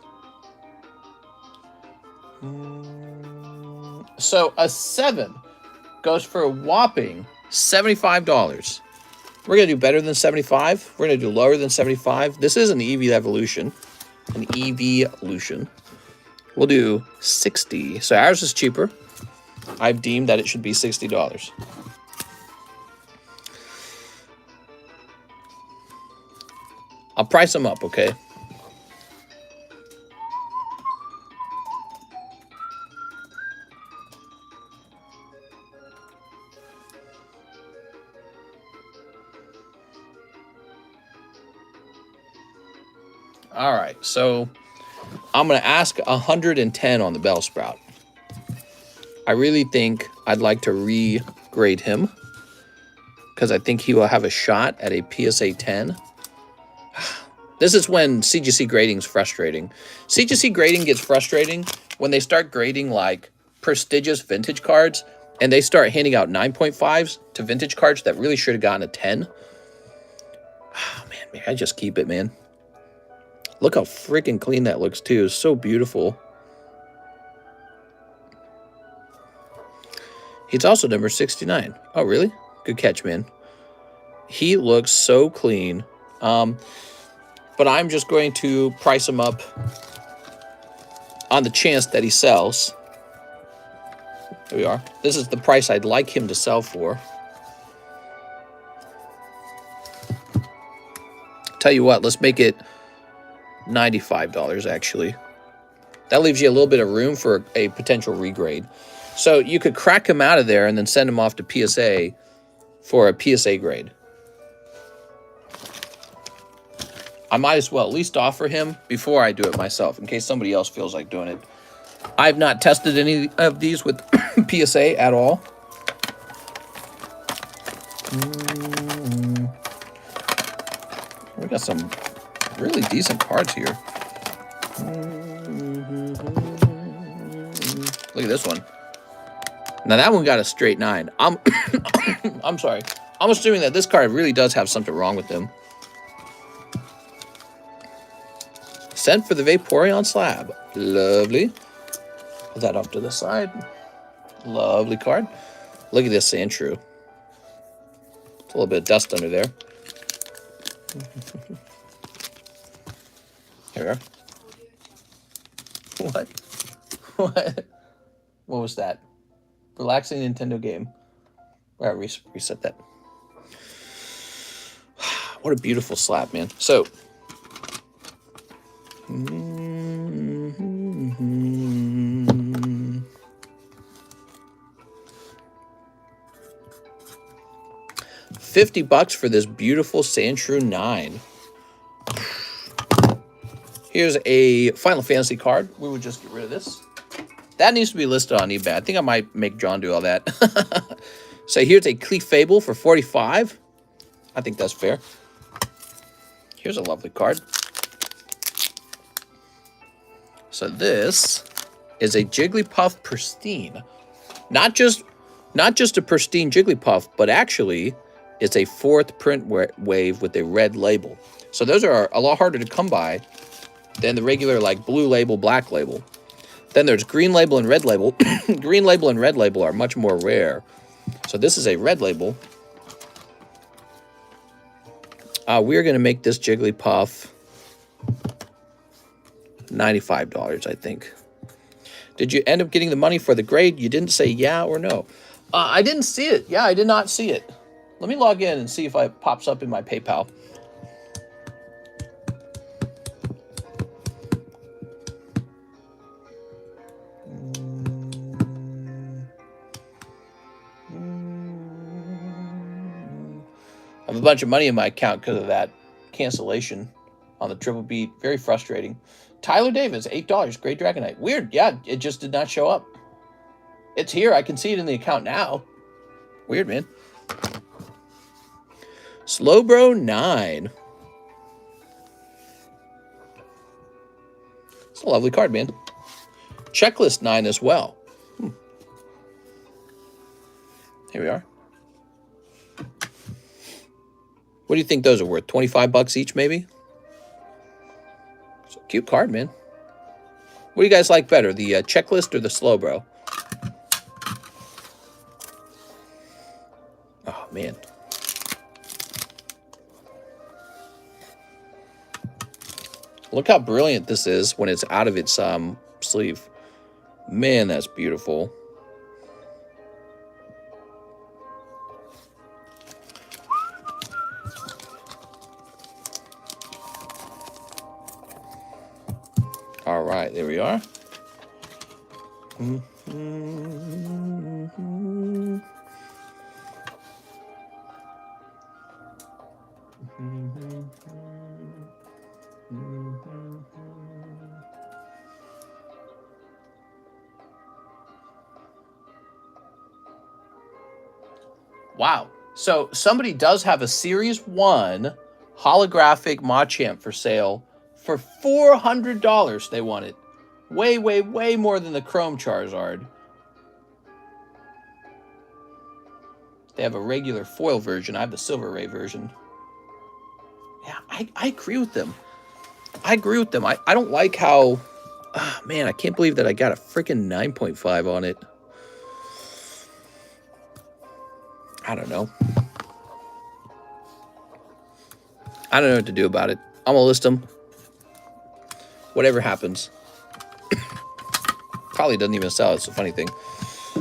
So a 7 goes for a whopping $75. We're going to do better than 75. We're going to do lower than 75. This is an EV evolution. An evolution. We'll do 60. So ours is cheaper. I've deemed that it should be $60. I'll price them up, okay? All right, so I'm going to ask 110 on the Bellsprout. I really think I'd like to re-grade him because I think he will have a shot at a PSA 10. This is when CGC grading is frustrating. CGC grading gets frustrating when they start grading like prestigious vintage cards and they start handing out 9.5s to vintage cards that really should have gotten a 10. Oh, man, maybe I just keep it, man. Look how freaking clean that looks, too. It's so beautiful. He's also number 69. Oh, really? Good catch, man. He looks so clean. But I'm just going to price him up on the chance that he sells. Here we are. This is the price I'd like him to sell for. Tell you what, let's make it $95 actually. That leaves you a little bit of room for a potential regrade. So you could crack him out of there and then send him off to PSA for a PSA grade. I might as well at least offer him before I do it myself in case somebody else feels like doing it. I've not tested any of these with PSA at all. We got some really decent cards here. Look at this one. Now that one got a straight 9. I'm sorry. I'm assuming that this card really does have something wrong with them. Sent for the Vaporeon slab. Lovely. Put that off to the side. Lovely card. Look at this Sandshrew. It's a little bit of dust under there. Here we are. What? What? What was that? Relaxing Nintendo game. All right, reset that. What a beautiful slab, man. So, $50 for this beautiful Sandshrew 9. Here's a Final Fantasy card. We would just get rid of this. That needs to be listed on eBay. I think I might make John do all that. So here's a Clefable for $45. I think that's fair. Here's a lovely card. So this is a Jigglypuff Pristine. Not just a pristine Jigglypuff, but actually it's a 4th print wave with a red label. So those are a lot harder to come by than the regular like blue label, black label. Then there's green label and red label. Green label and red label are much more rare. So this is a red label. We're going to make this Jigglypuff $95, I think. Did you end up getting the money for the grade? You didn't say yeah or no. I didn't see it. Yeah, I did not see it. Let me log in and see if it pops up in my PayPal. I have a bunch of money in my account because of that cancellation on the triple beat. Very frustrating. Tyler Davis, $8. Great Dragonite. Weird. Yeah, it just did not show up. It's here. I can see it in the account now. Weird, man. Slowbro 9. It's a lovely card, man. Checklist 9 as well. Here we are. What do you think those are worth? 25 bucks each, maybe? It's a cute card, man. What do you guys like better, the checklist or the Slowbro? Oh, man. Look how brilliant this is when it's out of its sleeve. Man, that's beautiful. All right, there we are. Wow. So somebody does have a Series 1 holographic Machamp for sale for $400. They want it. Way, way, way more than the Chrome Charizard. They have a regular foil version. I have the Silver Ray version. Yeah, I agree with them. I agree with them. I don't like how... Oh, man, I can't believe that I got a freaking 9.5 on it. I don't know. I don't know what to do about it. I'm going to list them. Whatever happens. Probably doesn't even sell. It's a funny thing.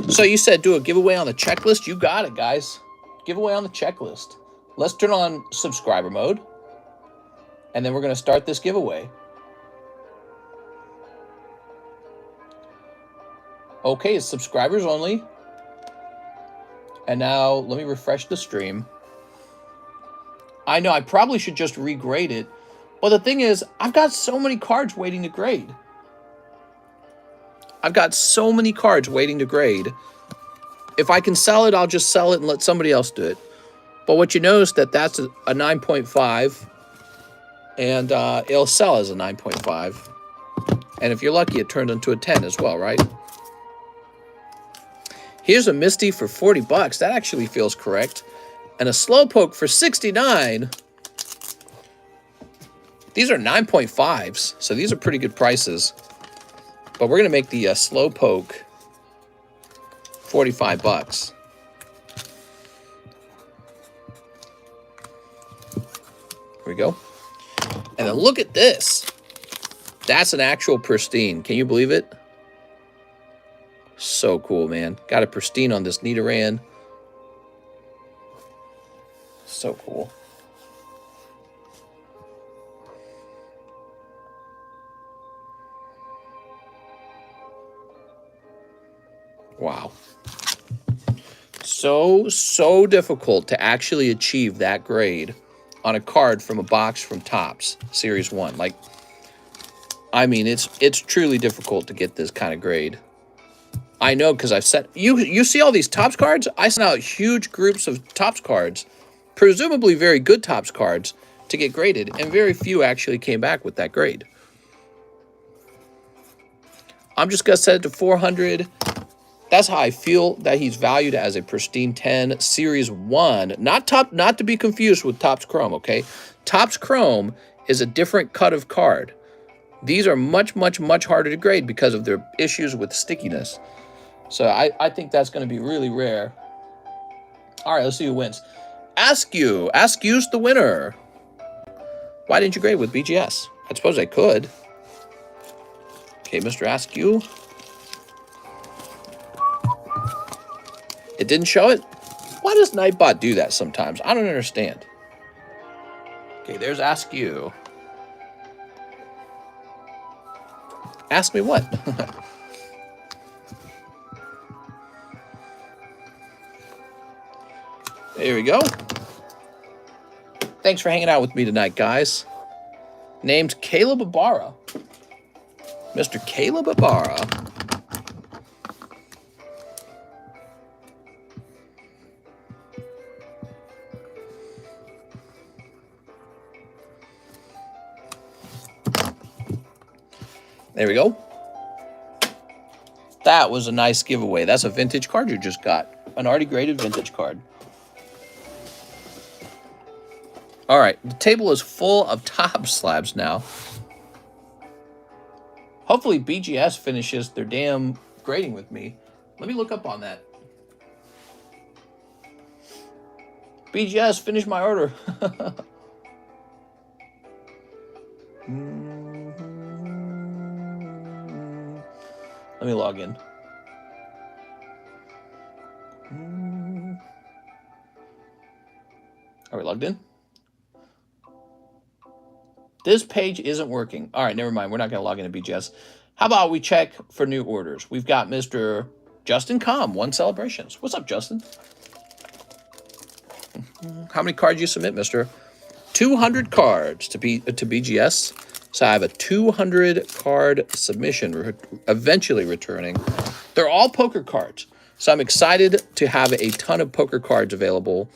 So you said do a giveaway on the checklist. You got it, guys. Giveaway on the checklist. Let's turn on subscriber mode. And then we're going to start this giveaway. Okay, it's subscribers only. And now let me refresh the stream. I know I probably should just regrade it. But the thing is, I've got so many cards waiting to grade. I've got so many cards waiting to grade. If I can sell it, I'll just sell it and let somebody else do it. But what you notice that that's a 9.5. And it'll sell as a 9.5. And if you're lucky, it turned into a 10 as well, right? Here's a Misty for 40 bucks. That actually feels correct. And a Slowpoke for 69. These are 9.5s, so these are pretty good prices. But we're going to make the Slowpoke 45 bucks. Here we go. And then look at this. That's an actual Pristine. Can you believe it? So cool, man. Got a Pristine on this Nidoran. So cool. Wow. So difficult to actually achieve that grade on a card from a box from Topps Series 1. Like, I mean, it's truly difficult to get this kind of grade. I know, because I've set... You see all these Topps cards? I sent out huge groups of Topps cards, presumably very good Topps cards, to get graded, and very few actually came back with that grade. I'm just going to set it to 400. That's how I feel that he's valued as a Pristine 10 Series 1. Not to be confused with Topps Chrome, okay? Topps Chrome is a different cut of card. These are much harder to grade because of their issues with stickiness. So I think that's going to be really rare. All right, let's see who wins. Askew. Askew's the winner. Why didn't you grade with BGS? I suppose I could. Okay, Mr. Askew. It didn't show it? Why does Nightbot do that sometimes? I don't understand. Okay, there's Askew. Ask me what? There we go. Thanks for hanging out with me tonight, guys. Named Caleb Ibarra. Mr. Caleb Ibarra. There we go. That was a nice giveaway. That's a vintage card you just got. An already graded vintage card. All right, the table is full of top slabs now. Hopefully BGS finishes their damn grading with me. Let me look up on that. BGS, finish my order. Let me log in. Are we logged in? This page isn't working. All right, never mind. We're not going to log into BGS. How about we check for new orders? We've got Mr. Justin Com, One Celebrations. What's up, Justin? How many cards you submit, mister? 200 cards to BGS. So I have a 200 card submission eventually returning. They're all poker cards. So I'm excited to have a ton of poker cards available.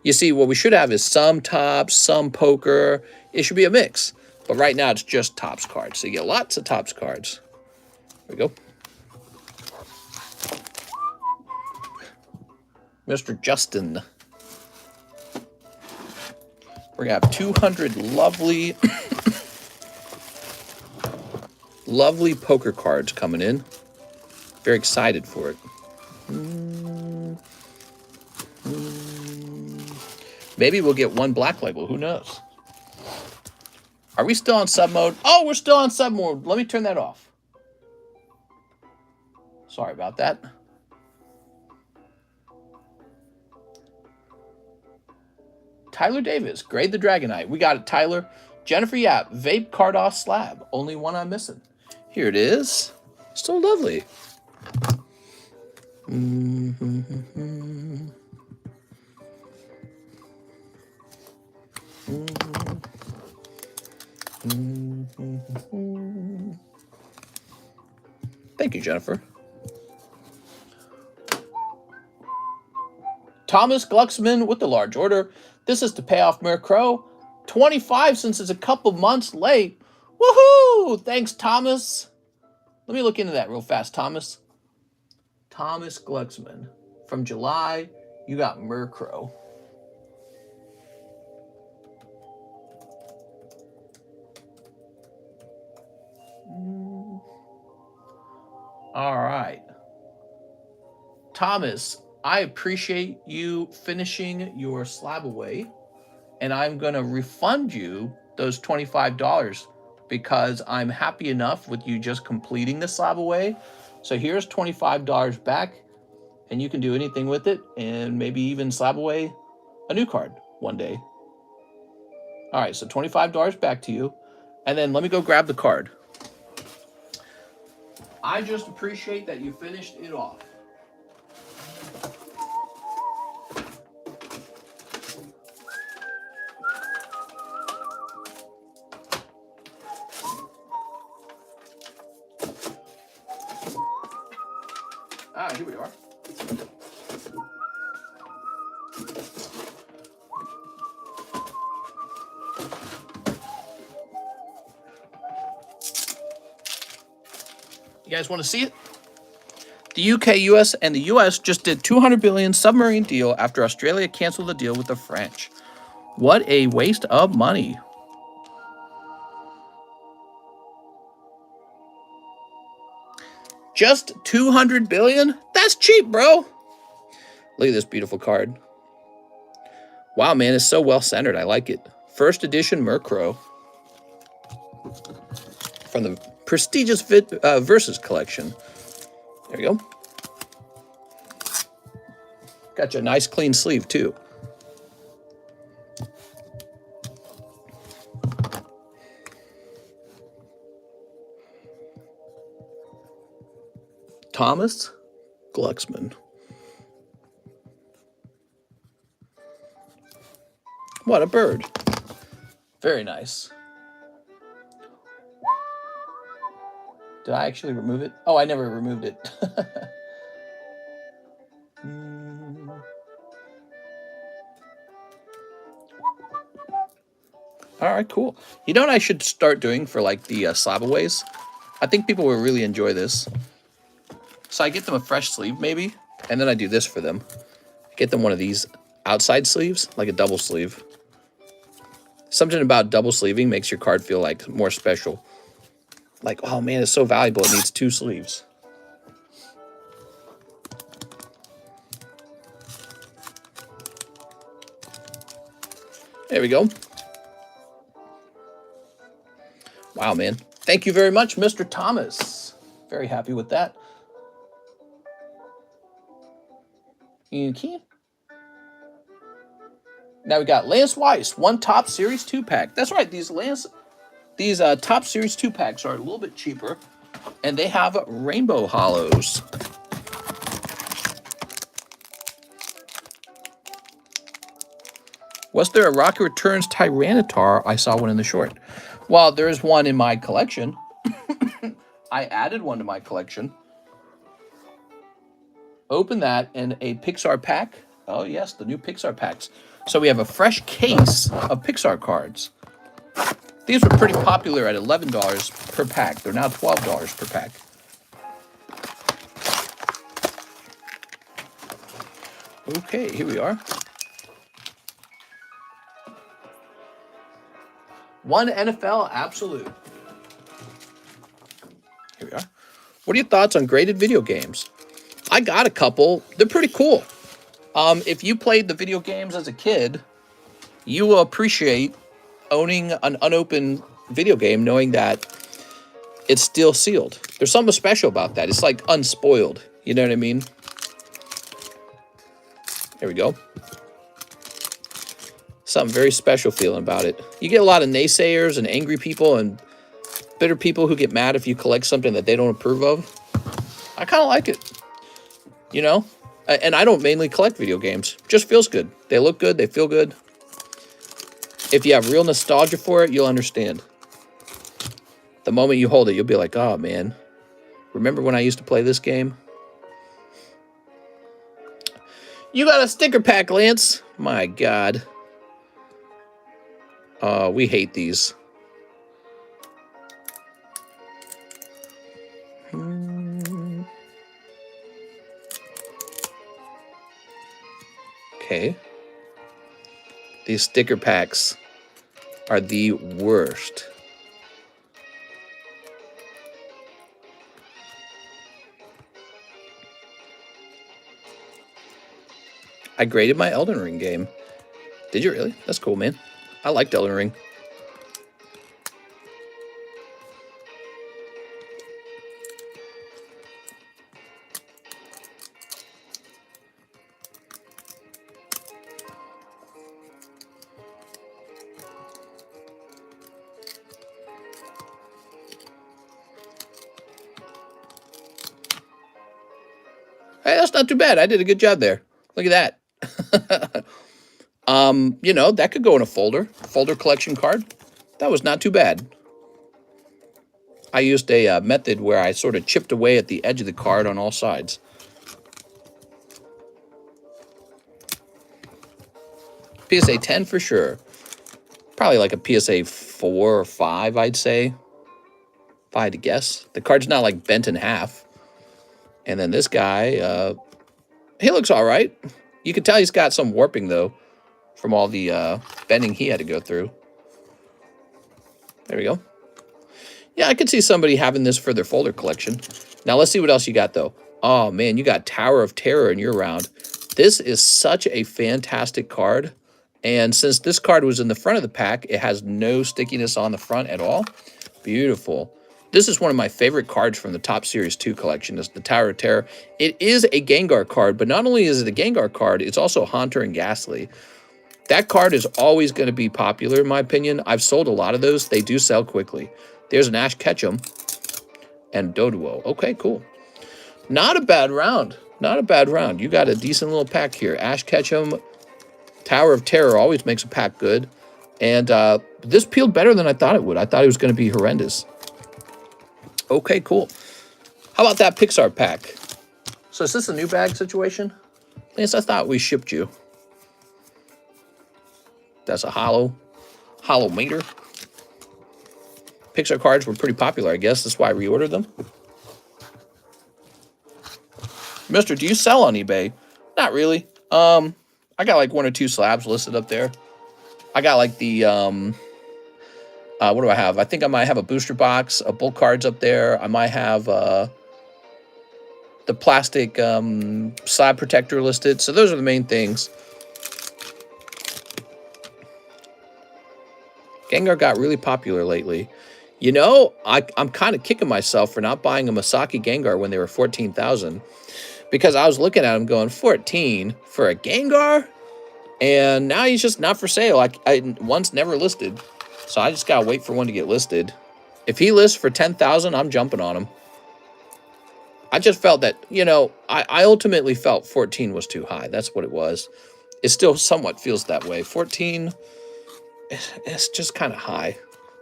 You see, what we should have is some Topps, some poker. It should be a mix. But right now, it's just Topps cards. So you get lots of Topps cards. There we go. Mr. Justin. We're going to have 200 lovely, lovely poker cards coming in. Very excited for it. Maybe we'll get one black label. Who knows? Are we still on sub mode? Oh, we're still on sub mode. Let me turn that off. Sorry about that. Tyler Davis, Grade the Dragonite. We got it, Tyler. Jennifer Yap, Vape Cardos Slab. Only one I'm missing. Here it is. So lovely. Thank you, Jennifer. Thomas Glucksman with the large order. This is to pay off Murkrow. 25 since it's a couple months late. Woohoo! Thanks, Thomas. Let me look into that real fast, Thomas. Thomas Glucksman. From July, you got Murkrow. All right. Thomas, I appreciate you finishing your Slabaway, and I'm going to refund you those $25 because I'm happy enough with you just completing the Slabaway. So here's $25 back, and you can do anything with it, and maybe even Slabaway a new card one day. All right, so $25 back to you, and then let me go grab the card. I just appreciate that you finished it off. Here we are. You guys want to see it? The UK, US, and the US just did $200 billion submarine deal after Australia canceled the deal with the French. What a waste of money. Just $200 billion? That's cheap, bro. Look at this beautiful card. Wow, man, it's so well centered. I like it. First edition Murkrow from the prestigious Versus collection. There you go. Got you a nice clean sleeve too. Thomas Glucksman. What a bird. Very nice. Did I actually remove it? Oh, I never removed it. All right, cool. You know what I should start doing for like the Slabaways? I think people will really enjoy this. So I get them a fresh sleeve maybe, and then I do this for them. Get them one of these outside sleeves, like a double sleeve. Something about double sleeving makes your card feel like more special. Like, oh man, it's so valuable, it needs two sleeves. There we go. Wow, man. Thank you very much, Mr. Thomas. Very happy with that. Okay. Now we got Lance Weiss, one Top Series 2-pack. That's right, these Top Series 2-packs are a little bit cheaper, and they have rainbow hollows. Was there a Rocket Returns Tyranitar? I saw one in the short. Well, there's one in my collection. I added one to my collection. Open that in a Pixar pack. Oh yes, the new Pixar packs. So we have a fresh case of Pixar cards. These were pretty popular at $11 per pack. They're now $12 per pack. Okay, here we are. One NFL Absolute. Here we are. What are your thoughts on graded video games? I got a couple. They're pretty cool. If you played the video games as a kid, you will appreciate owning an unopened video game knowing that it's still sealed. There's something special about that. It's like unspoiled. You know what I mean? There we go. Something very special feeling about it. You get a lot of naysayers and angry people and bitter people who get mad if you collect something that they don't approve of. I kind of like it, you know? And I don't mainly collect video games. Just feels good. They look good. They feel good. If you have real nostalgia for it, you'll understand. The moment you hold it, you'll be like, oh, man. Remember when I used to play this game? You got a sticker pack, Lance. My God. We hate these. Okay. These sticker packs are the worst. I graded my Elden Ring game. Did you really? That's cool, man. I liked Elden Ring. Hey, that's not too bad. I did a good job there. Look at that. You know, that could go in a folder. Folder collection card. That was not too bad. I used a method where I sort of chipped away at the edge of the card on all sides. PSA 10 for sure. Probably like a PSA 4 or 5, I'd say. If I had to guess. The card's not like bent in half. And then this guy, he looks all right. You can tell he's got some warping, though, from all the bending he had to go through. There we go. Yeah, I could see somebody having this for their folder collection. Now, let's see what else you got, though. Oh, man, you got Tower of Terror in your round. This is such a fantastic card. And since this card was in the front of the pack, it has no stickiness on the front at all. Beautiful. This is one of my favorite cards from the Top Series 2 collection, is the Tower of Terror. It is a Gengar card, but not only is it a Gengar card, it's also Haunter and Ghastly. That card is always going to be popular, in my opinion. I've sold a lot of those. They do sell quickly. There's an Ash Ketchum and Doduo. Okay, cool. Not a bad round. Not a bad round. You got a decent little pack here. Ash Ketchum, Tower of Terror always makes a pack good. And this peeled better than I thought it would. I thought it was going to be horrendous. Okay, cool. How about that Pixar pack? So is this a new bag situation? Lance, I thought we shipped you. That's a hollow meter. Pixar cards were pretty popular, I guess. That's why I reordered them. Mister, do you sell on eBay? Not really. I got like 1 or 2 slabs listed up there. I got like the what do I have? I think I might have a booster box, a bulk cards up there. I might have the plastic slab protector listed. So those are the main things. Gengar got really popular lately. You know, I'm kind of kicking myself for not buying a Masaki Gengar when they were 14,000. Because I was looking at him going, 14 for a Gengar? And now he's just not for sale. I once never listed. So I just got to wait for one to get listed. If he lists for 10,000, I'm jumping on him. I just felt that, you know, I ultimately felt 14 was too high. That's what it was. It still somewhat feels that way. 14, it's just kind of high.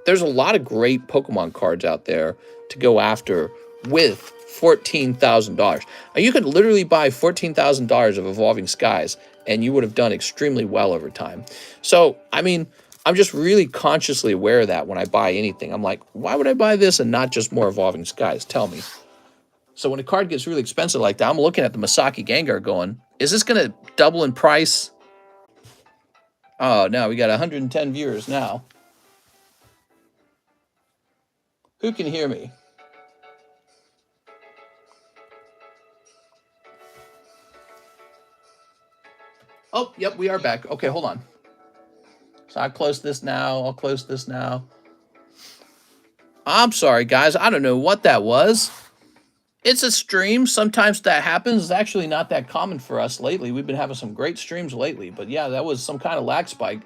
There's a lot of great Pokemon cards out there to go after with $14,000. You could literally buy $14,000 of Evolving Skies, and you would have done extremely well over time. So, I mean, I'm just really consciously aware of that when I buy anything. I'm like, why would I buy this and not just more Evolving Skies? Tell me. So when a card gets really expensive like that, I'm looking at the Masaki Gengar going, is this going to double in price? Oh, no, we got 110 viewers now. Who can hear me? Oh, yep, we are back. Okay, hold on. So I'll close this now. I'll close this now. I'm sorry, guys. I don't know what that was. It's a stream. Sometimes that happens. It's actually not that common for us lately. We've been having some great streams lately. But yeah, that was some kind of lag spike.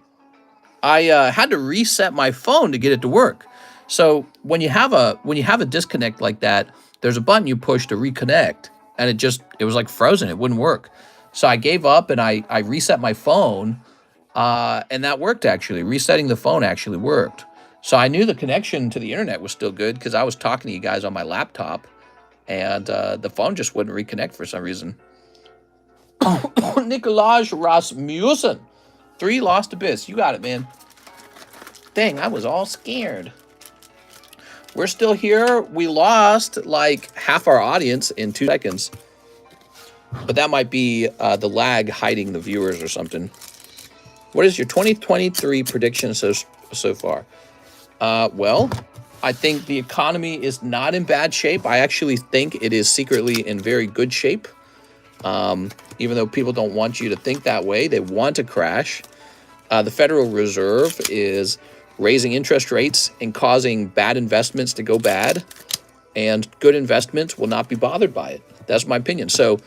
I had to reset my phone to get it to work. So when you have a disconnect like that, there's a button you push to reconnect, and it was like frozen. It wouldn't work. So I gave up and I reset my phone, and that worked actually. Resetting the phone actually worked. So I knew the connection to the internet was still good because I was talking to you guys on my laptop, and the phone just wouldn't reconnect for some reason. Nikolaj Rasmussen. 3 lost abyss. You got it, man. Dang, I was all scared. We're still here. We lost like half our audience in 2 seconds. But that might be the lag hiding the viewers or something. What is your 2023 prediction so far? Well, I think the economy is not in bad shape. I actually think it is secretly in very good shape. Even though people don't want you to think that way, they want to crash. The Federal Reserve is raising interest rates and causing bad investments to go bad, and good investments will not be bothered by it. That's my opinion. So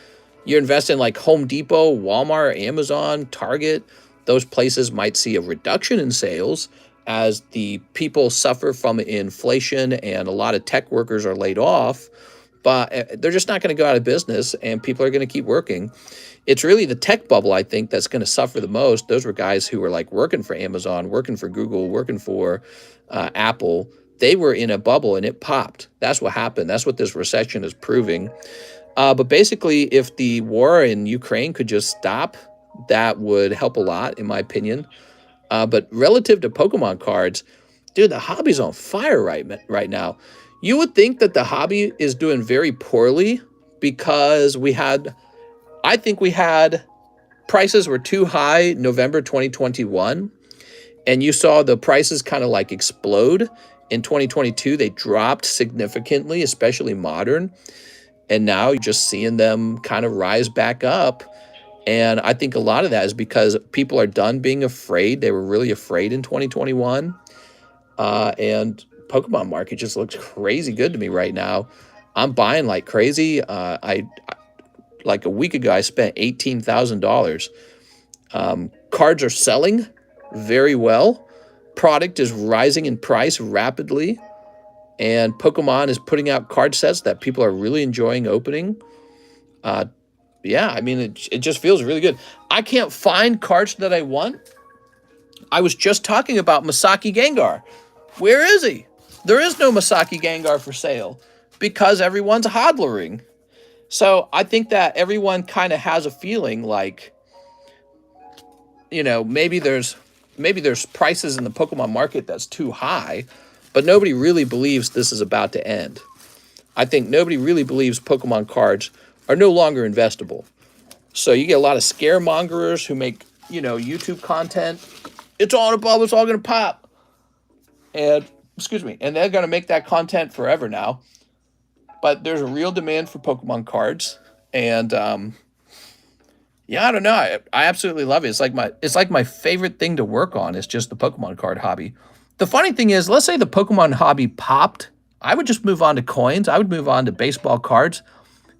you invest in like Home Depot, Walmart, Amazon, Target. Those places might see a reduction in sales as the people suffer from inflation and a lot of tech workers are laid off, but they're just not going to go out of business and people are going to keep working. It's really the tech bubble, I think, that's going to suffer the most. Those were guys who were like working for Amazon, working for Google, working for Apple. They were in a bubble and it popped. That's what happened. That's what this recession is proving. But basically, if the war in Ukraine could just stop, that would help a lot, in my opinion. But relative to Pokemon cards, dude, the hobby's on fire right now. You would think that the hobby is doing very poorly because I think we had prices were too high November 2021, and you saw the prices kind of like explode. In 2022, they dropped significantly, especially modern, and now you're just seeing them kind of rise back up. And I think a lot of that is because people are done being afraid. They were really afraid in 2021, and Pokemon market just looks crazy good to me right now. I'm buying like crazy. Like a week ago, I spent $18,000. Cards are selling very well. Product is rising in price rapidly. And Pokemon is putting out card sets that people are really enjoying opening. Yeah, I mean, it just feels really good. I can't find cards that I want. I was just talking about Masaki Gengar. Where is he? There is no Masaki Gengar for sale because everyone's hodlering. So I think that everyone kind of has a feeling like, you know, maybe there's prices in the Pokemon market that's too high, but nobody really believes this is about to end. I think nobody really believes Pokemon cards are no longer investable. So you get a lot of scaremongerers who make, you know, YouTube content. It's all in a bubble. It's all going to pop. And, excuse me, and they're going to make that content forever now. But there's a real demand for Pokemon cards, and yeah, I don't know. I absolutely love it. It's like my favorite thing to work on. Is just the Pokemon card hobby. The funny thing is, let's say the Pokemon hobby popped, I would just move on to coins. I would move on to baseball cards.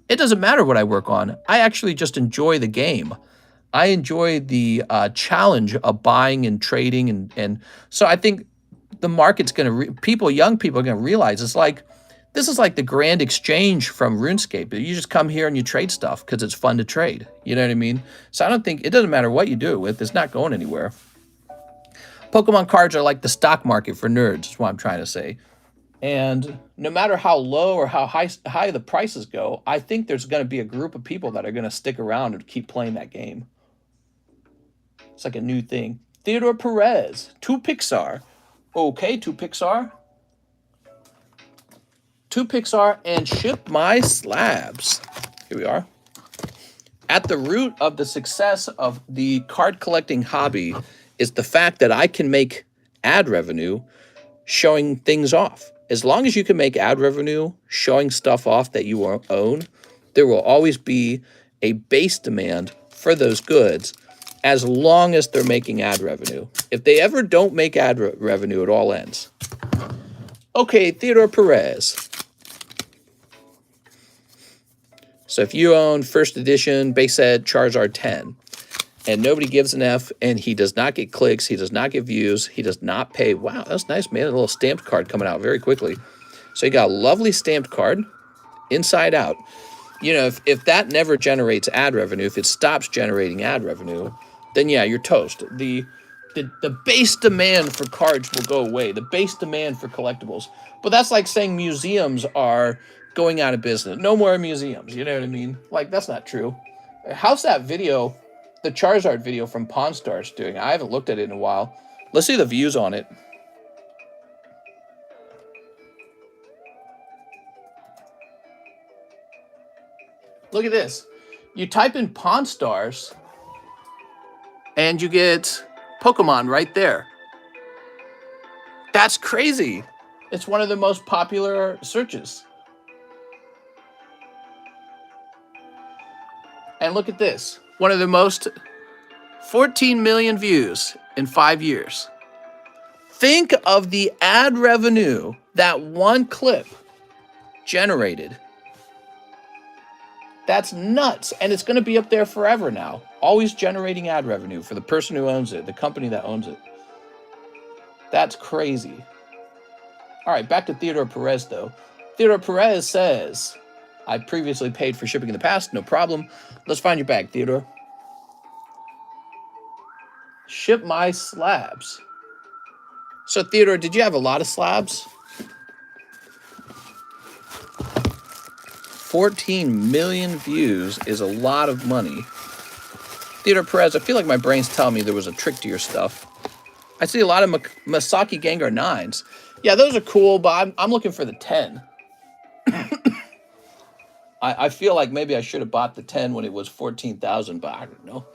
It doesn't matter what I work on. I actually just enjoy the game. I enjoy the challenge of buying and trading, and so I think the market's going to young people are going to realize this is like the grand exchange from RuneScape. You just come here and you trade stuff because it's fun to trade. You know what I mean? So I don't think it doesn't matter what you do it with. It's not going anywhere. Pokemon cards are like the stock market for nerds. Is what I'm trying to say. And no matter how low or how high the prices go, I think there's going to be a group of people that are going to stick around and keep playing that game. It's like a new thing. Theodore Perez, to Pixar. Okay, to Pixar. To Pixar and ship my slabs. Here we are. At the root of the success of the card collecting hobby is the fact that I can make ad revenue showing things off. As long as you can make ad revenue showing stuff off that you own, there will always be a base demand for those goods as long as they're making ad revenue. If they ever don't make ad revenue, it all ends. Okay, Theodore Perez. So if you own first edition base set Charizard 10, and nobody gives an F, and he does not get clicks, he does not get views, he does not pay. Wow, that's nice, man. A little stamped card coming out very quickly. So you got a lovely stamped card, inside out. You know, if that never generates ad revenue, if it stops generating ad revenue, then yeah, you're toast. The base demand for cards will go away, the base demand for collectibles. But that's like saying museums are going out of business. No more museums, you know what I mean? Like, that's not true. How's that video, the Charizard video from Pawn Stars doing? I haven't looked at it in a while. Let's see the views on it. Look at this. You type in Pawn Stars, and you get Pokemon right there. That's crazy. It's one of the most popular searches. And look at this. One of the most 14 million views in 5 years. Think of the ad revenue that one clip generated. That's nuts. And it's going to be up there forever now. Always generating ad revenue for the person who owns it, the company that owns it. That's crazy. All right, back to Theodore Perez, though. Theodore Perez says, I previously paid for shipping in the past. No problem. Let's find your bag, Theodore. Ship my slabs. So, Theodore, did you have a lot of slabs? 14 million views is a lot of money. Theodore Perez, I feel like my brain's telling me there was a trick to your stuff. I see a lot of Masaki Gengar 9s. Yeah, those are cool, but I'm looking for the 10. I feel like maybe I should have bought the 10 when it was 14,000, but I don't know.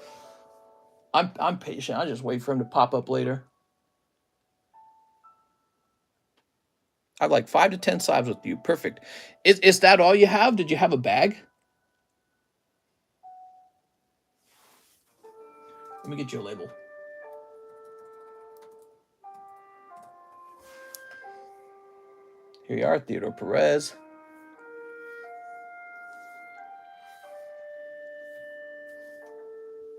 I'm patient. I'll just wait for him to pop up later. I have like 5 to 10 slabs with you. Perfect. Is that all you have? Did you have a bag? Let me get you a label. Here you are, Theodore Perez.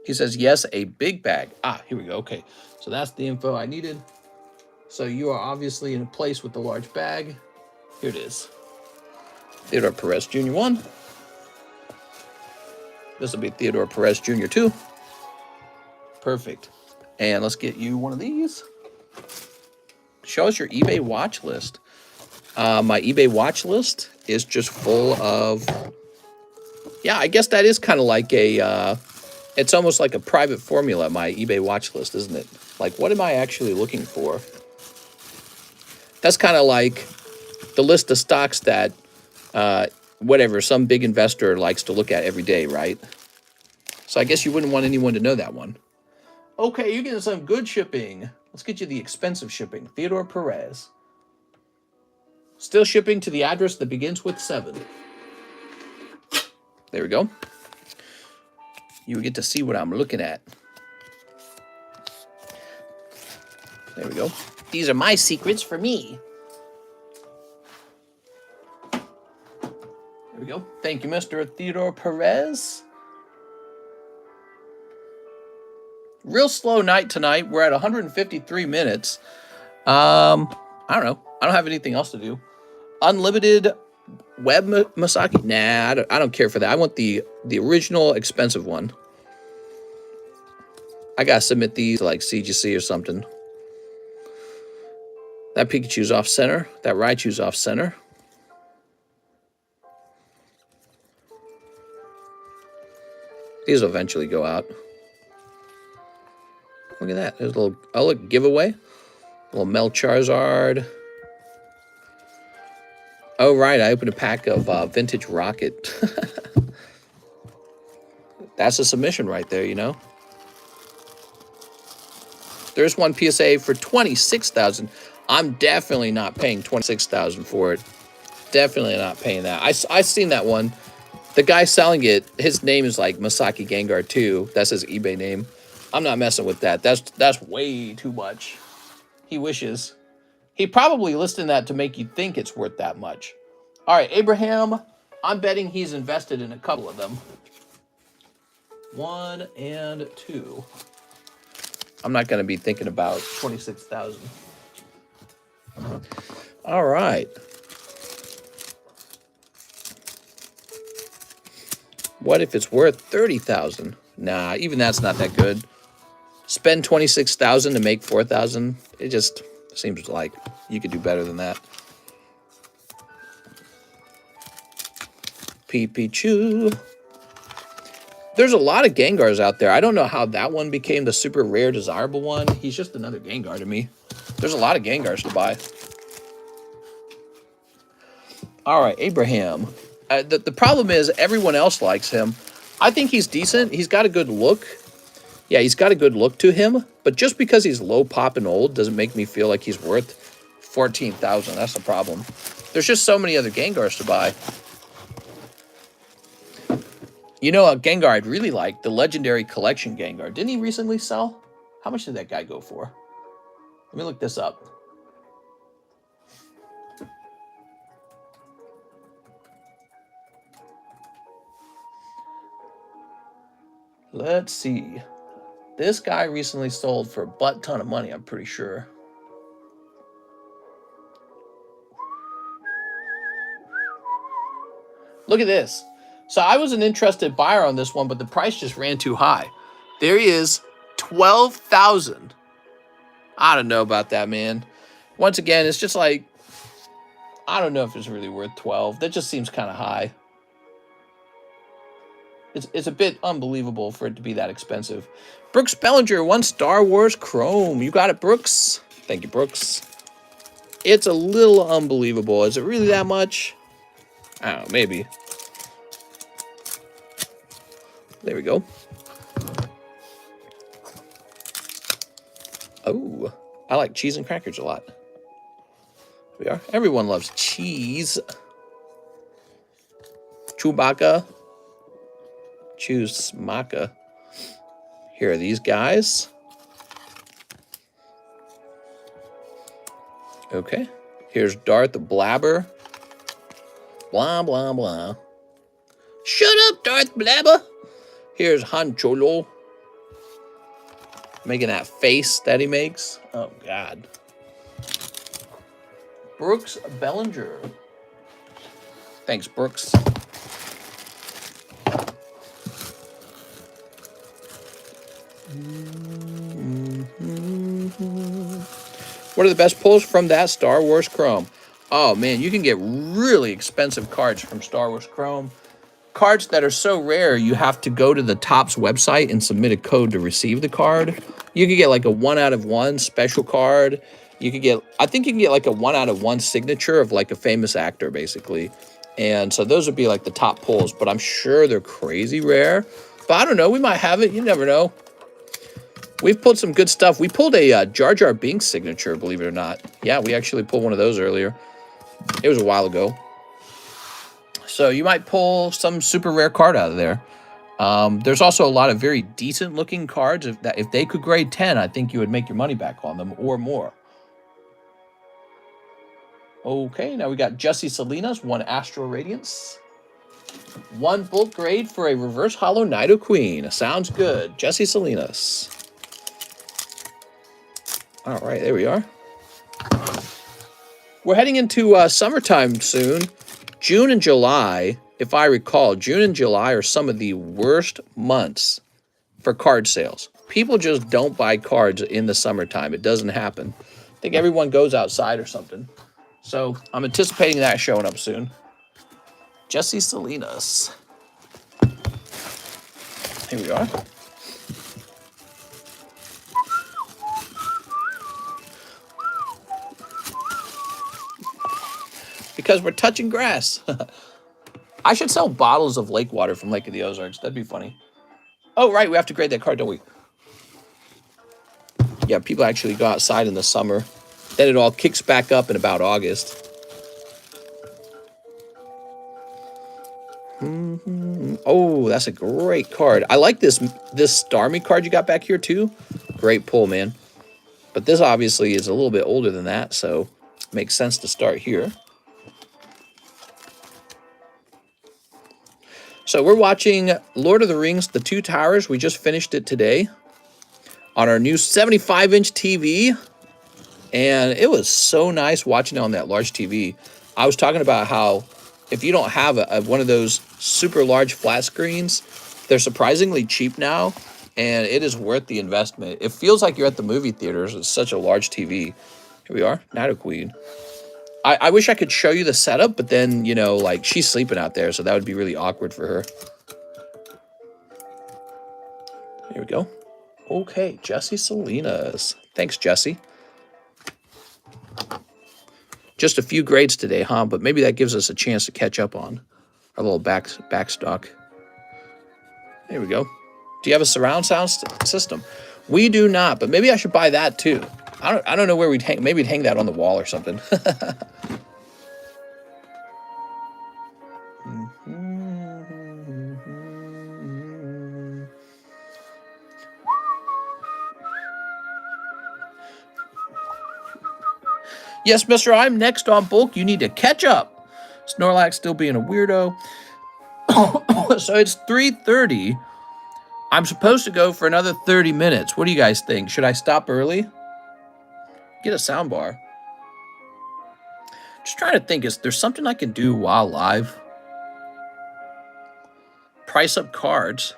He says, yes, a big bag. Ah, here we go. Okay, so that's the info I needed. So you are obviously in a place with the large bag. Here it is. Theodore Perez Jr. 1. This will be Theodore Perez Jr. 2. Perfect. And let's get you one of these. Show us your eBay watch list. My eBay watch list is just full of... Yeah, I guess that is kind of like a... it's almost like a private formula, my eBay watch list, isn't it? Like, what am I actually looking for? That's kind of like the list of stocks that, whatever, some big investor likes to look at every day, right? So I guess you wouldn't want anyone to know that one. Okay, you're getting some good shipping. Let's get you the expensive shipping. Theodore Perez. Still shipping to the address that begins with 7. There we go. You get to see what I'm looking at. There we go. These are my secrets for me. There we go. Thank you, Mr. Theodore Perez. Real slow night tonight. We're at 153 minutes. I don't know. I don't have anything else to do. Unlimited web Masaki? Nah, I don't care for that. I want the original expensive one. I gotta submit these like CGC or something. That Pikachu's off center. That Raichu's off center. These will eventually go out. Look at that. There's a little, oh look, giveaway. A little Mel Charizard. Oh, right. I opened a pack of Vintage Rocket. That's a submission right there, you know. There's one PSA for $26,000. I'm definitely not paying $26,000 for it. Definitely not paying that. I seen that one. The guy selling it, his name is like Masaki Gengar 2. That's his eBay name. I'm not messing with that. That's way too much. He wishes. He probably listed that to make you think it's worth that much. All right, Abraham, I'm betting he's invested in a couple of them. 1 and 2. I'm not going to be thinking about 26,000. All right. What if it's worth 30,000? Nah, even that's not that good. Spend 26,000 to make 4,000. It just seems like you could do better than that. Pikachu. There's a lot of Gengars out there. I don't know how that one became the super rare desirable one. He's just another Gengar to me. There's a lot of Gengars to buy. All right, Abraham. The problem is everyone else likes him. I think he's decent. He's got a good look. Yeah, he's got a good look to him. But just because he's low pop and old doesn't make me feel like he's worth 14,000. That's the problem. There's just so many other Gengars to buy. You know a Gengar I'd really like? The Legendary Collection Gengar. Didn't he recently sell? How much did that guy go for? Let me look this up. Let's see. This guy recently sold for a butt ton of money, I'm pretty sure. Look at this. So I was an interested buyer on this one, but the price just ran too high. There he is, 12,000. I don't know about that, man. Once again, it's just like, I don't know if it's really worth 12. That just seems kind of high. It's a bit unbelievable for it to be that expensive. Brooks Bellinger, 1 Star Wars Chrome. You got it, Brooks. Thank you, Brooks. It's a little unbelievable. Is it really that much? I don't know, maybe. There we go. Oh, I like cheese and crackers a lot. Here we are. Everyone loves cheese. Chewbacca. Choose Maca. Here are these guys. Okay. Here's Darth the Blabber. Blah, blah, blah. Shut up, Darth Blabber. Here's Han Cholo. Making that face that he makes. Oh, God. Brooks Bellinger. Thanks, Brooks. What are the best pulls from that Star Wars Chrome? Oh, man, you can get really expensive cards from Star Wars Chrome. Cards that are so rare, you have to go to the Topps website and submit a code to receive the card. You could get like a 1 out of 1 special card. You could get, I think you can get like a 1 out of 1 signature of like a famous actor, basically. And so those would be like the top pulls, but I'm sure they're crazy rare. But I don't know, we might have it. You never know. We've pulled some good stuff. We pulled a Jar Jar Binks signature, believe it or not. Yeah, we actually pulled one of those earlier. It was a while ago. So you might pull some super rare card out of there. There's also a lot of very decent looking cards. If they could grade 10, I think you would make your money back on them or more. Okay, now we got Jussie Salinas, 1 Astral Radiance. 1 bulk grade for a reverse hollow Nido Queen. Sounds good. Jussie Salinas. All right, there we are. We're heading into summertime soon. June and July, if I recall, June and July are some of the worst months for card sales. People just don't buy cards in the summertime. It doesn't happen. I think everyone goes outside or something. So I'm anticipating that showing up soon. Jussie Salinas. Here we are. Because we're touching grass. I should sell bottles of lake water from Lake of the Ozarks. That'd be funny. Oh, right. We have to grade that card, don't we? Yeah, people actually go outside in the summer. Then it all kicks back up in about August. Oh, that's a great card. I like this Starmie card you got back here, too. Great pull, man. But this obviously is a little bit older than that, so it makes sense to start here. So we're watching Lord of the Rings, The Two Towers. We just finished it today on our new 75-inch TV. And it was so nice watching it on that large TV. I was talking about how if you don't have one of those super large flat screens, they're surprisingly cheap now. And it is worth the investment. It feels like you're at the movie theaters. It's such a large TV. Here we are, Nido Queen. I wish I could show you the setup, but then, you know, like, she's sleeping out there, so that would be really awkward for her. Here we go. Okay, Jesse Salinas. Thanks, Jesse. Just a few grades today, huh? But maybe that gives us a chance to catch up on our little back stock. There we go. Do you have a surround sound system? We do not, but maybe I should buy that too. I don't know where we'd hang. Maybe we'd hang that on the wall or something. Yes, mister, I'm next on bulk. You need to catch up. Snorlax still being a weirdo. So it's 3:30. I'm supposed to go for another 30 minutes. What do you guys think? Should I stop early? Get a sound bar. Just trying to think, is there something I can do while live? Price up cards.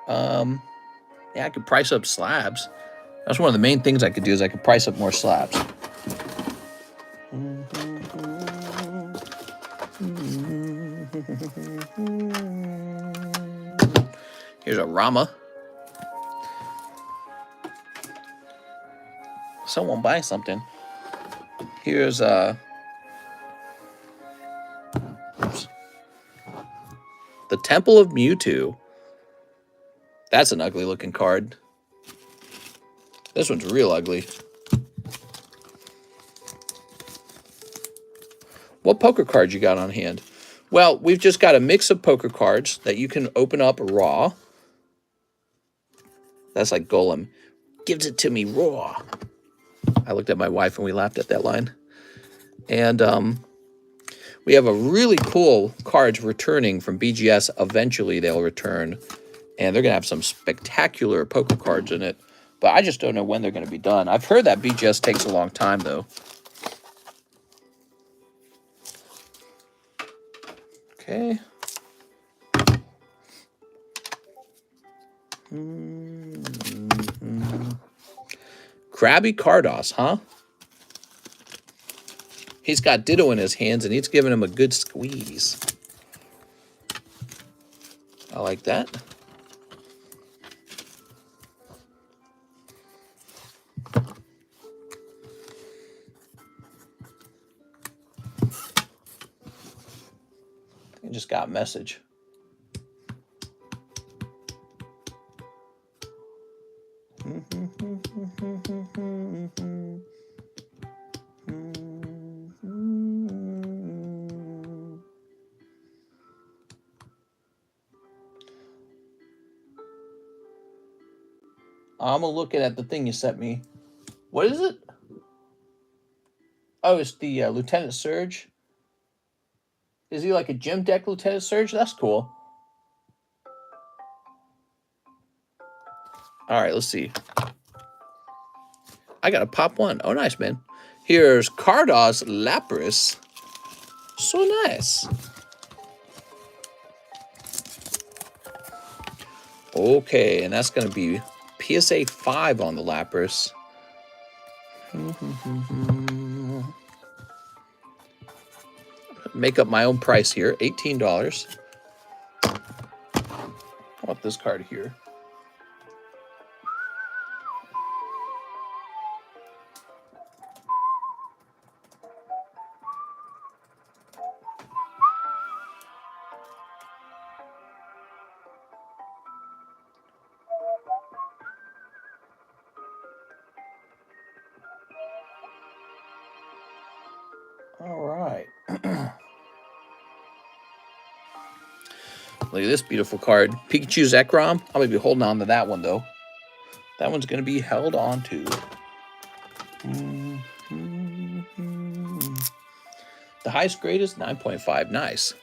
Yeah, I could price up slabs. That's one of the main things I could do is I could price up more slabs. Here's a Rama. Someone buy something. Here's oops. The Temple of Mewtwo. That's an ugly looking card. This one's real ugly. What poker cards you got on hand? Well, we've just got a mix of poker cards that you can open up raw. That's like Golem. Gives it to me raw. I looked at my wife and we laughed at that line. And we have a really cool cards returning from BGS. Eventually they'll return. And they're going to have some spectacular poker cards in it. But I just don't know when they're going to be done. I've heard that BGS takes a long time, though. Okay. Krabby Cardos, huh? He's got Ditto in his hands, and he's giving him a good squeeze. I like that. I just got a message. I'm looking at the thing you sent me. What is it? Oh, it's the Lieutenant Surge. Is he like a gym deck Lieutenant Surge? That's cool. All right, let's see. I got to pop one. Oh, nice, man. Here's Cardos Lapras. So nice. Okay, and that's going to be PSA 5 on the Lapras. Make up my own price here, $18. How about this card here? All right. Look at this beautiful card. Pikachu Zekrom. I'm going to be holding on to that one, though. That one's going to be held on to. The highest grade is 9.5. Nice.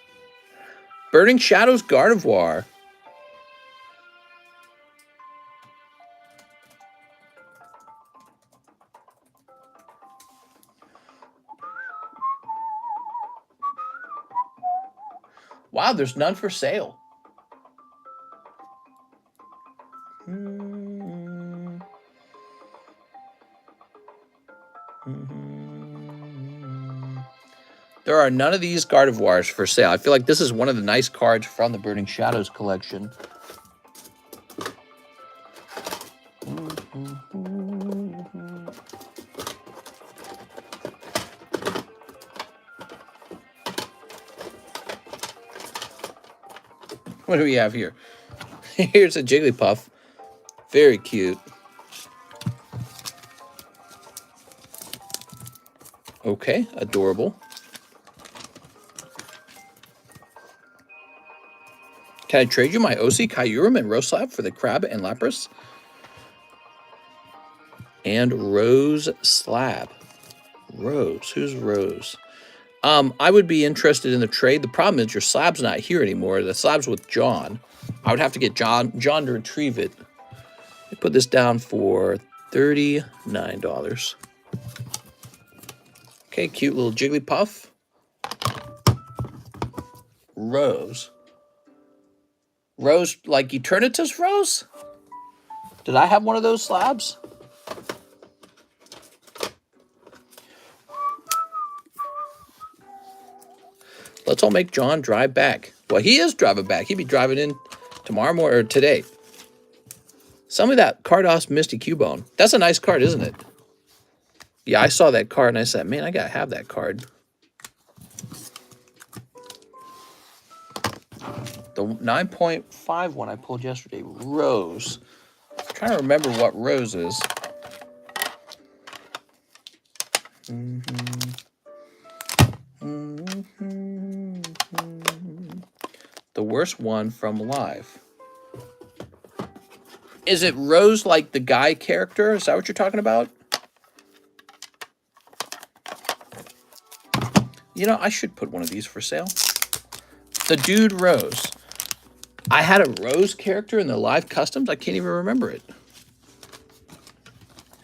Burning Shadows Gardevoir. Wow, there's none for sale. There are none of these Gardevoirs for sale. I feel like this is one of the nice cards from the Burning Shadows collection. What do we have here? Here's a Jigglypuff. Very cute. Okay, adorable. Can I trade you my OC Kyurem and Roslab for the Crab and Lapras? And Rose Slab. Rose. Who's Rose? I would be interested in the trade. The problem is your Slab's not here anymore. The Slab's with John. I would have to get John to retrieve it. I put this down for $39. Okay, cute little Jigglypuff. Rose. Rose, like Eternatus Rose? Did I have one of those Slabs? Let's all make John drive back. Well, he is driving back. He'd be driving in tomorrow morning or today. Sell me that Cardos Misty Cubone. That's a nice card, isn't it? Yeah, I saw that card and I said, man, I gotta have that card. The 9.5 one I pulled yesterday, Rose. I'm trying to remember what Rose is. The worst one from Live. Is it Rose like the guy character? Is that what you're talking about? You know, I should put one of these for sale. The Dude Rose. I had a Rose character in the Live Customs. I can't even remember it.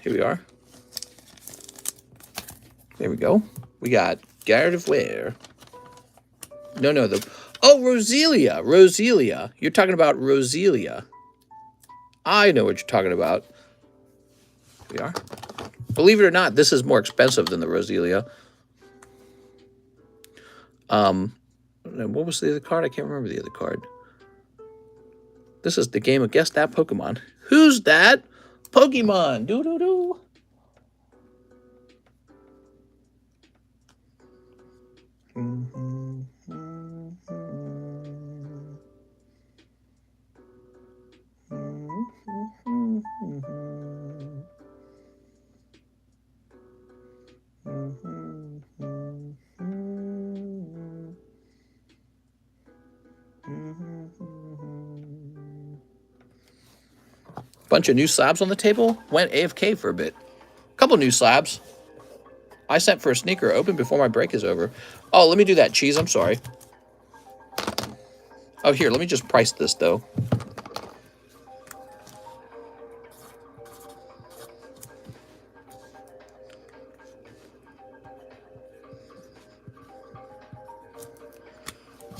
Here we are. There we go. We got Gardevoir. No, oh, Roselia. Roselia. You're talking about Roselia. I know what you're talking about. Here we are. Believe it or not, this is more expensive than the Roselia. What was the other card? I can't remember the other card. This is the game of Guess That Pokemon. Who's that Pokemon? Do-do-do. Bunch of new slabs on the table. Went AFK for a bit. Couple new slabs. I sent for a sneaker open before my break is over. Oh, let me do that, Cheese. I'm sorry. Oh, here. Let me just price this, though.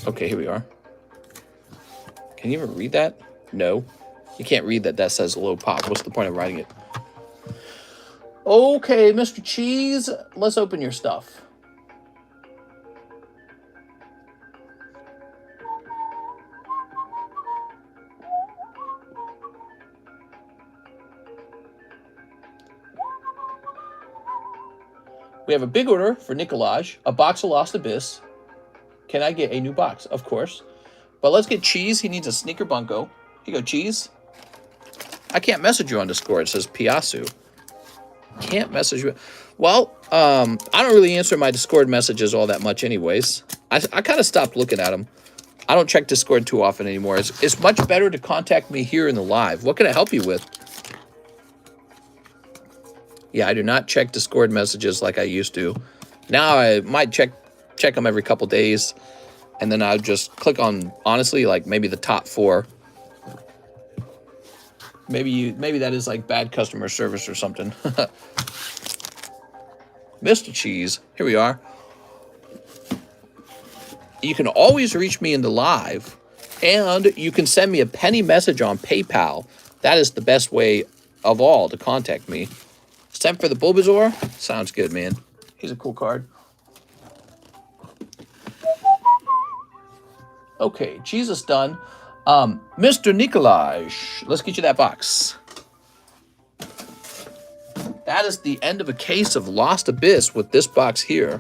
Okay, here we are. Can you even read that? No. You can't read that. That says low pop. What's the point of writing it? Okay, Mr. Cheese, let's open your stuff. We have a big order for Nicolaj, a box of Lost Abyss. Can I get a new box? Of course. But let's get Cheese. He needs a sneaker bunko. Here you go, Cheese. I can't message you on Discord. It says Piasu. Can't message you. Well, I don't really answer my Discord messages all that much anyways. I kind of stopped looking at them. I don't check Discord too often anymore. It's much better to contact me here in the live. What can I help you with? Yeah, I do not check Discord messages like I used to. Now I might check them every couple days. And then I'll just click on, honestly, like maybe the top 4. Maybe that is like bad customer service or something. Mr. Cheese, here we are. You can always reach me in the live, and you can send me a penny message on PayPal. That is the best way of all to contact me. Sent for the Bulbasaur? Sounds good, man. He's a cool card. Okay, Jesus done. Mr. Nikolaj, let's get you that box. That is the end of a case of Lost Abyss with this box here.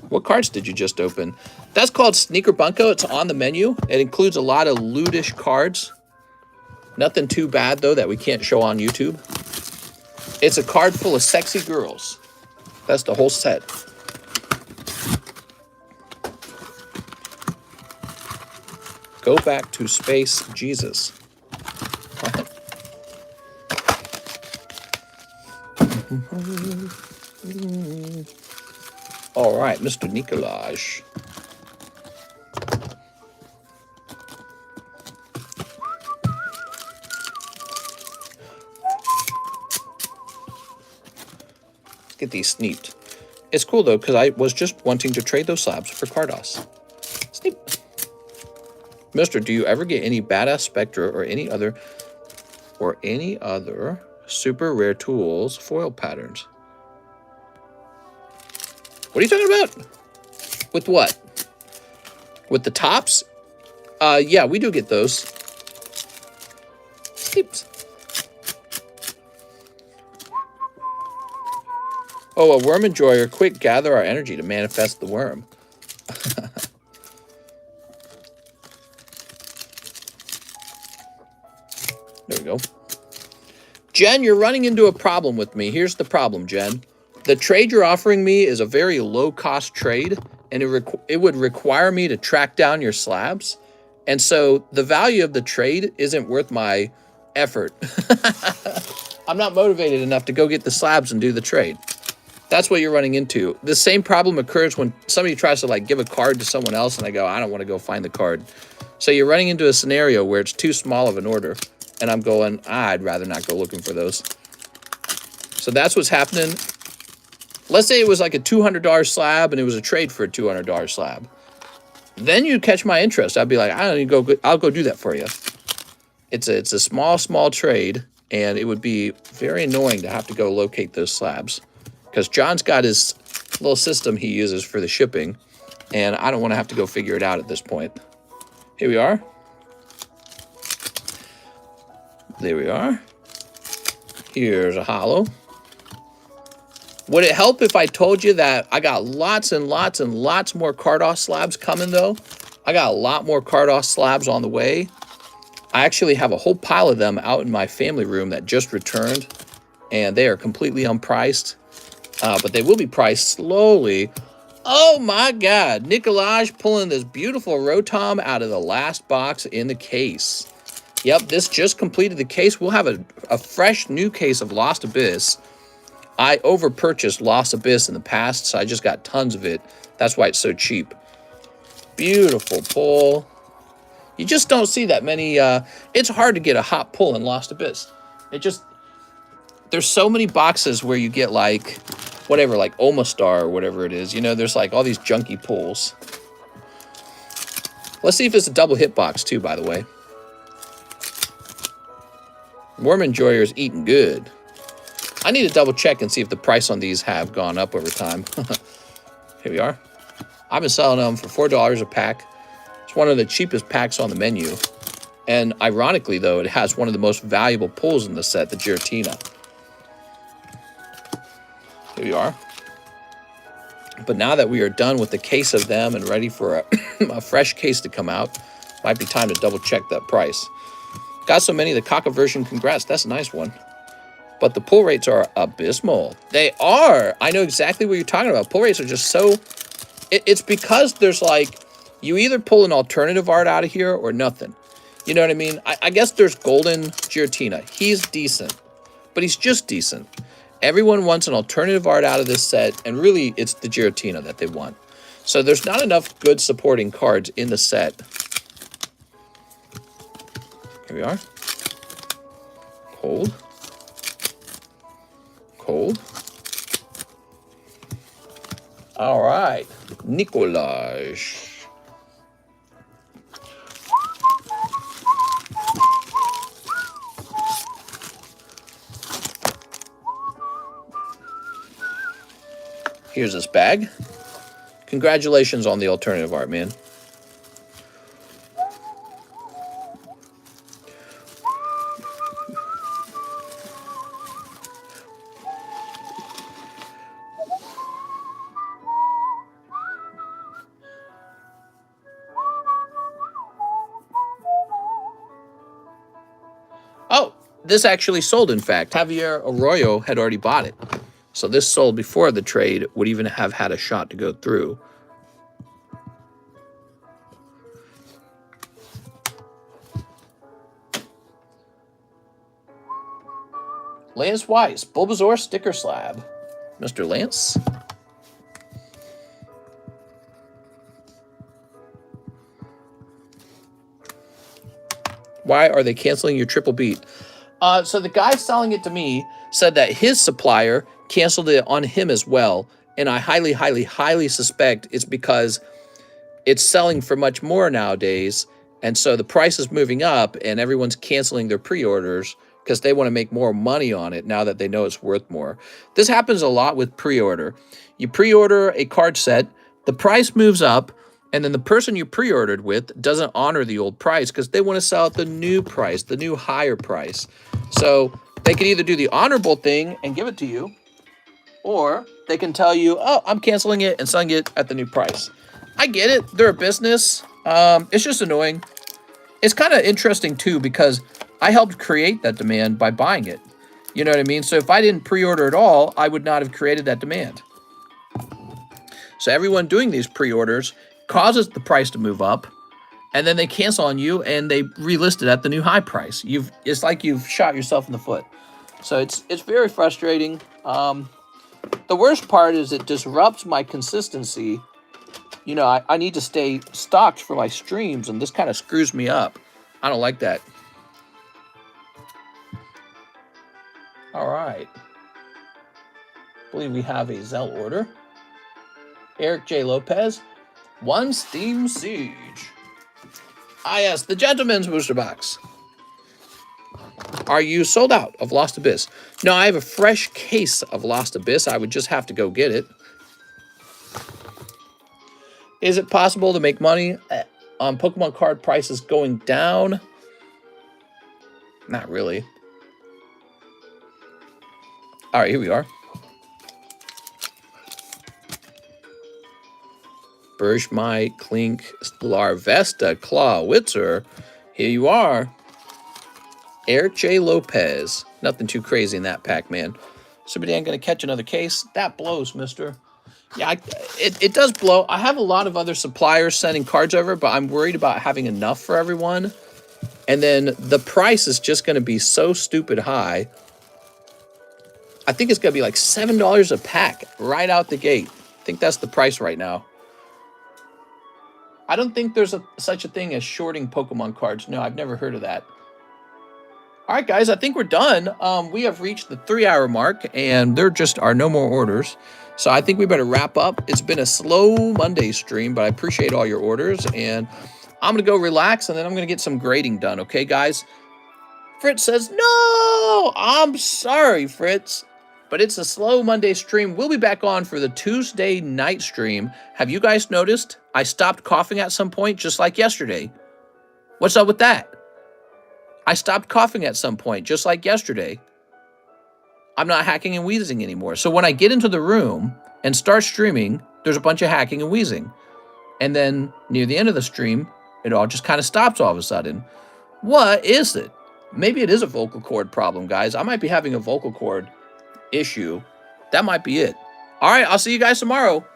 What cards did you just open? That's called Sneaker Bunko. It's on the menu. It includes a lot of lootish cards. Nothing too bad, though, that we can't show on YouTube. It's a card full of sexy girls. That's the whole set. Go back to space, Jesus. All right, Mr. Nikolaj. Let's get these sneaked. It's cool, though, because I was just wanting to trade those slabs for Cardos. Sneak. Mister, do you ever get any badass Spectra or any other super rare tools foil patterns? What are you talking about? With what? With the tops? Yeah, we do get those. Sleeps. Oh, a worm enjoyer. Quick, gather our energy to manifest the worm. There we go. Jen, you're running into a problem with me. Here's the problem, Jen. The trade you're offering me is a very low-cost trade, and it would require me to track down your slabs. And so the value of the trade isn't worth my effort. I'm not motivated enough to go get the slabs and do the trade. That's what you're running into. The same problem occurs when somebody tries to like give a card to someone else, and I go, I don't want to go find the card. So you're running into a scenario where it's too small of an order. And I'm going, I'd rather not go looking for those. So that's what's happening. Let's say it was like a $200 slab and it was a trade for a $200 slab. Then you'd catch my interest. I'd be like, I'll go do that for you. It's a small trade, and it would be very annoying to have to go locate those slabs. Because John's got his little system he uses for the shipping, and I don't want to have to go figure it out at this point. Here we are. There we are. Here's a holo. Would it help if I told you that I got lots and lots and lots more Cardos slabs coming, though? I got a lot more Cardos slabs on the way. I actually have a whole pile of them out in my family room that just returned, and they are completely unpriced, but they will be priced slowly. Oh my God, Nikolaj pulling this beautiful Rotom out of the last box in the case. Yep, this just completed the case. We'll have a fresh new case of Lost Abyss. I over-purchased Lost Abyss in the past, so I just got tons of it. That's why it's so cheap. Beautiful pull. You just don't see that many. It's hard to get a hot pull in Lost Abyss. There's so many boxes where you get like, whatever, like Omastar or whatever it is. You know, there's like all these junky pulls. Let's see if it's a double hit box too, by the way. Worm Enjoyer's eating good. I need to double check and see if the price on these have gone up over time. Here we are. I've been selling them for $4 a pack. It's one of the cheapest packs on the menu. And ironically, though, it has one of the most valuable pulls in the set, the Giratina. Here we are. But now that we are done with the case of them and ready for a fresh case to come out, might be time to double check that price. Got so many, the Kaka version, congrats. That's a nice one. But the pull rates are abysmal. They are. I know exactly what you're talking about. Pull rates are just so... It's because there's like... You either pull an alternative art out of here or nothing. You know what I mean? I guess there's Golden Giratina. He's decent. But he's just decent. Everyone wants an alternative art out of this set. And really, it's the Giratina that they want. So there's not enough good supporting cards in the set. Here we are. Cold. Cold. All right. Nikolaj. Here's this bag. Congratulations on the alternative art, man. Oh, this actually sold, in fact. Javier Arroyo had already bought it. So this sold before the trade would even have had a shot to go through. Lance Weiss, Bulbasaur sticker slab. Mr. Lance. Why are they canceling your triple beat? So the guy selling it to me said that his supplier canceled it on him as well. And I highly, highly, highly suspect it's because it's selling for much more nowadays. And so the price is moving up and everyone's canceling their pre-orders because they want to make more money on it now that they know it's worth more. This happens a lot with pre-order. You pre-order a card set, the price moves up, and then the person you pre-ordered with doesn't honor the old price because they want to sell at the new price, the new higher price. So they can either do the honorable thing and give it to you, or they can tell you, oh, I'm canceling it and selling it at the new price. I get it. They're a business. It's just annoying. It's kind of interesting, too, because I helped create that demand by buying it. You know what I mean? So if I didn't pre-order at all, I would not have created that demand. So everyone doing these pre-orders causes the price to move up, and then they cancel on you and they relist it at the new high price. It's like you've shot yourself in the foot. So it's very frustrating. The worst part is it disrupts my consistency. You know, I need to stay stocked for my streams, and this kind of screws me up. I don't like that. All right. I believe we have a Zelle order. Eric J. Lopez. One Steam Siege. Ah, yes, the Gentleman's Booster Box. Are you sold out of Lost Abyss? No, I have a fresh case of Lost Abyss. I would just have to go get it. Is it possible to make money on Pokemon card prices going down? Not really. All right, here we are. Bergmite, Klink, Larvesta, Claw, Witzer. Here you are. Eric J. Lopez. Nothing too crazy in that pack, man. Somebody ain't going to catch another case. That blows, mister. Yeah, it does blow. I have a lot of other suppliers sending cards over, but I'm worried about having enough for everyone. And then the price is just going to be so stupid high. I think it's going to be like $7 a pack right out the gate. I think that's the price right now. I don't think there's such a thing as shorting Pokemon cards. No, I've never heard of that. All right, guys, I think we're done. We have reached the 3-hour mark, and there just are no more orders. So I think we better wrap up. It's been a slow Monday stream, but I appreciate all your orders, and I'm going to go relax, and then I'm going to get some grading done, okay, guys? Fritz says, no! I'm sorry, Fritz. But it's a slow Monday stream. We'll be back on for the Tuesday night stream. Have you guys noticed I stopped coughing at some point, just like yesterday? What's up with that? I stopped coughing at some point, just like yesterday. I'm not hacking and wheezing anymore. So when I get into the room and start streaming, there's a bunch of hacking and wheezing. And then near the end of the stream, it all just kind of stops all of a sudden. What is it? Maybe it is a vocal cord problem, guys. I might be having a vocal cord issue. That might be it. All right, I'll see you guys tomorrow.